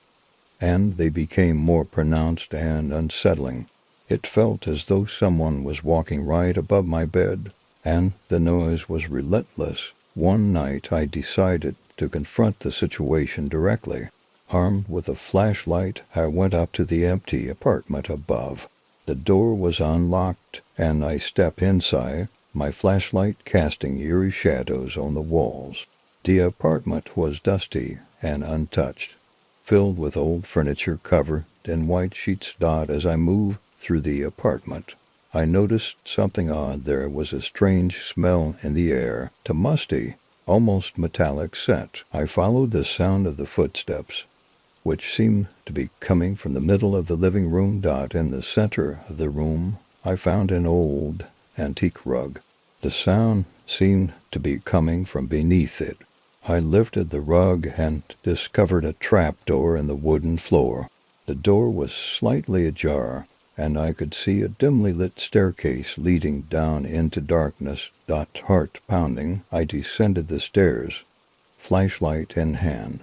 and they became more pronounced and unsettling. It felt as though someone was walking right above my bed, and the noise was relentless. One night I decided to confront the situation directly. Armed with a flashlight, I went up to the empty apartment above. The door was unlocked, and I stepped inside, my flashlight casting eerie shadows on the walls. The apartment was dusty and untouched, filled with old furniture covered in white sheets. As I moved through the apartment, I noticed something odd. There was a strange smell in the air, a musty, almost metallic scent. I followed the sound of the footsteps, which seemed to be coming from the middle of the living room. In the center of the room, I found an old, antique rug. The sound seemed to be coming from beneath it. I lifted the rug and discovered a trapdoor in the wooden floor. The door was slightly ajar, and I could see a dimly lit staircase leading down into darkness. Heart pounding, I descended the stairs, flashlight in hand.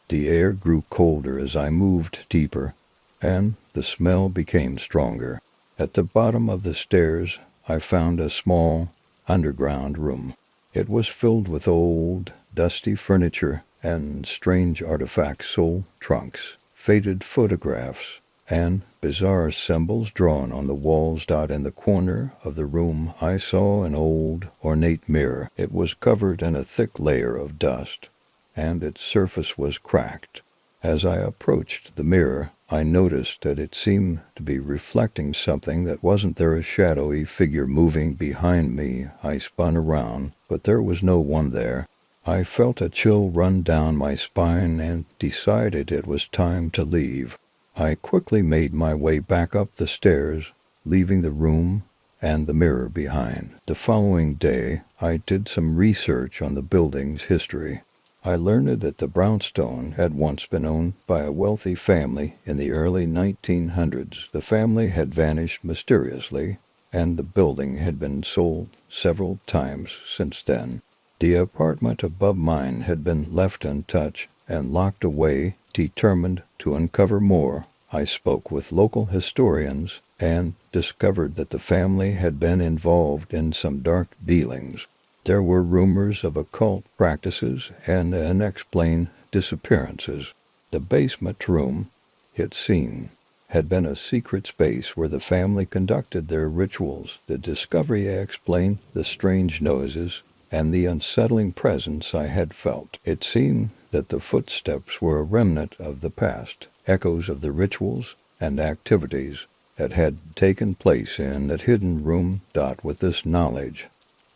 The air grew colder as I moved deeper, and the smell became stronger. At the bottom of the stairs, I found a small, underground room. It was filled with old, dusty furniture and strange artifacts, soul trunks, faded photographs, and bizarre symbols drawn on the walls. In the corner of the room I saw an old, ornate mirror. It was covered in a thick layer of dust, and its surface was cracked. As I approached the mirror, I noticed that it seemed to be reflecting something that wasn't there. A shadowy figure moving behind me. I spun around, but there was no one there. I felt a chill run down my spine and decided it was time to leave. I quickly made my way back up the stairs, leaving the room and the mirror behind. The following day, I did some research on the building's history. I learned that the brownstone had once been owned by a wealthy family in the early 1900s. The family had vanished mysteriously, and the building had been sold several times since then. The apartment above mine had been left untouched and locked away. Determined to uncover more, I spoke with local historians and discovered that the family had been involved in some dark dealings. There were rumors of occult practices and unexplained disappearances. The basement room, it seemed, had been a secret space where the family conducted their rituals. The discovery explained the strange noises and the unsettling presence I had felt. It seemed that the footsteps were a remnant of the past, echoes of the rituals and activities that had taken place in that hidden room. With this knowledge,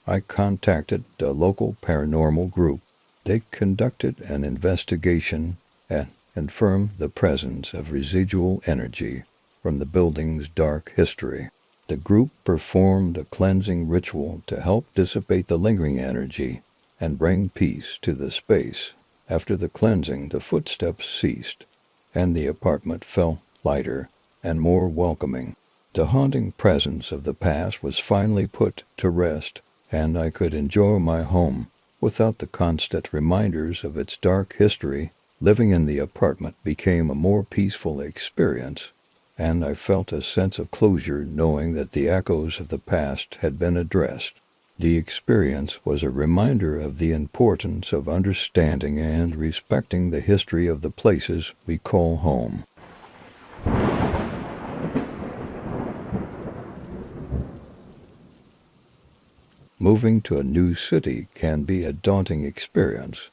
I contacted a local paranormal group. They conducted an investigation and confirmed the presence of residual energy from the building's dark history. The group performed a cleansing ritual to help dissipate the lingering energy and bring peace to the space. After the cleansing, the footsteps ceased, and the apartment felt lighter and more welcoming. The haunting presence of the past was finally put to rest, and I could enjoy my home without the constant reminders of its dark history. Living in the apartment became a more peaceful experience, and I felt a sense of closure knowing that the echoes of the past had been addressed. The experience was a reminder of the importance of understanding and respecting the history of the places we call home. Moving to a new city can be a daunting experience,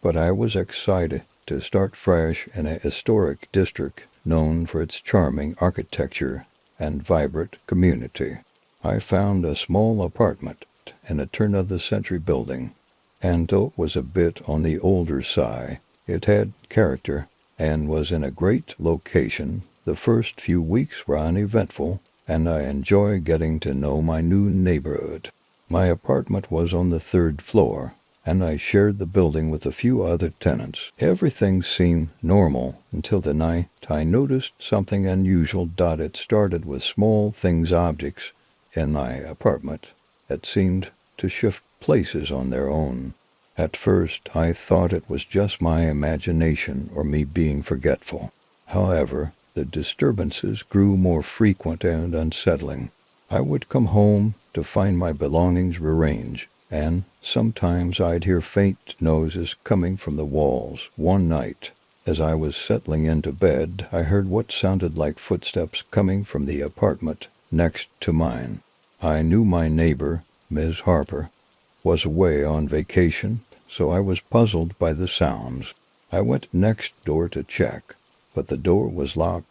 but I was excited to start fresh in a historic district known for its charming architecture and vibrant community. I found a small apartment in a turn-of-the-century building, and though it was a bit on the older side, it had character and was in a great location. The first few weeks were uneventful, and I enjoyed getting to know my new neighborhood. My apartment was on the 3rd floor, and I shared the building with a few other tenants. Everything seemed normal until the night I noticed something unusual. It started with small things, objects in my apartment that seemed to shift places on their own. At first, I thought it was just my imagination or me being forgetful. However, the disturbances grew more frequent and unsettling. I would come home to find my belongings rearranged, and sometimes I'd hear faint noises coming from the walls. One night, as I was settling into bed, I heard what sounded like footsteps coming from the apartment next to mine. I knew my neighbor, Ms. Harper, was away on vacation, so I was puzzled by the sounds. I went next door to check, but the door was locked,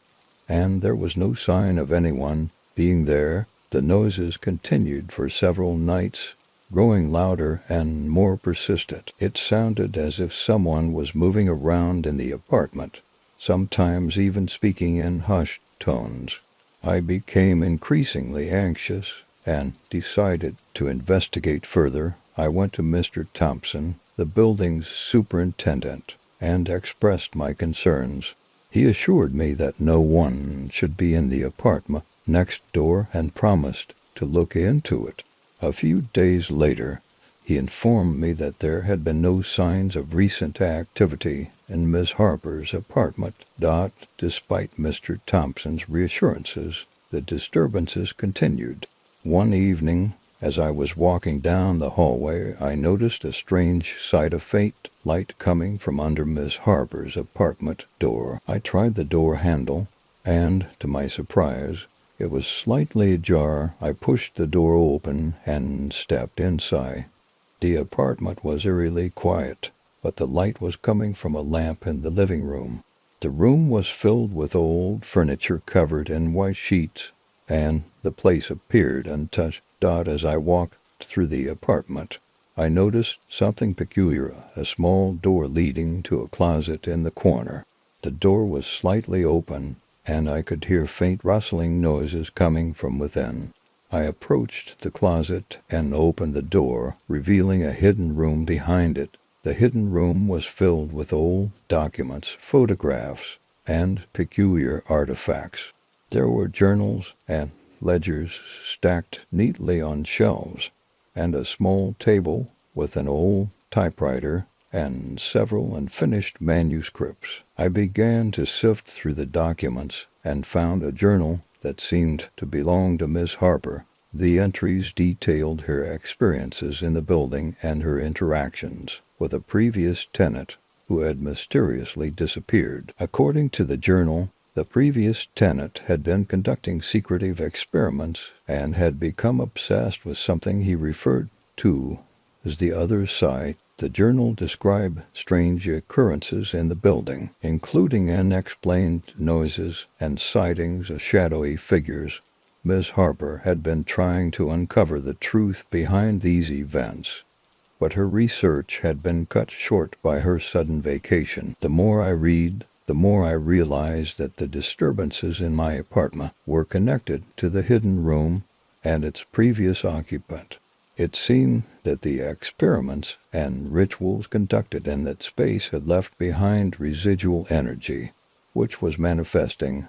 and there was no sign of anyone being there. The noises continued for several nights, growing louder and more persistent. It sounded as if someone was moving around in the apartment, sometimes even speaking in hushed tones. I became increasingly anxious and decided to investigate further. I went to Mr. Thompson, the building's superintendent, and expressed my concerns. He assured me that no one should be in the apartment next door and promised to look into it. A few days later, he informed me that there had been no signs of recent activity in Miss Harper's apartment. Despite Mr. Thompson's reassurances, the disturbances continued. One evening, As I was walking down the hallway, I noticed a strange sight of faint light coming from under Miss Harper's apartment door. I tried the door handle, and, to my surprise, it was slightly ajar. I pushed the door open and stepped inside. The apartment was eerily quiet, but the light was coming from a lamp in the living room. The room was filled with old furniture covered in white sheets, and the place appeared untouched. As I walked through the apartment, I noticed something peculiar, a small door leading to a closet in the corner. The door was slightly open, and I could hear faint rustling noises coming from within. I approached the closet and opened the door, revealing a hidden room behind it. The hidden room was filled with old documents, photographs, and peculiar artifacts. There were journals and ledgers stacked neatly on shelves, and a small table with an old typewriter and several unfinished manuscripts. I began to sift through the documents and found a journal that seemed to belong to Miss Harper. The entries detailed her experiences in the building and her interactions with a previous tenant who had mysteriously disappeared. According to the journal, the previous tenant had been conducting secretive experiments and had become obsessed with something he referred to as the other side. The journal described strange occurrences in the building, including unexplained noises and sightings of shadowy figures. Miss Harper had been trying to uncover the truth behind these events, but her research had been cut short by her sudden vacation. The more I read, the more I realized that the disturbances in my apartment were connected to the hidden room and its previous occupant. It seemed that the experiments and rituals conducted in that space had left behind residual energy, which was manifesting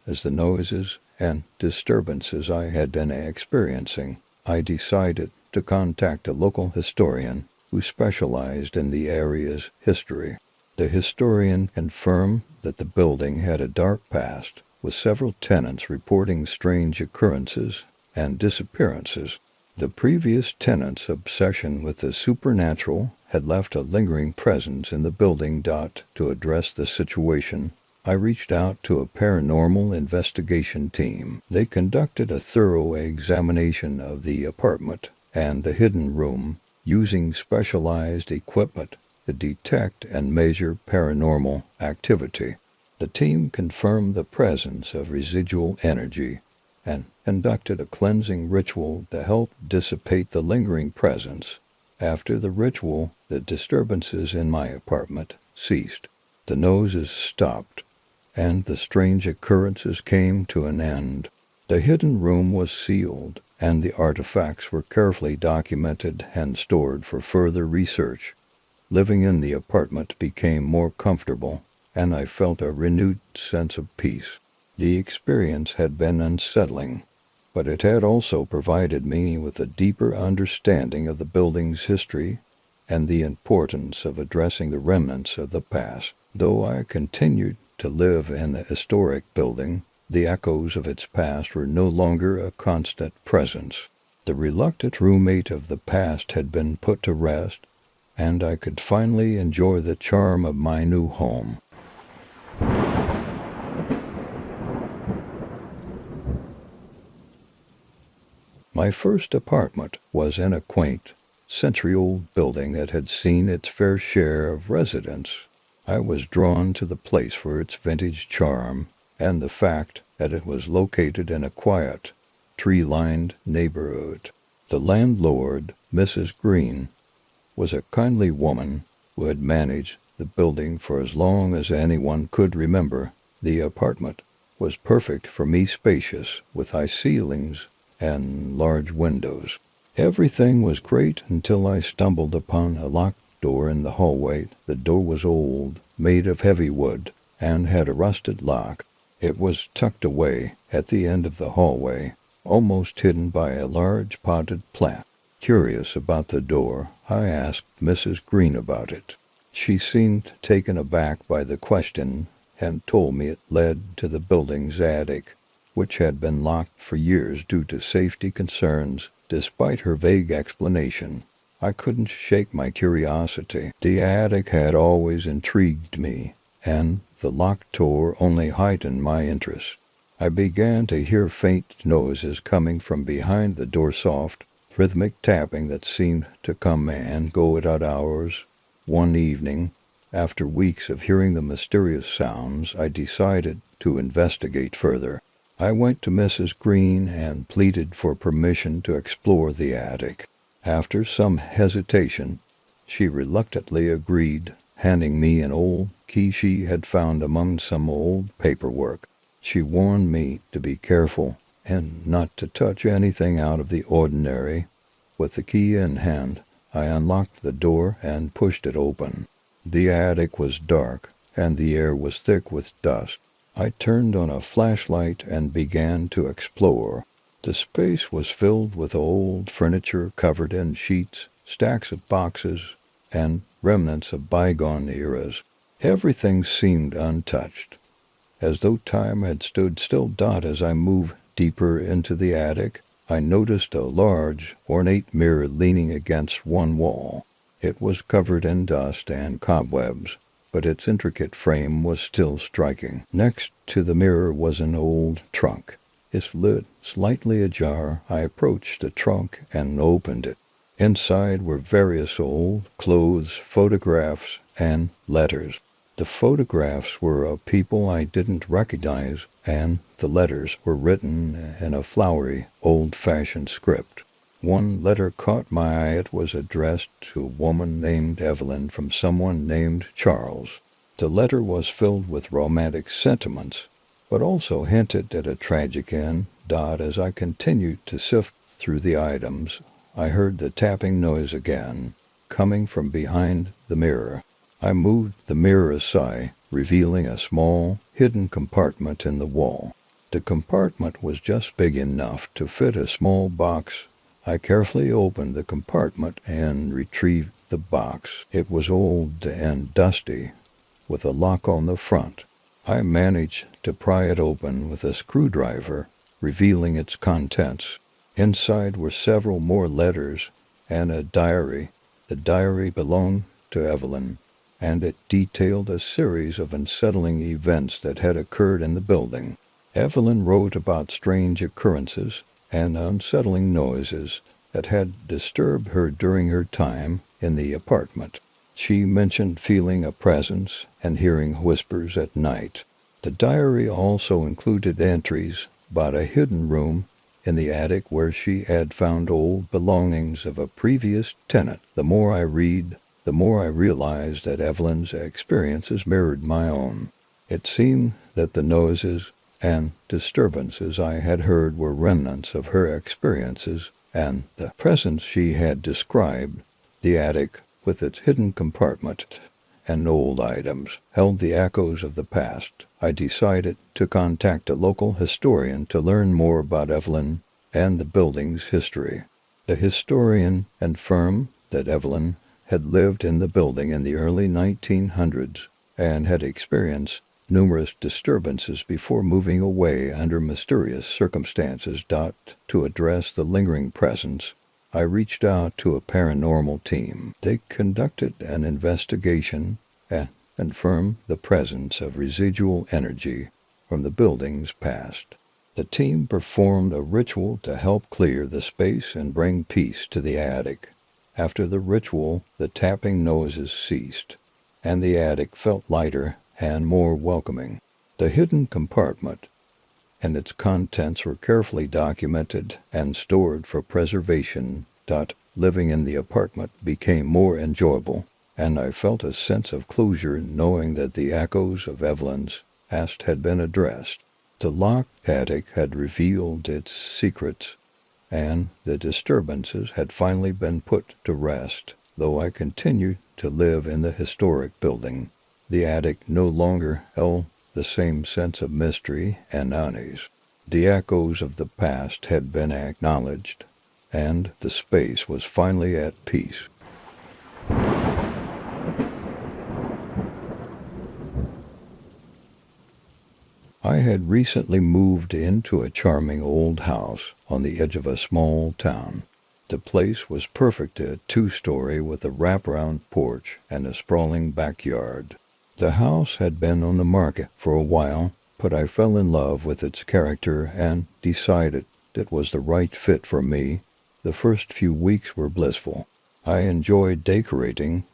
as the noises and disturbances I had been experiencing. I decided to contact a local historian who specialized in the area's history. The historian confirmed that the building had a dark past, with several tenants reporting strange occurrences and disappearances. The previous tenant's obsession with the supernatural had left a lingering presence in the building. To address the situation, I reached out to a paranormal investigation team. They conducted a thorough examination of the apartment and the hidden room, using specialized equipment to detect and measure paranormal activity. The team confirmed the presence of residual energy and conducted a cleansing ritual to help dissipate the lingering presence. After the ritual, the disturbances in my apartment ceased. The noises stopped, and the strange occurrences came to an end. The hidden room was sealed, and the artifacts were carefully documented and stored for further research. Living in the apartment became more comfortable, and I felt a renewed sense of peace. The experience had been unsettling, but it had also provided me with a deeper understanding of the building's history and the importance of addressing the remnants of the past. Though I continued to live in the historic building, the echoes of its past were no longer a constant presence. The reluctant roommate of the past had been put to rest, and I could finally enjoy the charm of my new home. My first apartment was in a quaint, century-old building that had seen its fair share of residents. I was drawn to the place for its vintage charm and the fact that it was located in a quiet, tree-lined neighborhood. The landlord, Mrs. Green, was a kindly woman who had managed the building for as long as anyone could remember. The apartment was perfect for me, spacious, with high ceilings and large windows. Everything was great until I stumbled upon a locked door in the hallway. The door was old, made of heavy wood, and had a rusted lock. It was tucked away at the end of the hallway, almost hidden by a large potted plant. Curious about the door, I asked Mrs. Green about it. She seemed taken aback by the question and told me it led to the building's attic, which had been locked for years due to safety concerns. Despite her vague explanation, I couldn't shake my curiosity. The attic had always intrigued me, and the locked door only heightened my interest. I began to hear faint noises coming from behind the door, soft, rhythmic tapping that seemed to come and go at odd hours. One evening, after weeks of hearing the mysterious sounds, I decided to investigate further. I went to Mrs. Green and pleaded for permission to explore the attic. After some hesitation, she reluctantly agreed, handing me an old key she had found among some old paperwork. She warned me to be careful and not to touch anything out of the ordinary. With the key in hand, I unlocked the door and pushed it open. The attic was dark, and the air was thick with dust. I turned on a flashlight and began to explore. The space was filled with old furniture covered in sheets, stacks of boxes, and remnants of bygone eras. Everything seemed untouched, as though time had stood still. As I moved deeper into the attic, I noticed a large, ornate mirror leaning against one wall. It was covered in dust and cobwebs, but its intricate frame was still striking. Next to the mirror was an old trunk. Its lid slightly ajar. I approached the trunk and opened it. Inside were various old clothes, photographs, and letters. The photographs were of people I didn't recognize, and the letters were written in a flowery, old-fashioned script. One letter caught my eye. It was addressed to a woman named Evelyn from someone named Charles. The letter was filled with romantic sentiments, but also hinted at a tragic end. As I continued to sift through the items, I heard the tapping noise again, coming from behind the mirror. I moved the mirror aside, revealing a small, hidden compartment in the wall. The compartment was just big enough to fit a small box. I carefully opened the compartment and retrieved the box. It was old and dusty, with a lock on the front. I managed to pry it open with a screwdriver, revealing its contents. Inside were several more letters and a diary. The diary belonged to Evelyn, and it detailed a series of unsettling events that had occurred in the building. Evelyn wrote about strange occurrences and unsettling noises that had disturbed her during her time in the apartment. She mentioned feeling a presence and hearing whispers at night. The diary also included entries about a hidden room in the attic where she had found old belongings of a previous tenant. The more I read, the more I realized that Evelyn's experiences mirrored my own. It seemed that the noises and disturbances I had heard were remnants of her experiences, and the presence she had described. The attic, with its hidden compartment and old items, held the echoes of the past. I decided to contact a local historian to learn more about Evelyn and the building's history. The historian confirmed that Evelyn had lived in the building in the early 1900s and had experienced numerous disturbances before moving away under mysterious circumstances. To address the lingering presence, I reached out to a paranormal team. They conducted an investigation and confirmed the presence of residual energy from the building's past. The team performed a ritual to help clear the space and bring peace to the attic. After the ritual, the tapping noises ceased, and the attic felt lighter and more welcoming. The hidden compartment and its contents were carefully documented and stored for preservation. Living in the apartment became more enjoyable, and I felt a sense of closure knowing that the echoes of Evelyn's past had been addressed. The locked attic had revealed its secrets, and the disturbances had finally been put to rest. Though I continued to live in the historic building, the attic no longer held the same sense of mystery and unease. The echoes of the past had been acknowledged, and the space was finally at peace. I had recently moved into a charming old house on the edge of a small town. The place was perfect, a two-story with a wraparound porch and a sprawling backyard. The house had been on the market for a while, but I fell in love with its character and decided it was the right fit for me. The first few weeks were blissful. I enjoyed decorating,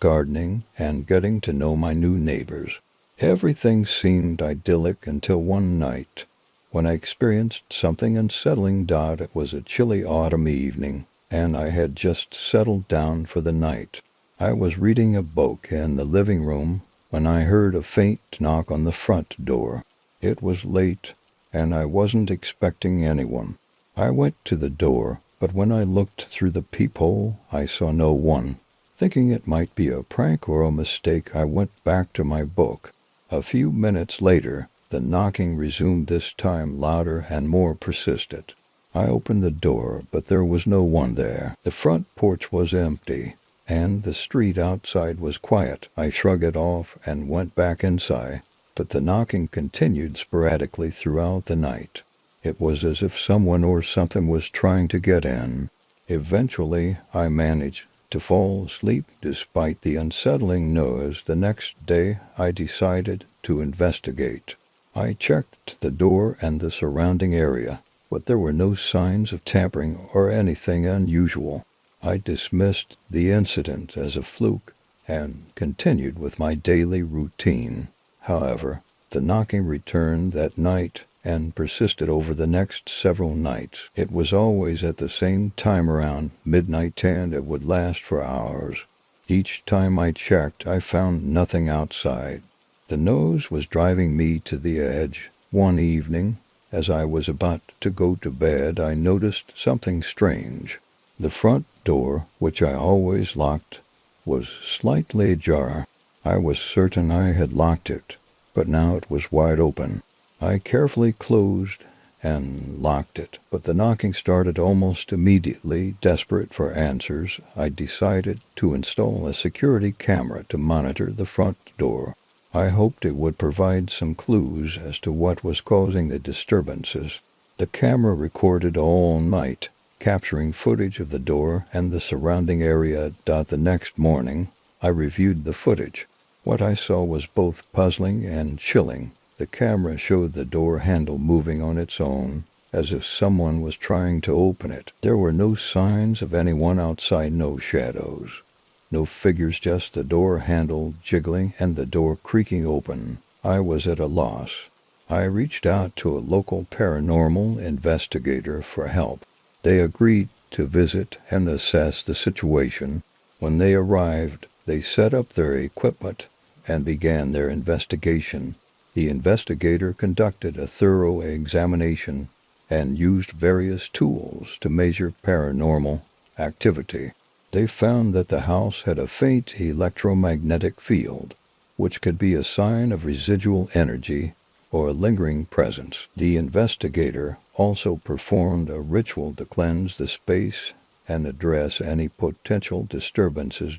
gardening, and getting to know my new neighbors. Everything seemed idyllic until one night, when I experienced something unsettling. It was a chilly autumn evening, and I had just settled down for the night. I was reading a book in the living room when I heard a faint knock on the front door. It was late, and I wasn't expecting anyone. I went to the door, but when I looked through the peephole, I saw no one. Thinking it might be a prank or a mistake, I went back to my book. A few minutes later, the knocking resumed, this time louder and more persistent. I opened the door, but there was no one there. The front porch was empty, and the street outside was quiet. I shrugged it off and went back inside, but the knocking continued sporadically throughout the night. It was as if someone or something was trying to get in. Eventually, I managed to fall asleep despite the unsettling noise. The next day, I decided to investigate. I checked the door and the surrounding area, but there were no signs of tampering or anything unusual. I dismissed the incident as a fluke and continued with my daily routine. However, the knocking returned that night and persisted over the next several nights. It was always at the same time around midnight, and it would last for hours. Each time I checked, I found nothing outside. The noise was driving me to the edge. One evening, as I was about to go to bed, I noticed something strange. The front door, which I always locked, was slightly ajar. I was certain I had locked it, but now it was wide open. I carefully closed and locked it, but the knocking started almost immediately. Desperate for answers, I decided to install a security camera to monitor the front door. I hoped it would provide some clues as to what was causing the disturbances. The camera recorded all night, capturing footage of the door and the surrounding area. The next morning, I reviewed the footage. What I saw was both puzzling and chilling. The camera showed the door handle moving on its own, as if someone was trying to open it. There were no signs of anyone outside, no shadows, no figures, just the door handle jiggling and the door creaking open. I was at a loss. I reached out to a local paranormal investigator for help. They agreed to visit and assess the situation. When they arrived, they set up their equipment and began their investigation. The investigator conducted a thorough examination and used various tools to measure paranormal activity. They found that the house had a faint electromagnetic field, which could be a sign of residual energy or a lingering presence. The investigator also performed a ritual to cleanse the space and address any potential disturbances.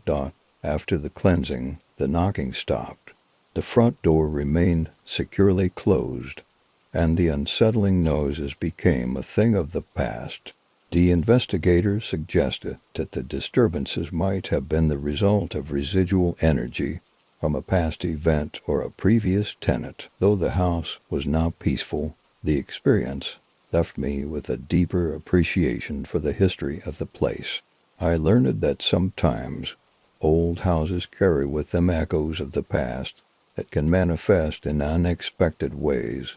After the cleansing, the knocking stopped. The front door remained securely closed, and the unsettling noises became a thing of the past. The investigators suggested that the disturbances might have been the result of residual energy from a past event or a previous tenant. Though the house was now peaceful, the experience left me with a deeper appreciation for the history of the place. I learned that sometimes old houses carry with them echoes of the past that can manifest in unexpected ways.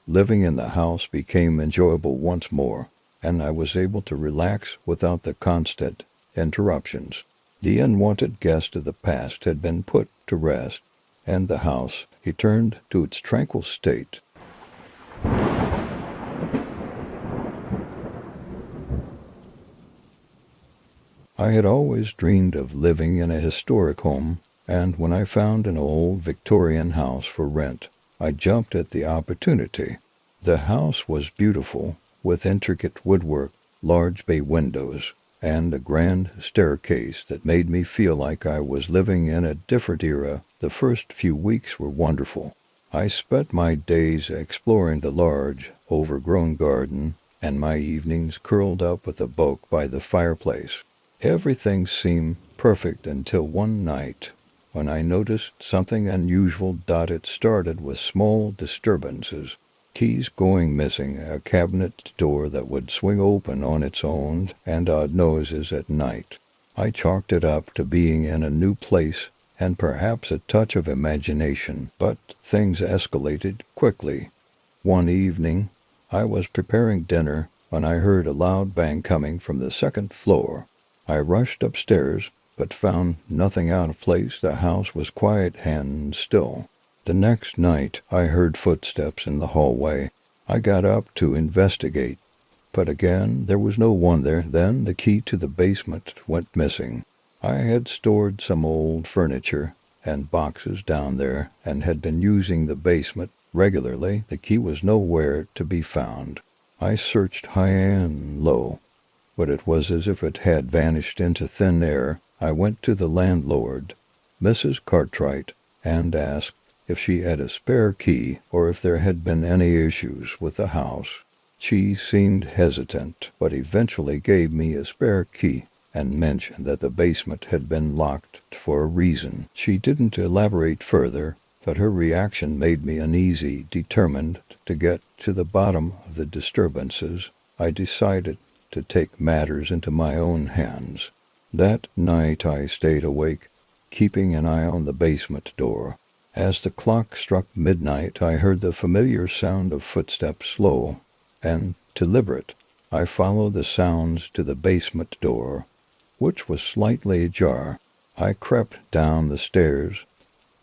Living in the house became enjoyable once more, and I was able to relax without the constant interruptions. The unwanted guest of the past had been put to rest, and the house returned to its tranquil state. I had always dreamed of living in a historic home, and when I found an old Victorian house for rent, I jumped at the opportunity. The house was beautiful, with intricate woodwork, large bay windows, and a grand staircase that made me feel like I was living in a different era. The first few weeks were wonderful. I spent my days exploring the large, overgrown garden and my evenings curled up with a book by the fireplace. Everything seemed perfect until one night when I noticed something unusual. It started with small disturbances, keys going missing, a cabinet door that would swing open on its own, and odd noises at night. I chalked it up to being in a new place and perhaps a touch of imagination, but things escalated quickly. One evening, I was preparing dinner when I heard a loud bang coming from the second floor. I rushed upstairs, but found nothing out of place. The house was quiet and still. The next night, I heard footsteps in the hallway. I got up to investigate, but again there was no one there. Then the key to the basement went missing. I had stored some old furniture and boxes down there and had been using the basement regularly. The key was nowhere to be found. I searched high and low, but it was as if it had vanished into thin air. I went to the landlord, Mrs. Cartwright, and asked if she had a spare key or if there had been any issues with the house. She seemed hesitant, but eventually gave me a spare key and mentioned that the basement had been locked for a reason. She didn't elaborate further, but her reaction made me uneasy. Determined to get to the bottom of the disturbances, I decided to take matters into my own hands. That night I stayed awake, keeping an eye on the basement door. As the clock struck midnight, I heard the familiar sound of footsteps, slow and deliberate. I followed the sounds to the basement door, which was slightly ajar. I crept down the stairs,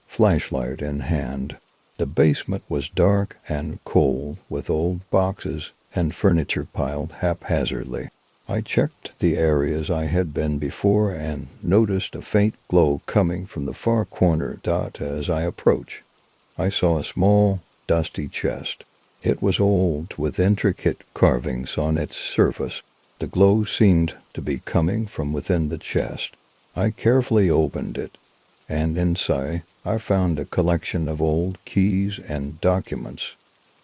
flashlight in hand. The basement was dark and cold, with old boxes and furniture piled haphazardly. I checked the areas I had been before and noticed a faint glow coming from the far corner. As I approached, I saw a small, dusty chest. It was old, with intricate carvings on its surface. The glow seemed to be coming from within the chest. I carefully opened it, and inside I found a collection of old keys and documents.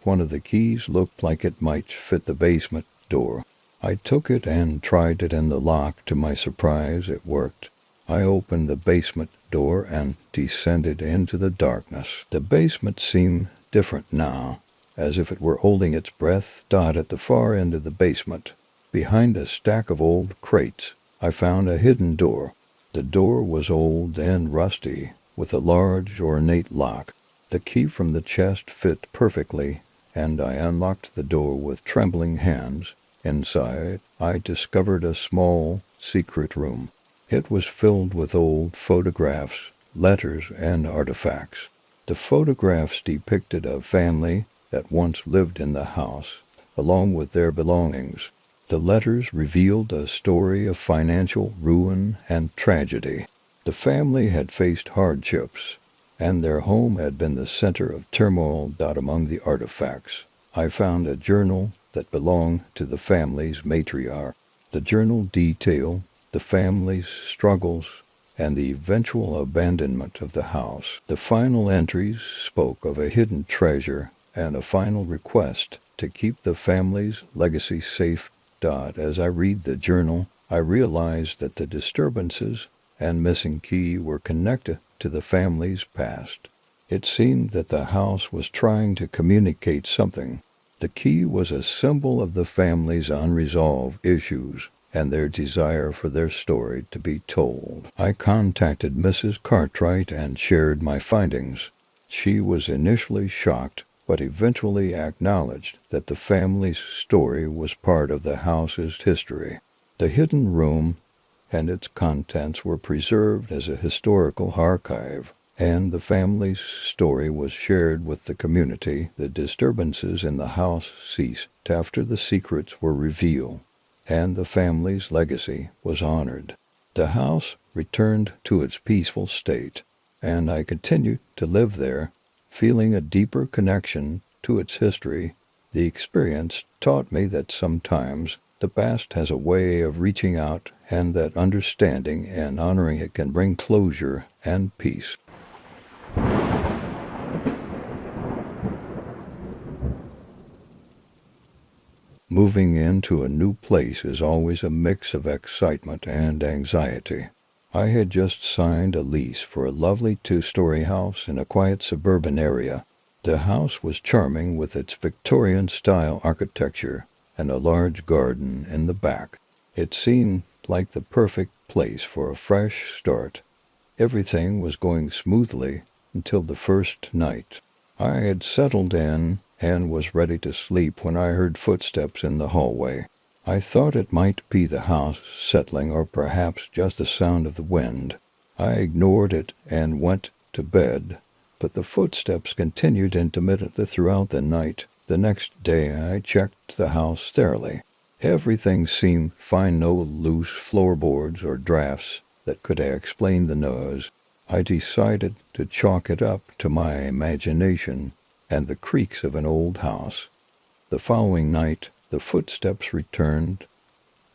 One of the keys looked like it might fit the basement door. I took it and tried it in the lock. To my surprise, it worked. I opened the basement door and descended into the darkness. The basement seemed different now, as if it were holding its breath. At the far end of the basement, behind a stack of old crates, I found a hidden door. The door was old and rusty, with a large, ornate lock. The key from the chest fit perfectly, and I unlocked the door with trembling hands. Inside, I discovered a small, secret room. It was filled with old photographs, letters, and artifacts. The photographs depicted a family that once lived in the house, along with their belongings. The letters revealed a story of financial ruin and tragedy. The family had faced hardships, and their home had been the center of turmoil. Among the artifacts, I found a journal that belonged to the family's matriarch. The journal detailed the family's struggles and the eventual abandonment of the house. The final entries spoke of a hidden treasure and a final request to keep the family's legacy safe. As I read the journal, I realized that the disturbances and missing key were connected to the family's past. It seemed that the house was trying to communicate something. The key was a symbol of the family's unresolved issues and their desire for their story to be told. I contacted Mrs. Cartwright and shared my findings. She was initially shocked, but eventually acknowledged that the family's story was part of the house's history. The hidden room and its contents were preserved as a historical archive, and the family's story was shared with the community. The disturbances in the house ceased after the secrets were revealed, and the family's legacy was honored. The house returned to its peaceful state, and I continued to live there, feeling a deeper connection to its history. The experience taught me that sometimes the past has a way of reaching out, and that understanding and honoring it can bring closure and peace. Moving into a new place is always a mix of excitement and anxiety. I had just signed a lease for a lovely two-story house in a quiet suburban area. The house was charming with its Victorian-style architecture and a large garden in the back. It seemed like the perfect place for a fresh start. Everything was going smoothly until the first night. I had settled in and was ready to sleep when I heard footsteps in the hallway. I thought it might be the house settling or perhaps just the sound of the wind. I ignored it and went to bed, but the footsteps continued intermittently throughout the night. The next day I checked the house thoroughly. Everything seemed fine, no loose floorboards or drafts that could explain the noise. I decided to chalk it up to my imagination and the creaks of an old house. The following night, the footsteps returned,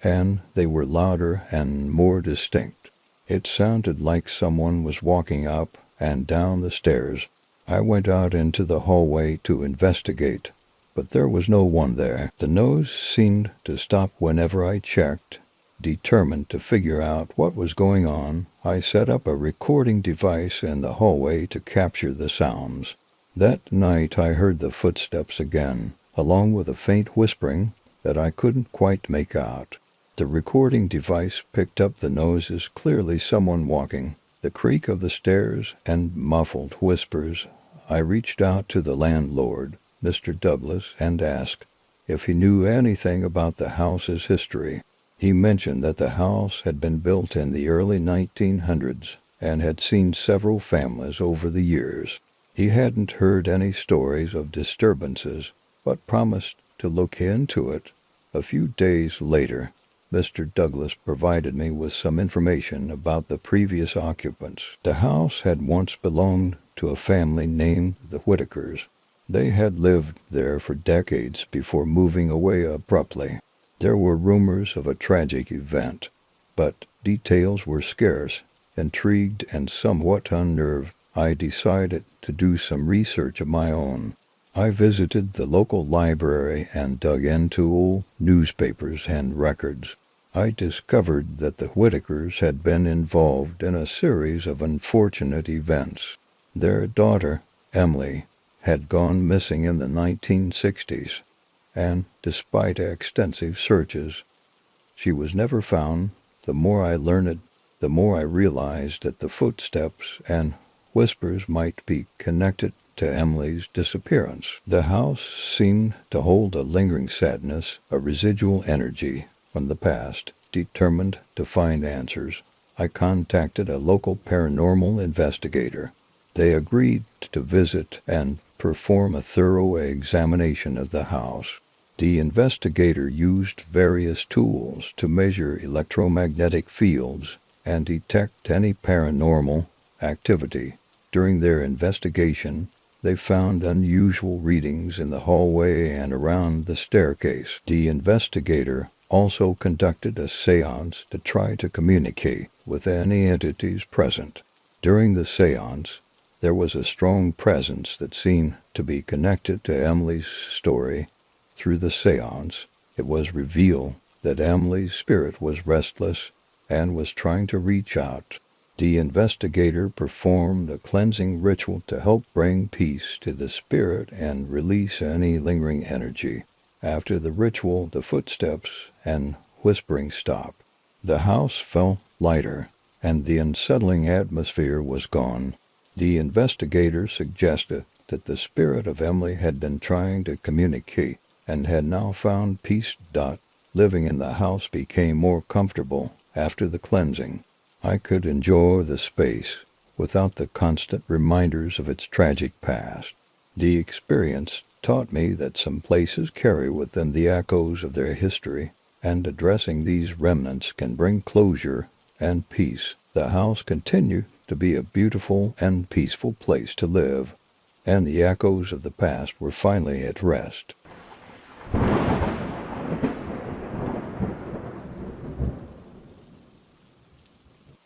and they were louder and more distinct. It sounded like someone was walking up and down the stairs. I went out into the hallway to investigate, but there was no one there. The noise seemed to stop whenever I checked. Determined to figure out what was going on, I set up a recording device in the hallway to capture the sounds. That night I heard the footsteps again, along with a faint whispering that I couldn't quite make out. The recording device picked up the noises, clearly someone walking, the creak of the stairs, and muffled whispers. I reached out to the landlord, Mr. Douglas, and asked if he knew anything about the house's history. He mentioned that the house had been built in the early 1900s and had seen several families over the years. He hadn't heard any stories of disturbances, but promised to look into it. A few days later, Mr. Douglas provided me with some information about the previous occupants. The house had once belonged to a family named the Whitakers. They had lived there for decades before moving away abruptly. There were rumors of a tragic event, but details were scarce. Intrigued and somewhat unnerved, I decided to do some research of my own. I visited the local library and dug into old newspapers and records. I discovered that the Whitakers had been involved in a series of unfortunate events. Their daughter, Emily, had gone missing in the 1960s, and despite extensive searches, she was never found. The more I learned, the more I realized that the footsteps and whispers might be connected to Emily's disappearance. The house seemed to hold a lingering sadness, a residual energy from the past. Determined to find answers, I contacted a local paranormal investigator. They agreed to visit and perform a thorough examination of the house. The investigator used various tools to measure electromagnetic fields and detect any paranormal activity. During their investigation, they found unusual readings in the hallway and around the staircase. The investigator also conducted a séance to try to communicate with any entities present. During the séance, there was a strong presence that seemed to be connected to Emily's story. Through the séance, it was revealed that Emily's spirit was restless and was trying to reach out. The investigator performed a cleansing ritual to help bring peace to the spirit and release any lingering energy. After the ritual, the footsteps and whispering stopped. The house felt lighter, and the unsettling atmosphere was gone. The investigator suggested that the spirit of Emily had been trying to communicate and had now found peace. Living in the house became more comfortable after the cleansing. I could enjoy the space without the constant reminders of its tragic past. The experience taught me that some places carry with them the echoes of their history, and addressing these remnants can bring closure and peace. The house continued to be a beautiful and peaceful place to live, and the echoes of the past were finally at rest.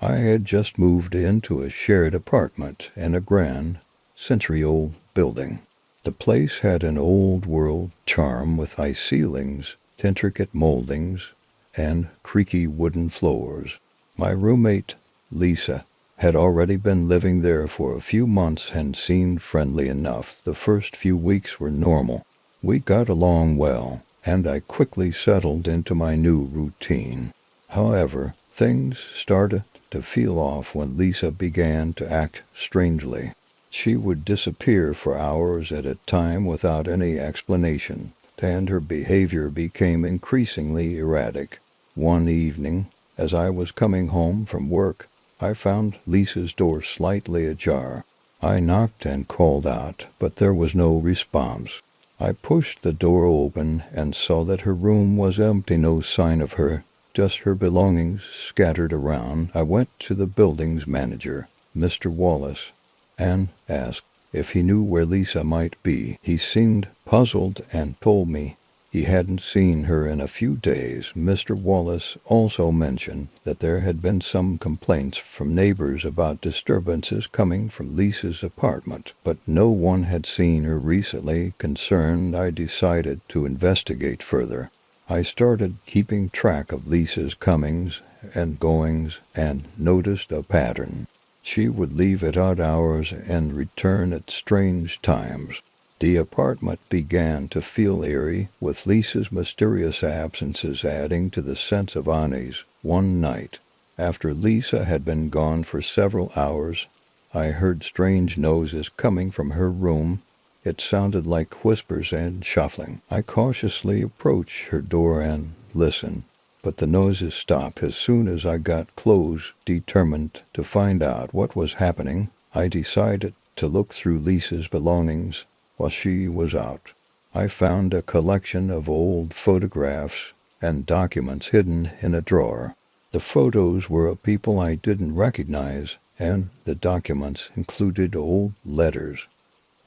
I had just moved into a shared apartment in a grand, century-old building. The place had an old-world charm with high ceilings intricate moldings, and creaky wooden floors. My roommate, Lisa, had already been living there for a few months and seemed friendly enough. The first few weeks were normal. We got along well, and I quickly settled into my new routine. However, things started to feel off when Lisa began to act strangely. She would disappear for hours at a time without any explanation, and her behavior became increasingly erratic. One evening, as I was coming home from work, I found Lisa's door slightly ajar. I knocked and called out, but there was no response. I pushed the door open and saw that her room was empty, no sign of her, just her belongings scattered around. I went to the building's manager, Mr. Wallace, and asked if he knew where Lisa might be. He seemed puzzled and told me he hadn't seen her in a few days. Mr. Wallace also mentioned that there had been some complaints from neighbors about disturbances coming from Lisa's apartment, but no one had seen her recently. Concerned, I decided to investigate further. I started keeping track of Lisa's comings and goings and noticed a pattern. She would leave at odd hours and return at strange times. The apartment began to feel eerie, with Lisa's mysterious absences adding to the sense of unease. One night, after Lisa had been gone for several hours, I heard strange noises coming from her room. It sounded like whispers and shuffling. I cautiously approached her door and listened, but the noises stopped as soon as I got close. Determined to find out what was happening, I decided to look through Lisa's belongings while she was out. I found a collection of old photographs and documents hidden in a drawer. The photos were of people I didn't recognize, and the documents included old letters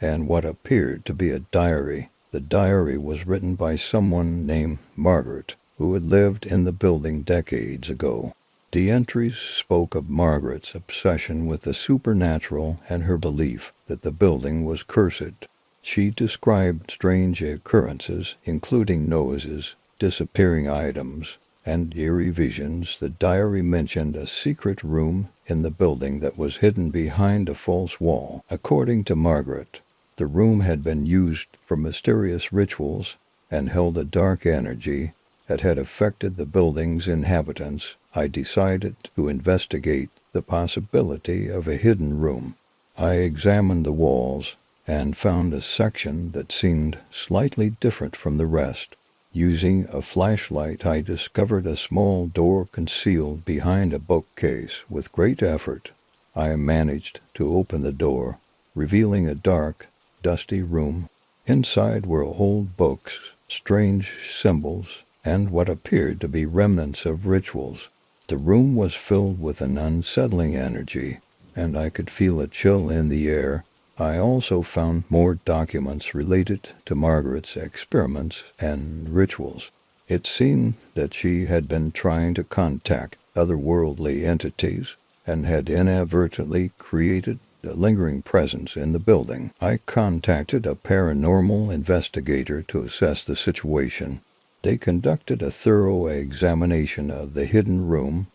and what appeared to be a diary. The diary was written by someone named Margaret, who had lived in the building decades ago. The entries spoke of Margaret's obsession with the supernatural and her belief that the building was cursed. She described strange occurrences, including noises, disappearing items, and eerie visions. The diary mentioned a secret room in the building that was hidden behind a false wall. According to Margaret, the room had been used for mysterious rituals and held a dark energy that had affected the building's inhabitants. I decided to investigate the possibility of a hidden room. I examined the walls and found a section that seemed slightly different from the rest. Using a flashlight, I discovered a small door concealed behind a bookcase. With great effort, I managed to open the door, revealing a dark, dusty room. Inside were old books, strange symbols, and what appeared to be remnants of rituals. The room was filled with an unsettling energy, and I could feel a chill in the air. I also found more documents related to Margaret's experiments and rituals. It seemed that she had been trying to contact otherworldly entities and had inadvertently created a lingering presence in the building. I contacted a paranormal investigator to assess the situation. They conducted a thorough examination of the hidden room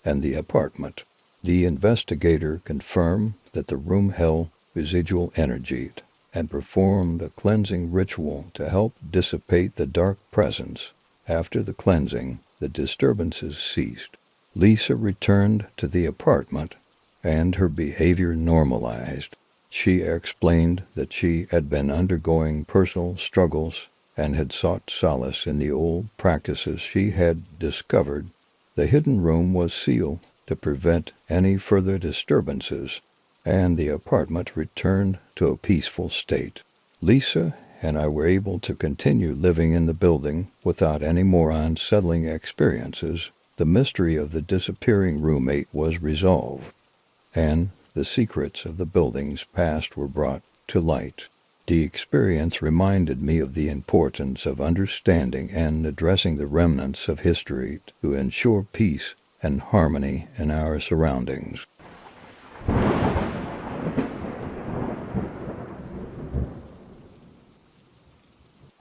and the apartment. The investigator confirmed that the room held residual energy and performed a cleansing ritual to help dissipate the dark presence. After the cleansing, the disturbances ceased. Lisa returned to the apartment and her behavior normalized. She explained that she had been undergoing personal struggles and had sought solace in the old practices she had discovered. The hidden room was sealed to prevent any further disturbances, and the apartment returned to a peaceful state. Lisa and I were able to continue living in the building without any more unsettling experiences. The mystery of the disappearing roommate was resolved, and the secrets of the building's past were brought to light. The experience reminded me of the importance of understanding and addressing the remnants of history to ensure peace and harmony in our surroundings.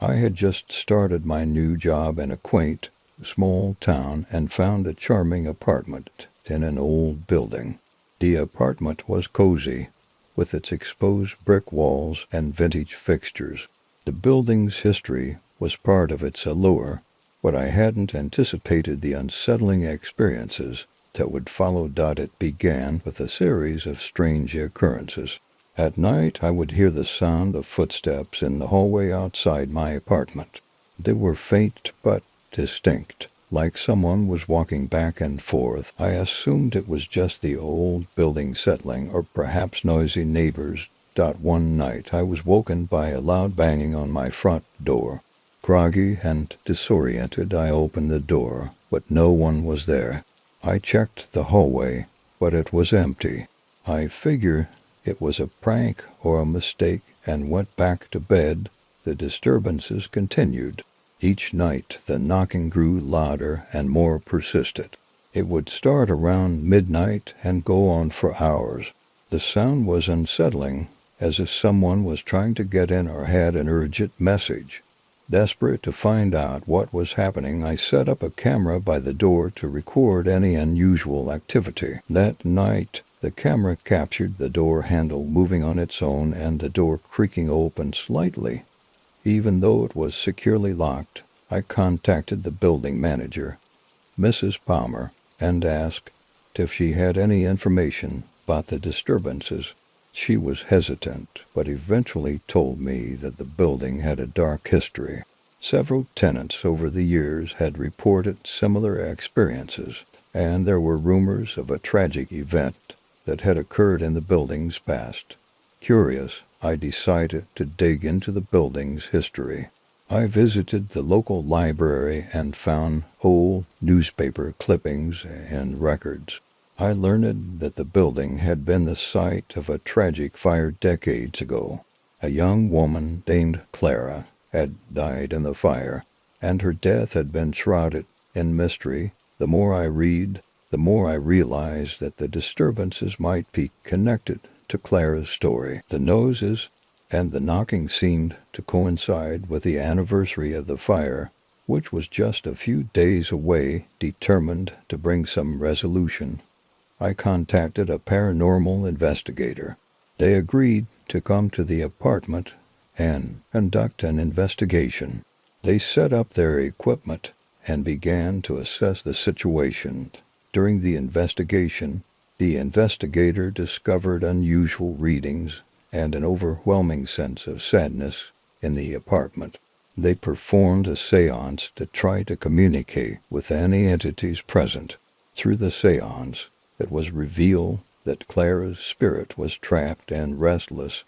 I had just started my new job in a quaint, small town and found a charming apartment in an old building. The apartment was cozy, with its exposed brick walls and vintage fixtures. The building's history was part of its allure, but I hadn't anticipated the unsettling experiences that would follow. It began with a series of strange occurrences. At night, I would hear the sound of footsteps in the hallway outside my apartment. They were faint but distinct, like someone was walking back and forth. I assumed it was just the old building settling, or perhaps noisy neighbors. One night, I was woken by a loud banging on my front door. Groggy and disoriented, I opened the door, but no one was there. I checked the hallway, but it was empty. I figured it was a prank or a mistake and went back to bed. The disturbances continued. Each night the knocking grew louder and more persistent. It would start around midnight and go on for hours. The sound was unsettling, as if someone was trying to get in or had an urgent message. Desperate to find out what was happening, I set up a camera by the door to record any unusual activity. That night, the camera captured the door handle moving on its own and the door creaking open slightly. Even though it was securely locked, I contacted the building manager, Mrs. Palmer, and asked if she had any information about the disturbances. She was hesitant, but eventually told me that the building had a dark history. Several tenants over the years had reported similar experiences, and there were rumors of a tragic event that had occurred in the building's past. Curious, I decided to dig into the building's history. I visited the local library and found old newspaper clippings and records. I learned that the building had been the site of a tragic fire decades ago. A young woman named Clara had died in the fire, and her death had been shrouded in mystery. The more I read, the more I realized that the disturbances might be connected to Clara's story. The noises and the knocking seemed to coincide with the anniversary of the fire, which was just a few days away. Determined to bring some resolution, I contacted a paranormal investigator. They agreed to come to the apartment and conduct an investigation. They set up their equipment and began to assess the situation. During the investigation, the investigator discovered unusual readings and an overwhelming sense of sadness in the apartment. They performed a seance to try to communicate with any entities present. Through the seance, it was revealed that Clara's spirit was trapped and restless,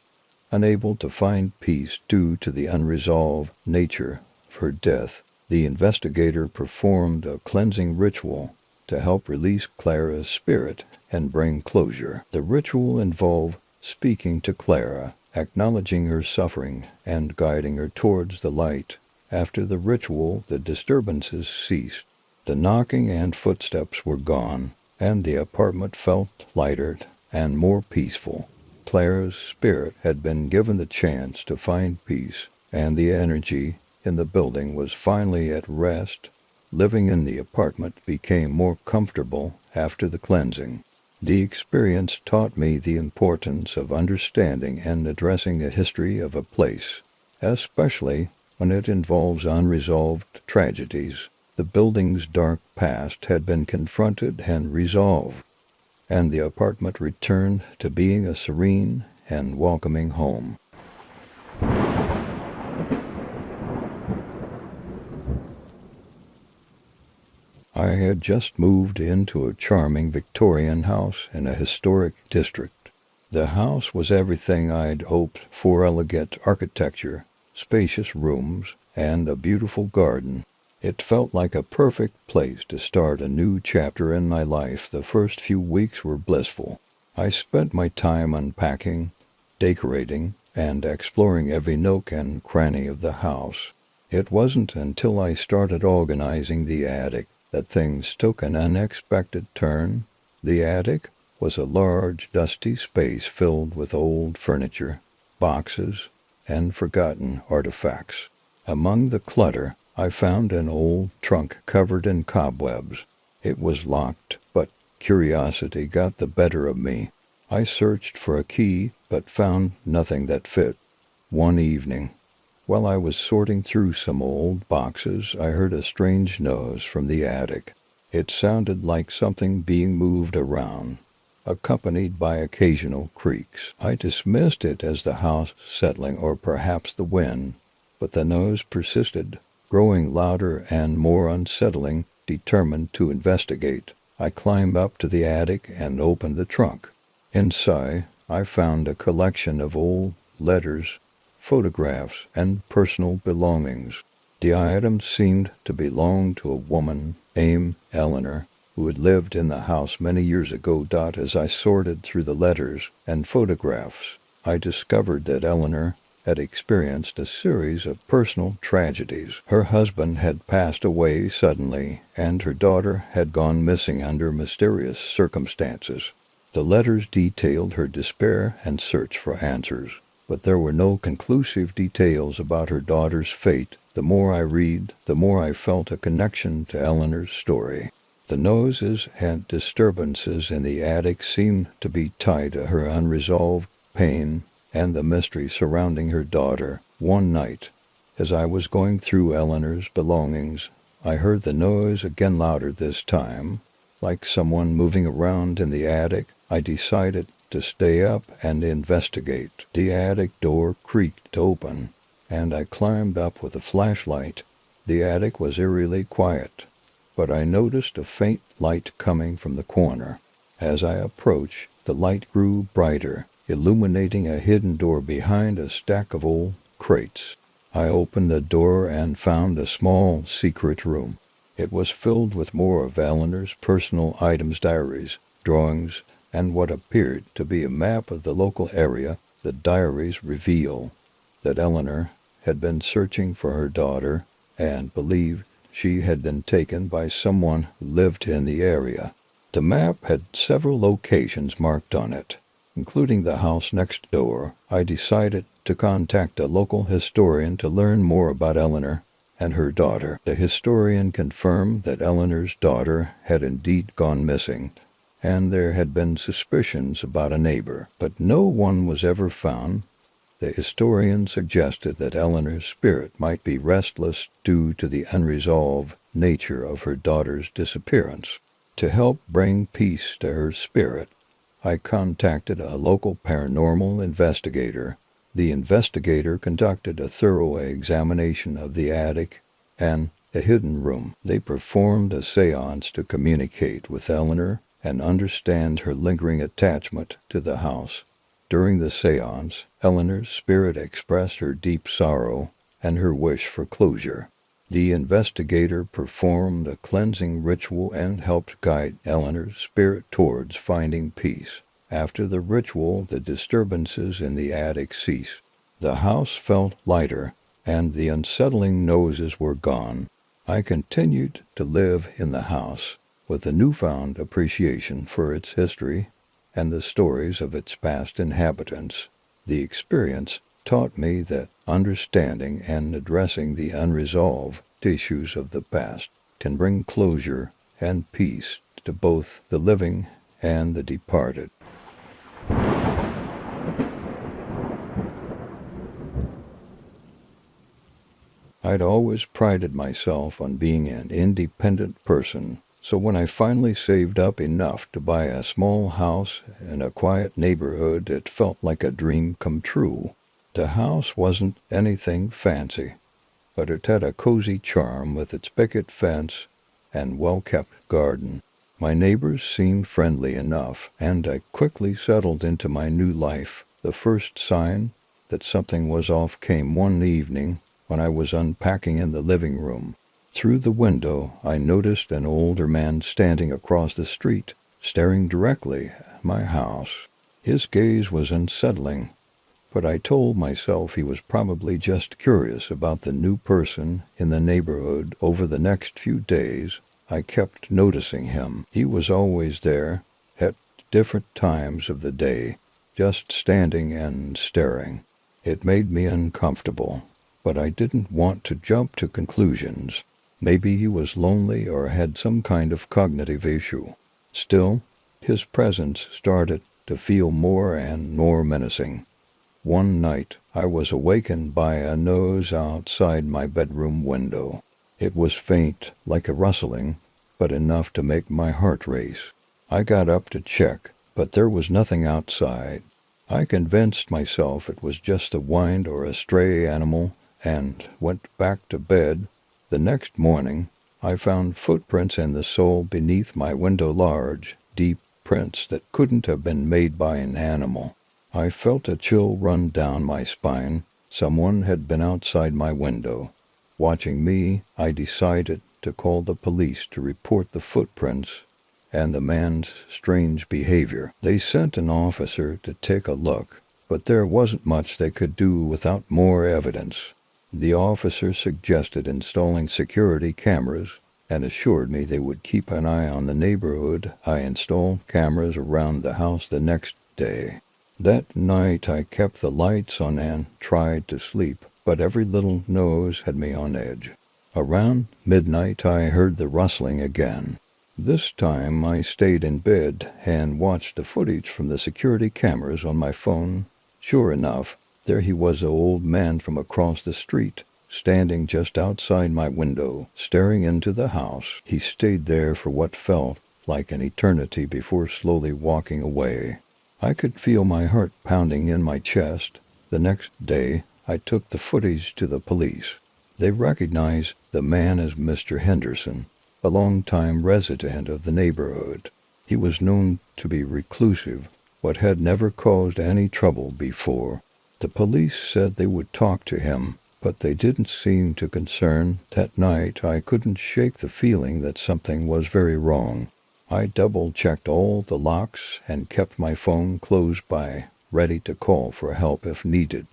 unable to find peace due to the unresolved nature of her death. The investigator performed a cleansing ritual to help release Clara's spirit and bring closure. The ritual involved speaking to Clara, acknowledging her suffering, and guiding her towards the light. After the ritual, the disturbances ceased. The knocking and footsteps were gone, and the apartment felt lighter and more peaceful. Clara's spirit had been given the chance to find peace, and the energy in the building was finally at rest. Living in the apartment became more comfortable after the cleansing. The experience taught me the importance of understanding and addressing the history of a place, especially when it involves unresolved tragedies. The building's dark past had been confronted and resolved, and the apartment returned to being a serene and welcoming home. I had just moved into a charming Victorian house in a historic district. The house was everything I'd hoped for: elegant architecture, spacious rooms, and a beautiful garden. It felt like a perfect place to start a new chapter in my life. The first few weeks were blissful. I spent my time unpacking, decorating, and exploring every nook and cranny of the house. It wasn't until I started organizing the attic that things took an unexpected turn. The attic was a large, dusty space filled with old furniture, boxes, and forgotten artifacts. Among the clutter, I found an old trunk covered in cobwebs. It was locked, but curiosity got the better of me. I searched for a key, but found nothing that fit. One evening, while I was sorting through some old boxes, I heard a strange noise from the attic. It sounded like something being moved around, accompanied by occasional creaks. I dismissed it as the house settling or perhaps the wind, but the noise persisted, growing louder and more unsettling. Determined to investigate, I climbed up to the attic and opened the trunk. Inside, I found a collection of old letters, photographs, and personal belongings. The items seemed to belong to a woman named Eleanor, who had lived in the house many years ago. As I sorted through the letters and photographs, I discovered that Eleanor had experienced a series of personal tragedies. Her husband had passed away suddenly, and her daughter had gone missing under mysterious circumstances. The letters detailed her despair and search for answers, but there were no conclusive details about her daughter's fate. The more I read, the more I felt a connection to Eleanor's story. The noises and disturbances in the attic seemed to be tied to her unresolved pain and the mystery surrounding her daughter. One night, as I was going through Eleanor's belongings, I heard the noise again, louder this time, like someone moving around in the attic. I decided to stay up and investigate. The attic door creaked open, and I climbed up with a flashlight. The attic was eerily quiet, but I noticed a faint light coming from the corner. As I approached, the light grew brighter, illuminating a hidden door behind a stack of old crates. I opened the door and found a small secret room. It was filled with more of Eleanor's personal items, diaries, drawings, and what appeared to be a map of the local area. The diaries reveal that Eleanor had been searching for her daughter and believed she had been taken by someone who lived in the area. The map had several locations marked on it, including the house next door. I decided to contact a local historian to learn more about Eleanor and her daughter. The historian confirmed that Eleanor's daughter had indeed gone missing, and there had been suspicions about a neighbor, but no one was ever found. The historian suggested that Eleanor's spirit might be restless due to the unresolved nature of her daughter's disappearance. To help bring peace to her spirit, I contacted a local paranormal investigator. The investigator conducted a thorough examination of the attic and a hidden room. They performed a seance to communicate with Eleanor and understand her lingering attachment to the house. During the seance, Eleanor's spirit expressed her deep sorrow and her wish for closure. The investigator performed a cleansing ritual and helped guide Eleanor's spirit towards finding peace. After the ritual, the disturbances in the attic ceased. The house felt lighter, and the unsettling noises were gone. I continued to live in the house with a newfound appreciation for its history and the stories of its past inhabitants. The experience taught me that understanding and addressing the unresolved issues of the past can bring closure and peace to both the living and the departed. I'd always prided myself on being an independent person, so when I finally saved up enough to buy a small house in a quiet neighborhood, it felt like a dream come true. The house wasn't anything fancy, but it had a cozy charm with its picket fence and well-kept garden. My neighbors seemed friendly enough, and I quickly settled into my new life. The first sign that something was off came one evening when I was unpacking in the living room. Through the window, I noticed an older man standing across the street, staring directly at my house. His gaze was unsettling, but I told myself he was probably just curious about the new person in the neighborhood. Over the next few days, I kept noticing him. He was always there, at different times of the day, just standing and staring. It made me uncomfortable. but I didn't want to jump to conclusions. Maybe he was lonely or had some kind of cognitive issue. Still, his presence started to feel more and more menacing. One night, I was awakened by a noise outside my bedroom window. It was faint, like a rustling, but enough to make my heart race. I got up to check, but there was nothing outside. I convinced myself it was just the wind or a stray animal and went back to bed. The next morning, I found footprints in the soil beneath my window, large, deep prints that couldn't have been made by an animal. I felt a chill run down my spine. Someone had been outside my window. Watching me, I decided to call the police to report the footprints and the man's strange behavior. They sent an officer to take a look, but there wasn't much they could do without more evidence. The officer suggested installing security cameras and assured me they would keep an eye on the neighborhood. I installed cameras around the house the next day. That night I kept the lights on and tried to sleep, but every little noise had me on edge. Around midnight I heard the rustling again. This time I stayed in bed and watched the footage from the security cameras on my phone. Sure enough, there he was, an old man from across the street, standing just outside my window, staring into the house. He stayed there for what felt like an eternity before slowly walking away. I could feel my heart pounding in my chest. The next day, I took the footage to the police. They recognized the man as Mr. Henderson, a long-time resident of the neighborhood. He was known to be reclusive, but had never caused any trouble before. The police said they would talk to him, but they didn't seem too concerned. That night, I couldn't shake the feeling that something was very wrong. I double-checked all the locks and kept my phone close by, ready to call for help if needed.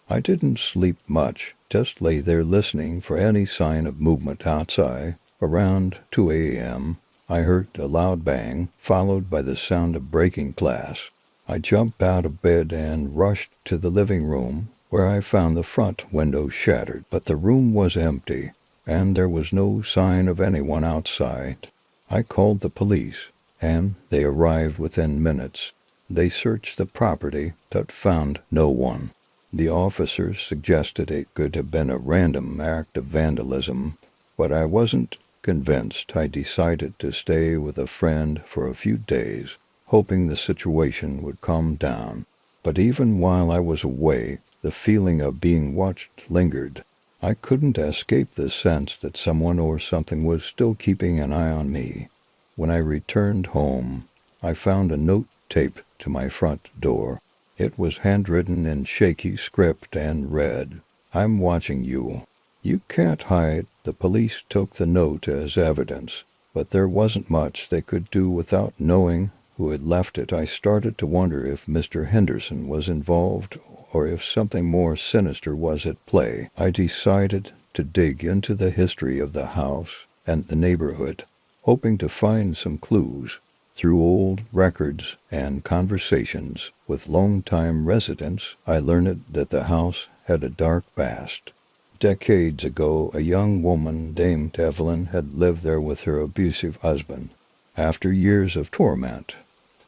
I didn't sleep much, just lay there listening for any sign of movement outside. Around 2 a.m., I heard a loud bang, followed by the sound of breaking glass. I jumped out of bed and rushed to the living room, where I found the front window shattered, but the room was empty, and there was no sign of anyone outside. I called the police, and they arrived within minutes. They searched the property, but found no one. The officers suggested it could have been a random act of vandalism, but I wasn't convinced. I decided to stay with a friend for a few days, hoping the situation would calm down. But even while I was away, the feeling of being watched lingered. I couldn't escape the sense that someone or something was still keeping an eye on me. When I returned home, I found a note taped to my front door. It was handwritten in shaky script and read, "I'm watching you. You can't hide." The police took the note as evidence, but there wasn't much they could do without knowing who had left it. I started to wonder if Mr. Henderson was involved or if something more sinister was at play. I decided to dig into the history of the house and the neighborhood, hoping to find some clues. Through old records and conversations with longtime residents, I learned that the house had a dark past. Decades ago, a young woman named Evelyn had lived there with her abusive husband. After years of torment,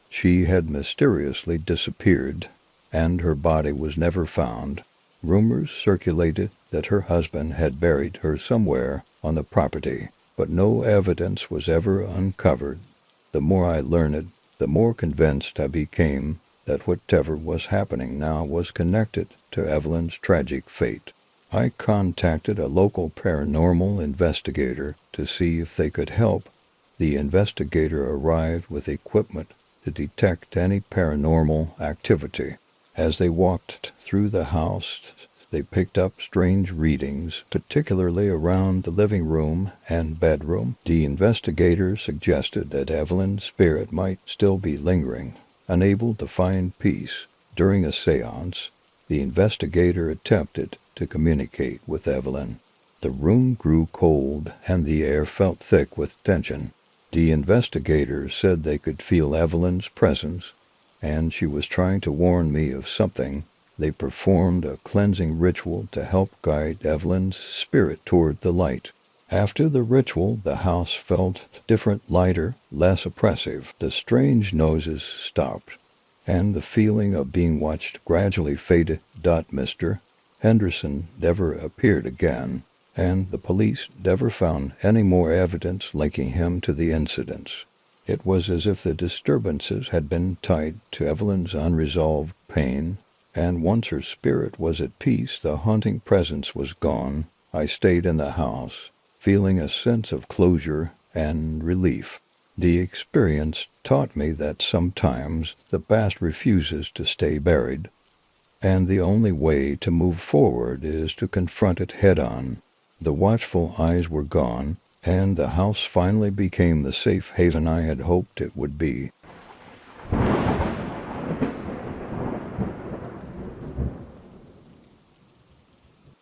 she had mysteriously disappeared, and her body was never found. Rumors circulated that her husband had buried her somewhere on the property, but no evidence was ever uncovered. The more I learned, the more convinced I became that whatever was happening now was connected to Evelyn's tragic fate. I contacted a local paranormal investigator to see if they could help. The investigator arrived with equipment to detect any paranormal activity. As they walked through the house, they picked up strange readings, particularly around the living room and bedroom. The investigator suggested that Evelyn's spirit might still be lingering, unable to find peace. During a seance, the investigator attempted to communicate with Evelyn. The room grew cold, and the air felt thick with tension. The investigator said they could feel Evelyn's presence, and she was trying to warn me of something They performed a cleansing ritual to help guide Evelyn's spirit toward the light. After the ritual, the house felt different, lighter, less oppressive. The strange noises stopped, and the feeling of being watched gradually faded. Mr. Henderson never appeared again, and the police never found any more evidence linking him to the incidents. It was as if the disturbances had been tied to Evelyn's unresolved pain, and once her spirit was at peace, the haunting presence was gone. I stayed in the house, feeling a sense of closure and relief. The experience taught me that sometimes the past refuses to stay buried, and the only way to move forward is to confront it head-on. The watchful eyes were gone, and the house finally became the safe haven I had hoped it would be.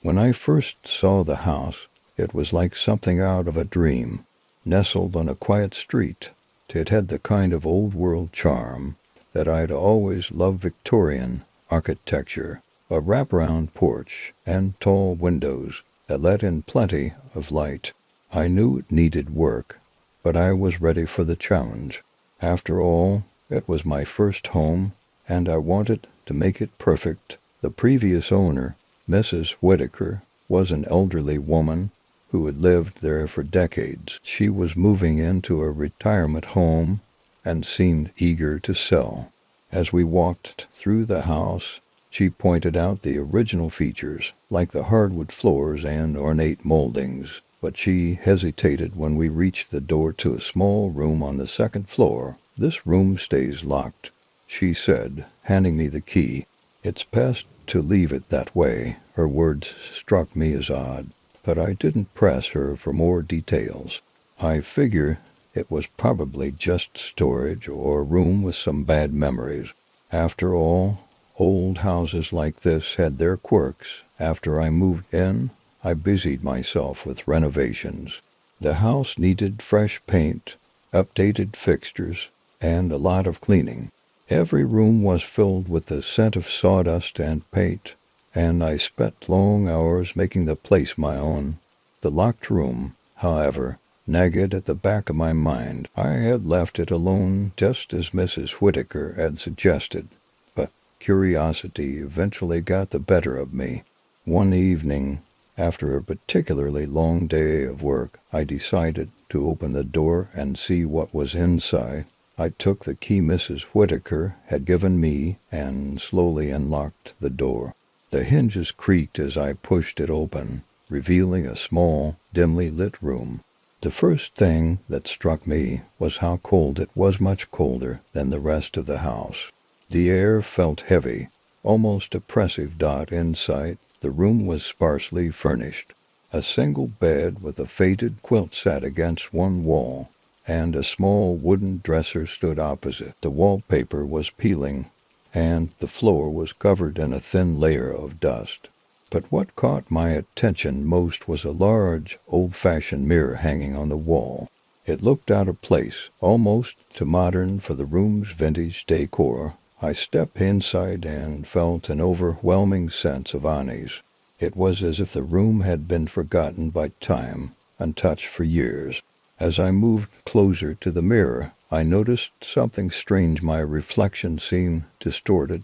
When I first saw the house, it was like something out of a dream. Nestled on a quiet street, it had the kind of old-world charm that I'd always loved: Victorian architecture, a wraparound porch, and tall windows that let in plenty of light. I knew it needed work, but I was ready for the challenge. After all, it was my first home, and I wanted to make it perfect. The previous owner, Mrs. Whitaker, was an elderly woman who had lived there for decades. She was moving into a retirement home and seemed eager to sell. As we walked through the house, she pointed out the original features, like the hardwood floors and ornate moldings, but she hesitated when we reached the door to a small room on the second floor. "This room stays locked," she said, handing me the key. "It's best to leave it that way." Her words struck me as odd, but I didn't press her for more details. I figure it was probably just storage or a room with some bad memories. After all, old houses like this had their quirks. After I moved in, I busied myself with renovations. The house needed fresh paint, updated fixtures, and a lot of cleaning. Every room was filled with the scent of sawdust and paint, and I spent long hours making the place my own. The locked room, however, nagged at the back of my mind. I had left it alone just as Mrs. Whitaker had suggested, but curiosity eventually got the better of me. One evening, after a particularly long day of work, I decided to open the door and see what was inside. I took the key Mrs. Whitaker had given me and slowly unlocked the door. The hinges creaked as I pushed it open, revealing a small, dimly lit room. The first thing that struck me was how cold it was, much colder than the rest of the house. The air felt heavy, almost oppressive. Inside, the room was sparsely furnished. A single bed with a faded quilt sat against one wall, and a small wooden dresser stood opposite. The wallpaper was peeling, and the floor was covered in a thin layer of dust. But what caught my attention most was a large, old-fashioned mirror hanging on the wall. It looked out of place, almost too modern for the room's vintage decor. I stepped inside and felt an overwhelming sense of unease. It was as if the room had been forgotten by time, untouched for years. As I moved closer to the mirror, I noticed something strange. My reflection seemed distorted,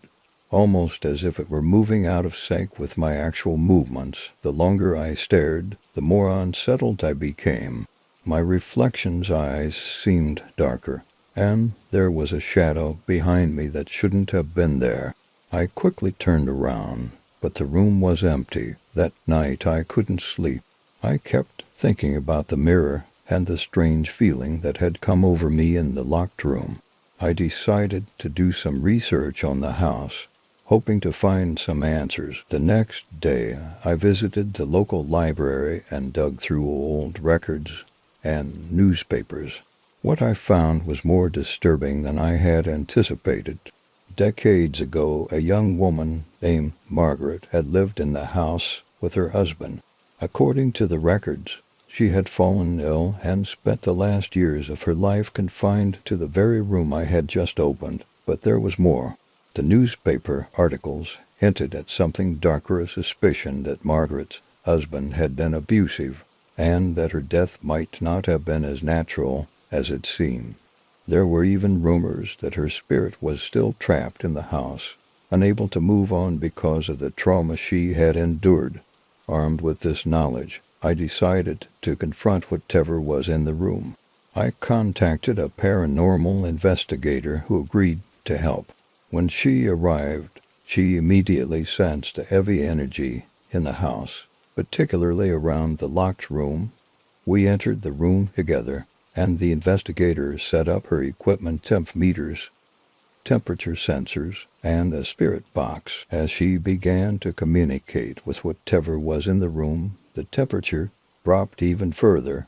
almost as if it were moving out of sync with my actual movements. The longer I stared, the more unsettled I became. My reflection's eyes seemed darker, and there was a shadow behind me that shouldn't have been there. I quickly turned around, but the room was empty. That night I couldn't sleep. I kept thinking about the mirror and the strange feeling that had come over me in the locked room. I decided to do some research on the house, hoping to find some answers. The next day, I visited the local library and dug through old records and newspapers. What I found was more disturbing than I had anticipated. Decades ago, a young woman named Margaret had lived in the house with her husband. According to the records, she had fallen ill and spent the last years of her life confined to the very room I had just opened. But there was more. The newspaper articles hinted at something darker, a suspicion that Margaret's husband had been abusive, and that her death might not have been as natural as it seemed. There were even rumors that her spirit was still trapped in the house, unable to move on because of the trauma she had endured. Armed with this knowledge, I decided to confront whatever was in the room. I contacted a paranormal investigator who agreed to help. When she arrived, she immediately sensed a heavy energy in the house, particularly around the locked room. We entered the room together, and the investigator set up her equipment: temp meters, temperature sensors, and a spirit box. As she began to communicate with whatever was in the room, the temperature dropped even further,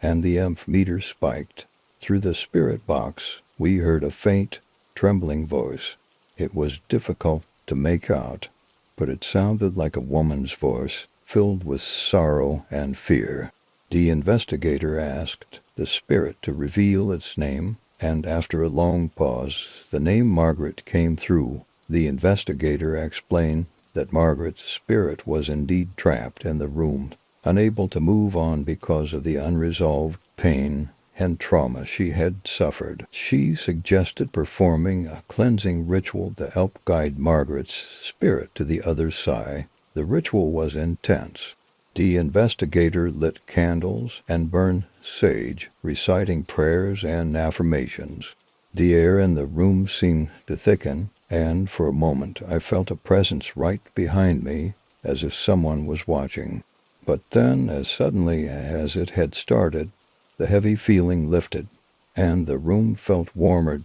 and the EMF meter spiked. Through the spirit box, we heard a faint, trembling voice. It was difficult to make out, but it sounded like a woman's voice, filled with sorrow and fear. The investigator asked the spirit to reveal its name, and after a long pause, the name Margaret came through. The investigator explained that Margaret's spirit was indeed trapped in the room, unable to move on because of the unresolved pain and trauma she had suffered. She suggested performing a cleansing ritual to help guide Margaret's spirit to the other side. The ritual was intense. The investigator lit candles and burned sage, reciting prayers and affirmations. The air in the room seemed to thicken, and for a moment I felt a presence right behind me, as if someone was watching. But then, as suddenly as it had started, the heavy feeling lifted, and the room felt warmer.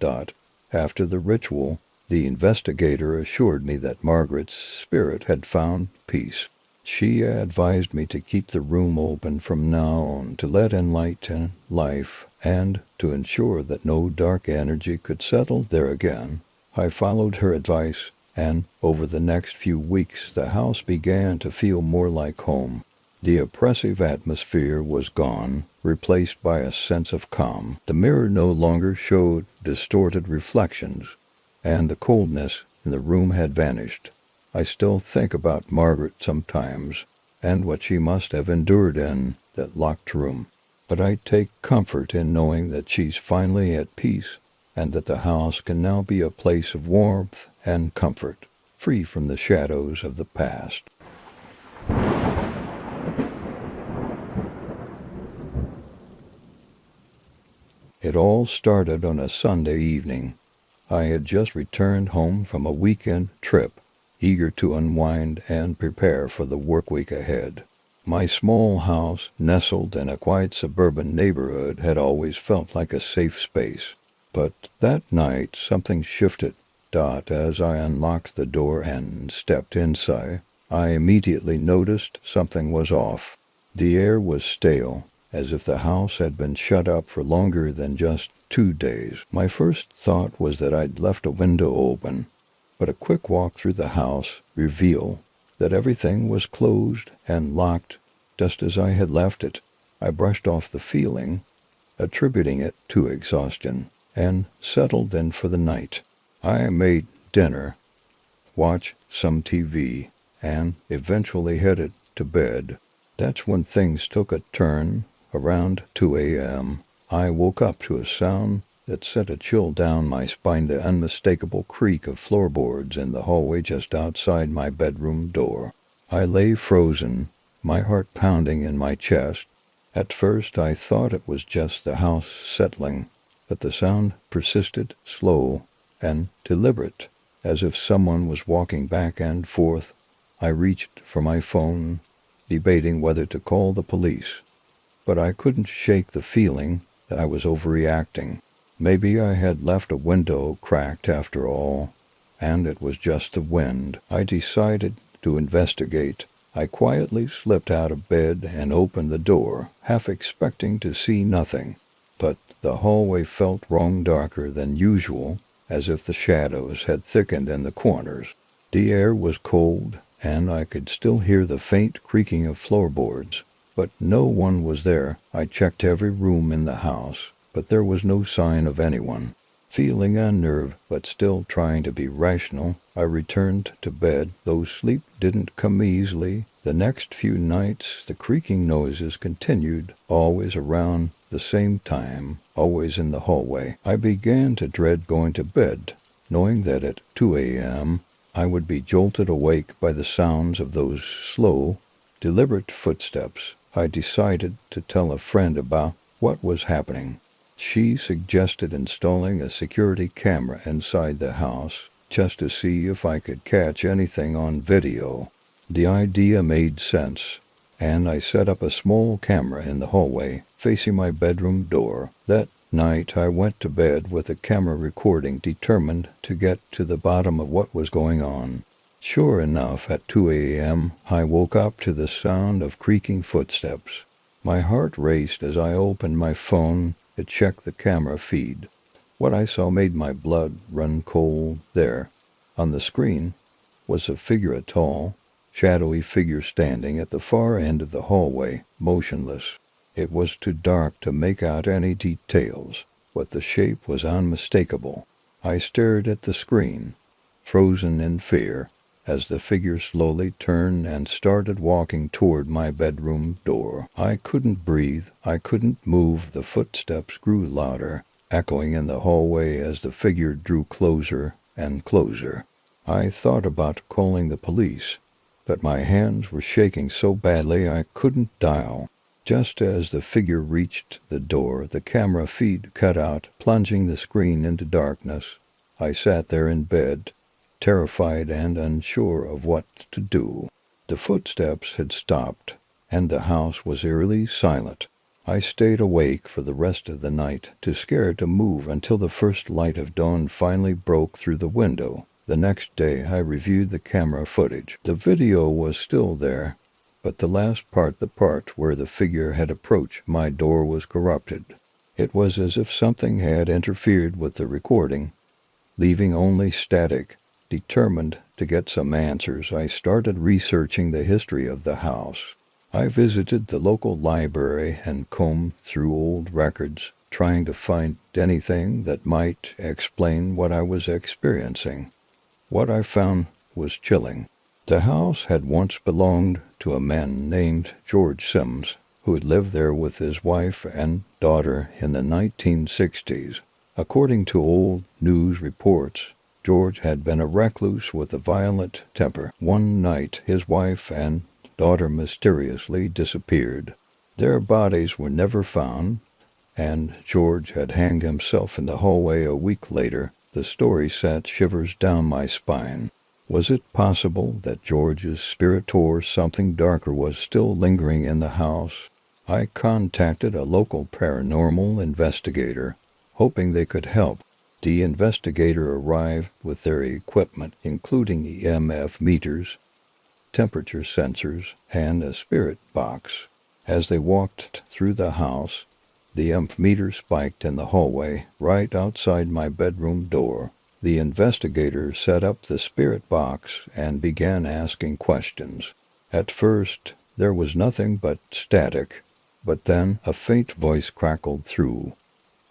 After the ritual, the investigator assured me that Margaret's spirit had found peace. She advised me to keep the room open from now on, to let in light and life, and to ensure that no dark energy could settle there again. I followed her advice, and over the next few weeks the house began to feel more like home. The oppressive atmosphere was gone, replaced by a sense of calm. The mirror no longer showed distorted reflections, and the coldness in the room had vanished. I still think about Margaret sometimes, and what she must have endured in that locked room. But I take comfort in knowing that she's finally at peace, and that the house can now be a place of warmth and comfort, free from the shadows of the past. It all started on a Sunday evening. I had just returned home from a weekend trip, eager to unwind and prepare for the work week ahead. My small house, nestled in a quiet suburban neighborhood, had always felt like a safe space. But that night something shifted. As I unlocked the door and stepped inside, I immediately noticed something was off. The air was stale, as if the house had been shut up for longer than just 2 days. My first thought was that I'd left a window open, but a quick walk through the house revealed that everything was closed and locked just as I had left it. I brushed off the feeling, attributing it to exhaustion, and settled in for the night. I made dinner, watched some TV, and eventually headed to bed. That's when things took a turn. Around 2 a.m., I woke up to a sound that sent a chill down my spine, the unmistakable creak of floorboards in the hallway just outside my bedroom door. I lay frozen, my heart pounding in my chest. At first I thought it was just the house settling, but the sound persisted, slow and deliberate, as if someone was walking back and forth. I reached for my phone, debating whether to call the police, but I couldn't shake the feeling that I was overreacting. Maybe I had left a window cracked after all, and it was just the wind. I decided to investigate. I quietly slipped out of bed and opened the door, half expecting to see nothing. But the hallway felt wrong, darker than usual, as if the shadows had thickened in the corners. The air was cold, and I could still hear the faint creaking of floorboards. But no one was there. I checked every room in the house, but there was no sign of anyone. Feeling unnerved, but still trying to be rational, I returned to bed, though sleep didn't come easily. The next few nights, the creaking noises continued, always around the same time, always in the hallway. I began to dread going to bed, knowing that at 2 a.m. I would be jolted awake by the sounds of those slow, deliberate footsteps. I decided to tell a friend about what was happening. She suggested installing a security camera inside the house, just to see if I could catch anything on video. The idea made sense, and I set up a small camera in the hallway, facing my bedroom door. That night I went to bed with the camera recording, determined to get to the bottom of what was going on. Sure enough, at 2 a.m., I woke up to the sound of creaking footsteps. My heart raced as I opened my phone to check the camera feed. What I saw made my blood run cold. There, on the screen, was a tall, shadowy figure standing at the far end of the hallway, motionless. It was too dark to make out any details, but the shape was unmistakable. I stared at the screen, frozen in fear, as the figure slowly turned and started walking toward my bedroom door. I couldn't breathe. I couldn't move. The footsteps grew louder, echoing in the hallway as the figure drew closer and closer. I thought about calling the police, but my hands were shaking so badly I couldn't dial. Just as the figure reached the door, the camera feed cut out, plunging the screen into darkness. I sat there in bed, terrified and unsure of what to do. The footsteps had stopped, and the house was eerily silent. I stayed awake for the rest of the night, too scared to move until the first light of dawn finally broke through the window. The next day I reviewed the camera footage. The video was still there, but the last part, the part where the figure had approached my door, was corrupted. It was as if something had interfered with the recording, leaving only static. Determined to get some answers, I started researching the history of the house. I visited the local library and combed through old records, trying to find anything that might explain what I was experiencing. What I found was chilling. The house had once belonged to a man named George Sims, who had lived there with his wife and daughter in the 1960s. According to old news reports, George had been a recluse with a violent temper. One night, his wife and daughter mysteriously disappeared. Their bodies were never found, and George had hanged himself in the hallway a week later. The story sent shivers down my spine. Was it possible that George's spirit or something darker was still lingering in the house? I contacted a local paranormal investigator, hoping they could help. The investigator arrived with their equipment, including EMF meters, temperature sensors, and a spirit box. As they walked through the house, the EMF meter spiked in the hallway right outside my bedroom door. The investigator set up the spirit box and began asking questions. At first, there was nothing but static, but then a faint voice crackled through.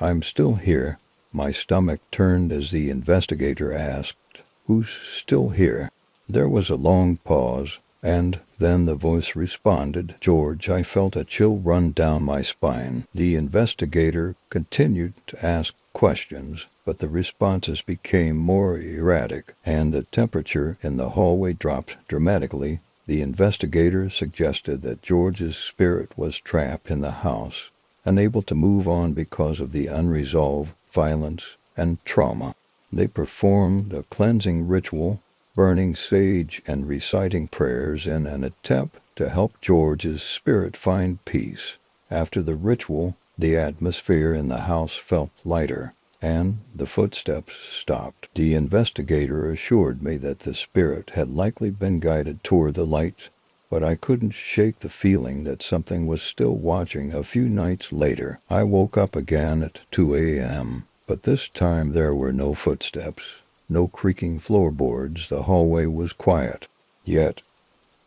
"I'm still here." My stomach turned as the investigator asked, "Who's still here?" There was a long pause, and then the voice responded, "George." I felt a chill run down my spine. The investigator continued to ask questions, but the responses became more erratic, and the temperature in the hallway dropped dramatically. The investigator suggested that George's spirit was trapped in the house, unable to move on because of the unresolved violence and trauma. They performed a cleansing ritual, burning sage and reciting prayers in an attempt to help George's spirit find peace. After the ritual, the atmosphere in the house felt lighter, and the footsteps stopped. The investigator assured me that the spirit had likely been guided toward the light, but I couldn't shake the feeling that something was still watching. A few nights later, I woke up again at 2 a.m., but this time there were no footsteps, no creaking floorboards. The hallway was quiet. Yet,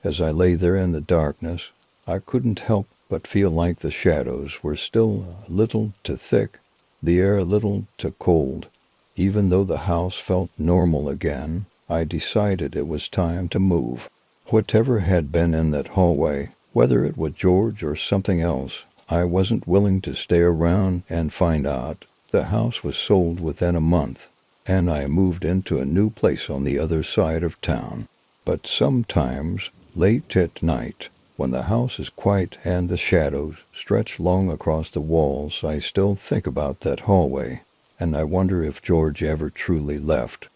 as I lay there in the darkness, I couldn't help but feel like the shadows were still a little too thick, the air a little too cold, Even though the house felt normal again, I decided it was time to move. Whatever had been in that hallway, whether it was George or something else, I wasn't willing to stay around and find out. The house was sold within a month, and I moved into a new place on the other side of town. But sometimes, late at night, when the house is quiet and the shadows stretch long across the walls, I still think about that hallway, and I wonder if George ever truly left.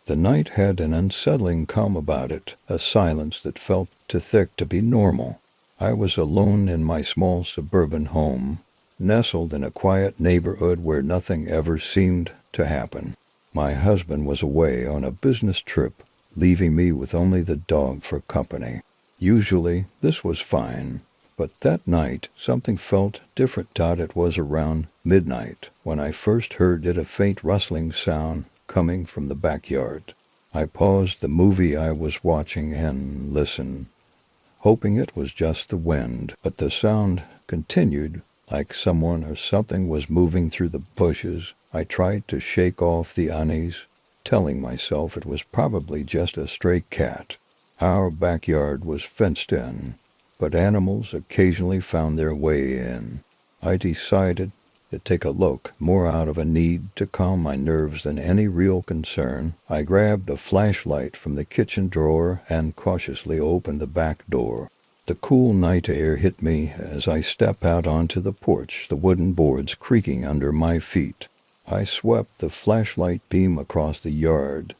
The night had an unsettling calm about it, a silence that felt too thick to be normal. I was alone in my small suburban home, nestled in a quiet neighborhood where nothing ever seemed to happen. My husband was away on a business trip, leaving me with only the dog for company. Usually this was fine, but that night something felt different. It was around midnight when I first heard a faint rustling sound coming from the backyard. I paused the movie I was watching and listened, hoping it was just the wind, but the sound continued, like someone or something was moving through the bushes. I tried to shake off the unease, telling myself it was probably just a stray cat. Our backyard was fenced in, but animals occasionally found their way in. I decided to take a look, more out of a need to calm my nerves than any real concern. I grabbed a flashlight from the kitchen drawer and cautiously opened the back door. The cool night air hit me as I stepped out onto the porch, the wooden boards creaking under my feet. I swept the flashlight beam across the yard,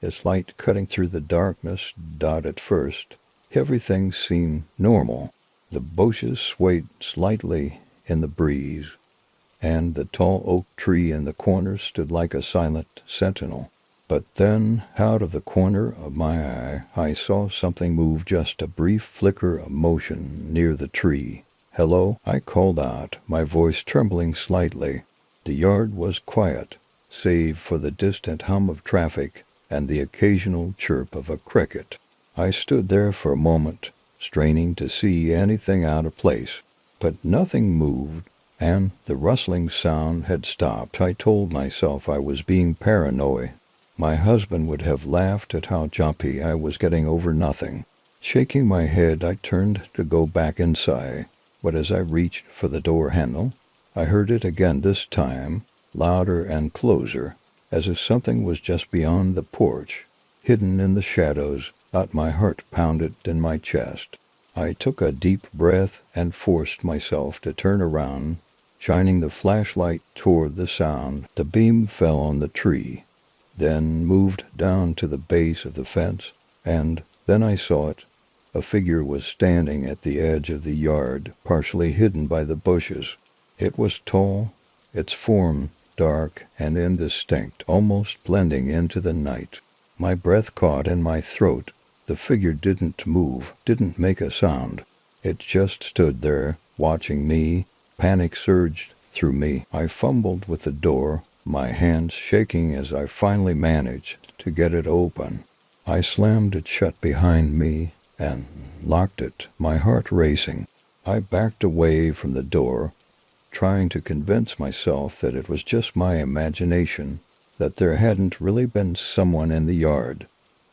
its light cutting through the darkness. At first, everything seemed normal. The bushes swayed slightly in the breeze, and the tall oak tree in the corner stood like a silent sentinel. But then, out of the corner of my eye, I saw something move, just a brief flicker of motion near the tree. "Hello," I called out, my voice trembling slightly. The yard was quiet, save for the distant hum of traffic and the occasional chirp of a cricket. I stood there for a moment, straining to see anything out of place, but nothing moved, and the rustling sound had stopped. I told myself I was being paranoid. My husband would have laughed at how jumpy I was getting over nothing. Shaking my head, I turned to go back inside, but as I reached for the door handle, I heard it again, this time louder and closer, as if something was just beyond the porch, hidden in the shadows. My heart pounded in my chest. I took a deep breath and forced myself to turn around, shining the flashlight toward the sound. The beam fell on the tree, then moved down to the base of the fence, and then I saw it. A figure was standing at the edge of the yard, partially hidden by the bushes. It was tall, its form dark and indistinct, almost blending into the night. My breath caught in my throat. The figure didn't move, didn't make a sound. It just stood there, watching me. Panic surged through me. I fumbled with the door, my hands shaking as I finally managed to get it open. I slammed it shut behind me and locked it, my heart racing. I backed away from the door, trying to convince myself that it was just my imagination, that there hadn't really been someone in the yard.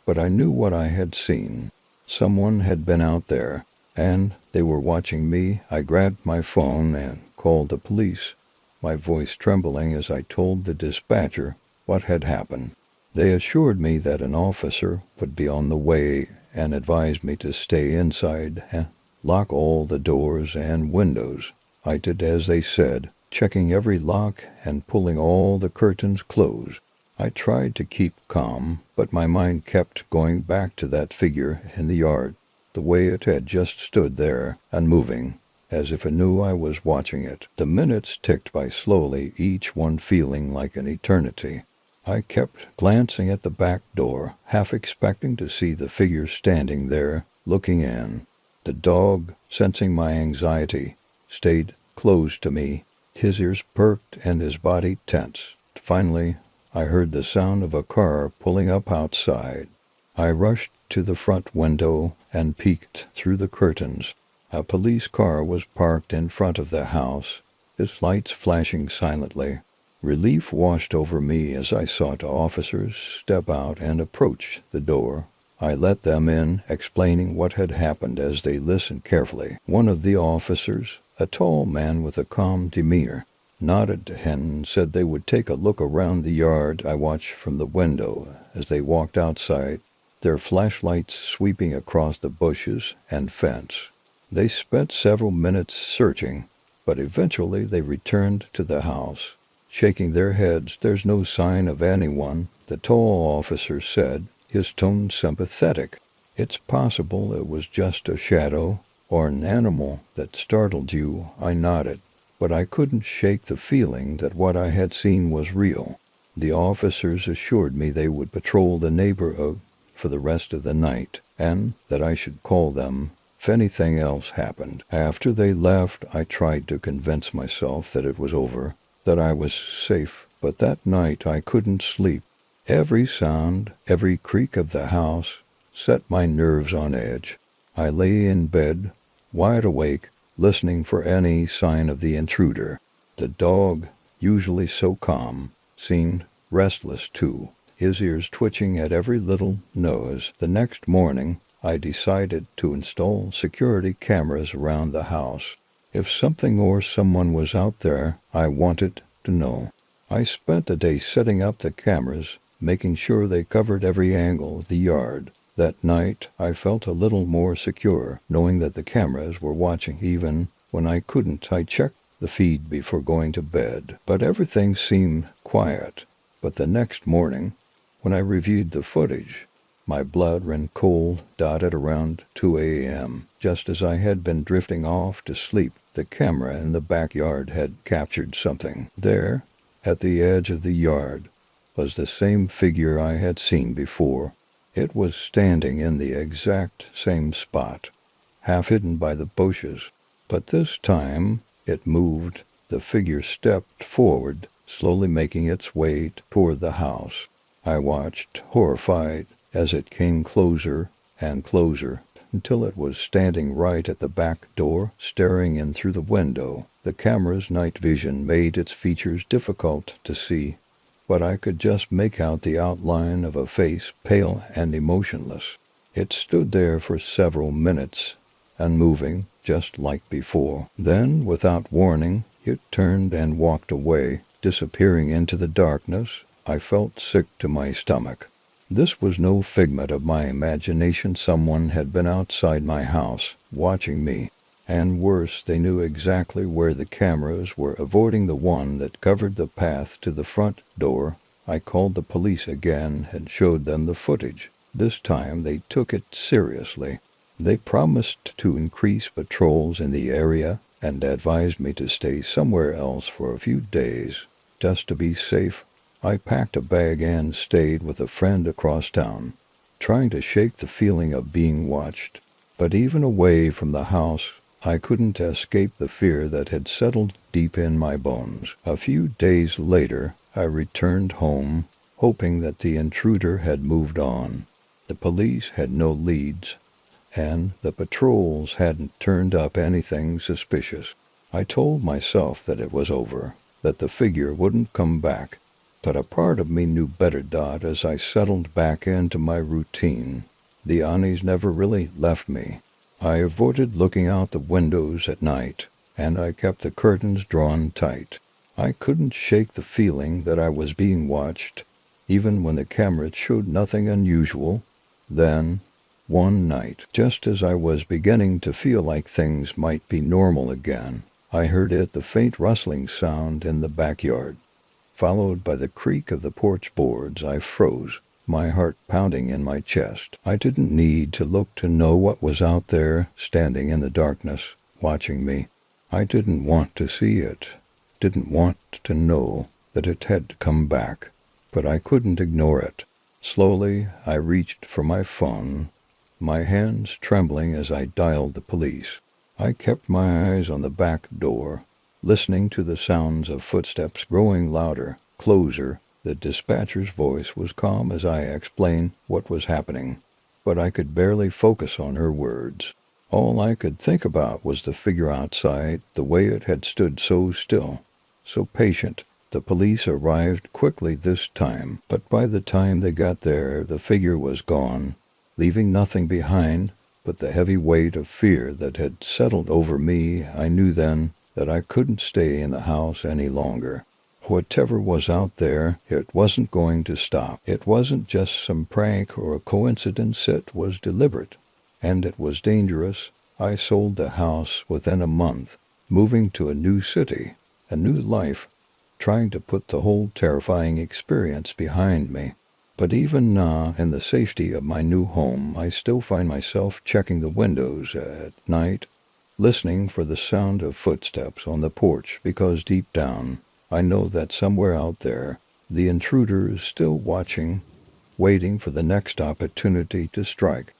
But I knew what I had seen. Someone had been out there, and they were watching me. I grabbed my phone and called the police, my voice trembling as I told the dispatcher what had happened. They assured me that an officer would be on the way and advised me to stay inside and lock all the doors and windows. I did as they said, checking every lock and pulling all the curtains closed. I tried to keep calm, but my mind kept going back to that figure in the yard, the way it had just stood there, unmoving, as if it knew I was watching it. The minutes ticked by slowly, each one feeling like an eternity. I kept glancing at the back door, half expecting to see the figure standing there, looking in. The dog, sensing my anxiety, stayed close to me, his ears perked and his body tense. Finally, I heard the sound of a car pulling up outside. I rushed to the front window and peeked through the curtains. A police car was parked in front of the house, its lights flashing silently. Relief washed over me as I saw two officers step out and approach the door. I let them in, explaining what had happened as they listened carefully. One of the officers, a tall man with a calm demeanor, nodded to him and said they would take a look around the yard. I watched from the window as they walked outside, their flashlights sweeping across the bushes and fence. They spent several minutes searching, but eventually they returned to the house. Shaking their heads, "There's no sign of anyone," the tall officer said, his tone sympathetic. "It's possible it was just a shadow or an animal that startled you." I nodded, but I couldn't shake the feeling that what I had seen was real. The officers assured me they would patrol the neighborhood for the rest of the night, and that I should call them if anything else happened. After they left, I tried to convince myself that it was over, that I was safe, but that night I couldn't sleep. Every sound, every creak of the house set my nerves on edge. I lay in bed, wide awake, listening for any sign of the intruder. The dog, usually so calm, seemed restless too, his ears twitching at every little noise. The next morning, I decided to install security cameras around the house. If something or someone was out there, I wanted to know. I spent the day setting up the cameras, making sure they covered every angle of the yard. That night, I felt a little more secure, knowing that the cameras were watching even when I couldn't. I checked the feed before going to bed, but everything seemed quiet. But the next morning, when I reviewed the footage, my blood ran cold. At around 2 a.m., just as I had been drifting off to sleep, the camera in the backyard had captured something. There, at the edge of the yard, was the same figure I had seen before. It was standing in the exact same spot, half hidden by the bushes. But this time, it moved. The figure stepped forward, slowly making its way toward the house. I watched, horrified, as it came closer and closer, until it was standing right at the back door, staring in through the window. The camera's night vision made its features difficult to see, but I could just make out the outline of a face, pale and emotionless. It stood there for several minutes, unmoving, just like before. Then, without warning, it turned and walked away, disappearing into the darkness. I felt sick to my stomach. This was no figment of my imagination. Someone had been outside my house, watching me. And worse, they knew exactly where the cameras were, avoiding the one that covered the path to the front door. I called the police again and showed them the footage. This time they took it seriously. They promised to increase patrols in the area and advised me to stay somewhere else for a few days, just to be safe. I packed a bag and stayed with a friend across town, trying to shake the feeling of being watched. But even away from the house, I couldn't escape the fear that had settled deep in my bones. A few days later, I returned home, hoping that the intruder had moved on. The police had no leads, and the patrols hadn't turned up anything suspicious. I told myself that it was over, that the figure wouldn't come back. But a part of me knew better. As I settled back into my routine, the unease never really left me. I avoided looking out the windows at night, and I kept the curtains drawn tight. I couldn't shake the feeling that I was being watched, even when the camera showed nothing unusual. Then, one night, just as I was beginning to feel like things might be normal again, I heard the faint rustling sound in the backyard, followed by the creak of the porch boards. I froze, my heart pounding in my chest. I didn't need to look to know what was out there, standing in the darkness, watching me. I didn't want to see it, didn't want to know that it had come back, but I couldn't ignore it. Slowly, I reached for my phone, my hands trembling as I dialed the police. I kept my eyes on the back door, listening to the sounds of footsteps growing louder, closer. The dispatcher's voice was calm as I explained what was happening, but I could barely focus on her words. All I could think about was the figure outside, the way it had stood so still, so patient. The police arrived quickly this time, but by the time they got there, the figure was gone, leaving nothing behind but the heavy weight of fear that had settled over me. I knew then that I couldn't stay in the house any longer. Whatever was out there, it wasn't going to stop. It wasn't just some prank or a coincidence. It was deliberate, and it was dangerous. I sold the house within a month, moving to a new city, a new life, trying to put the whole terrifying experience behind me. But even now, in the safety of my new home, I still find myself checking the windows at night, listening for the sound of footsteps on the porch, because deep down, I know that somewhere out there, the intruder is still watching, waiting for the next opportunity to strike.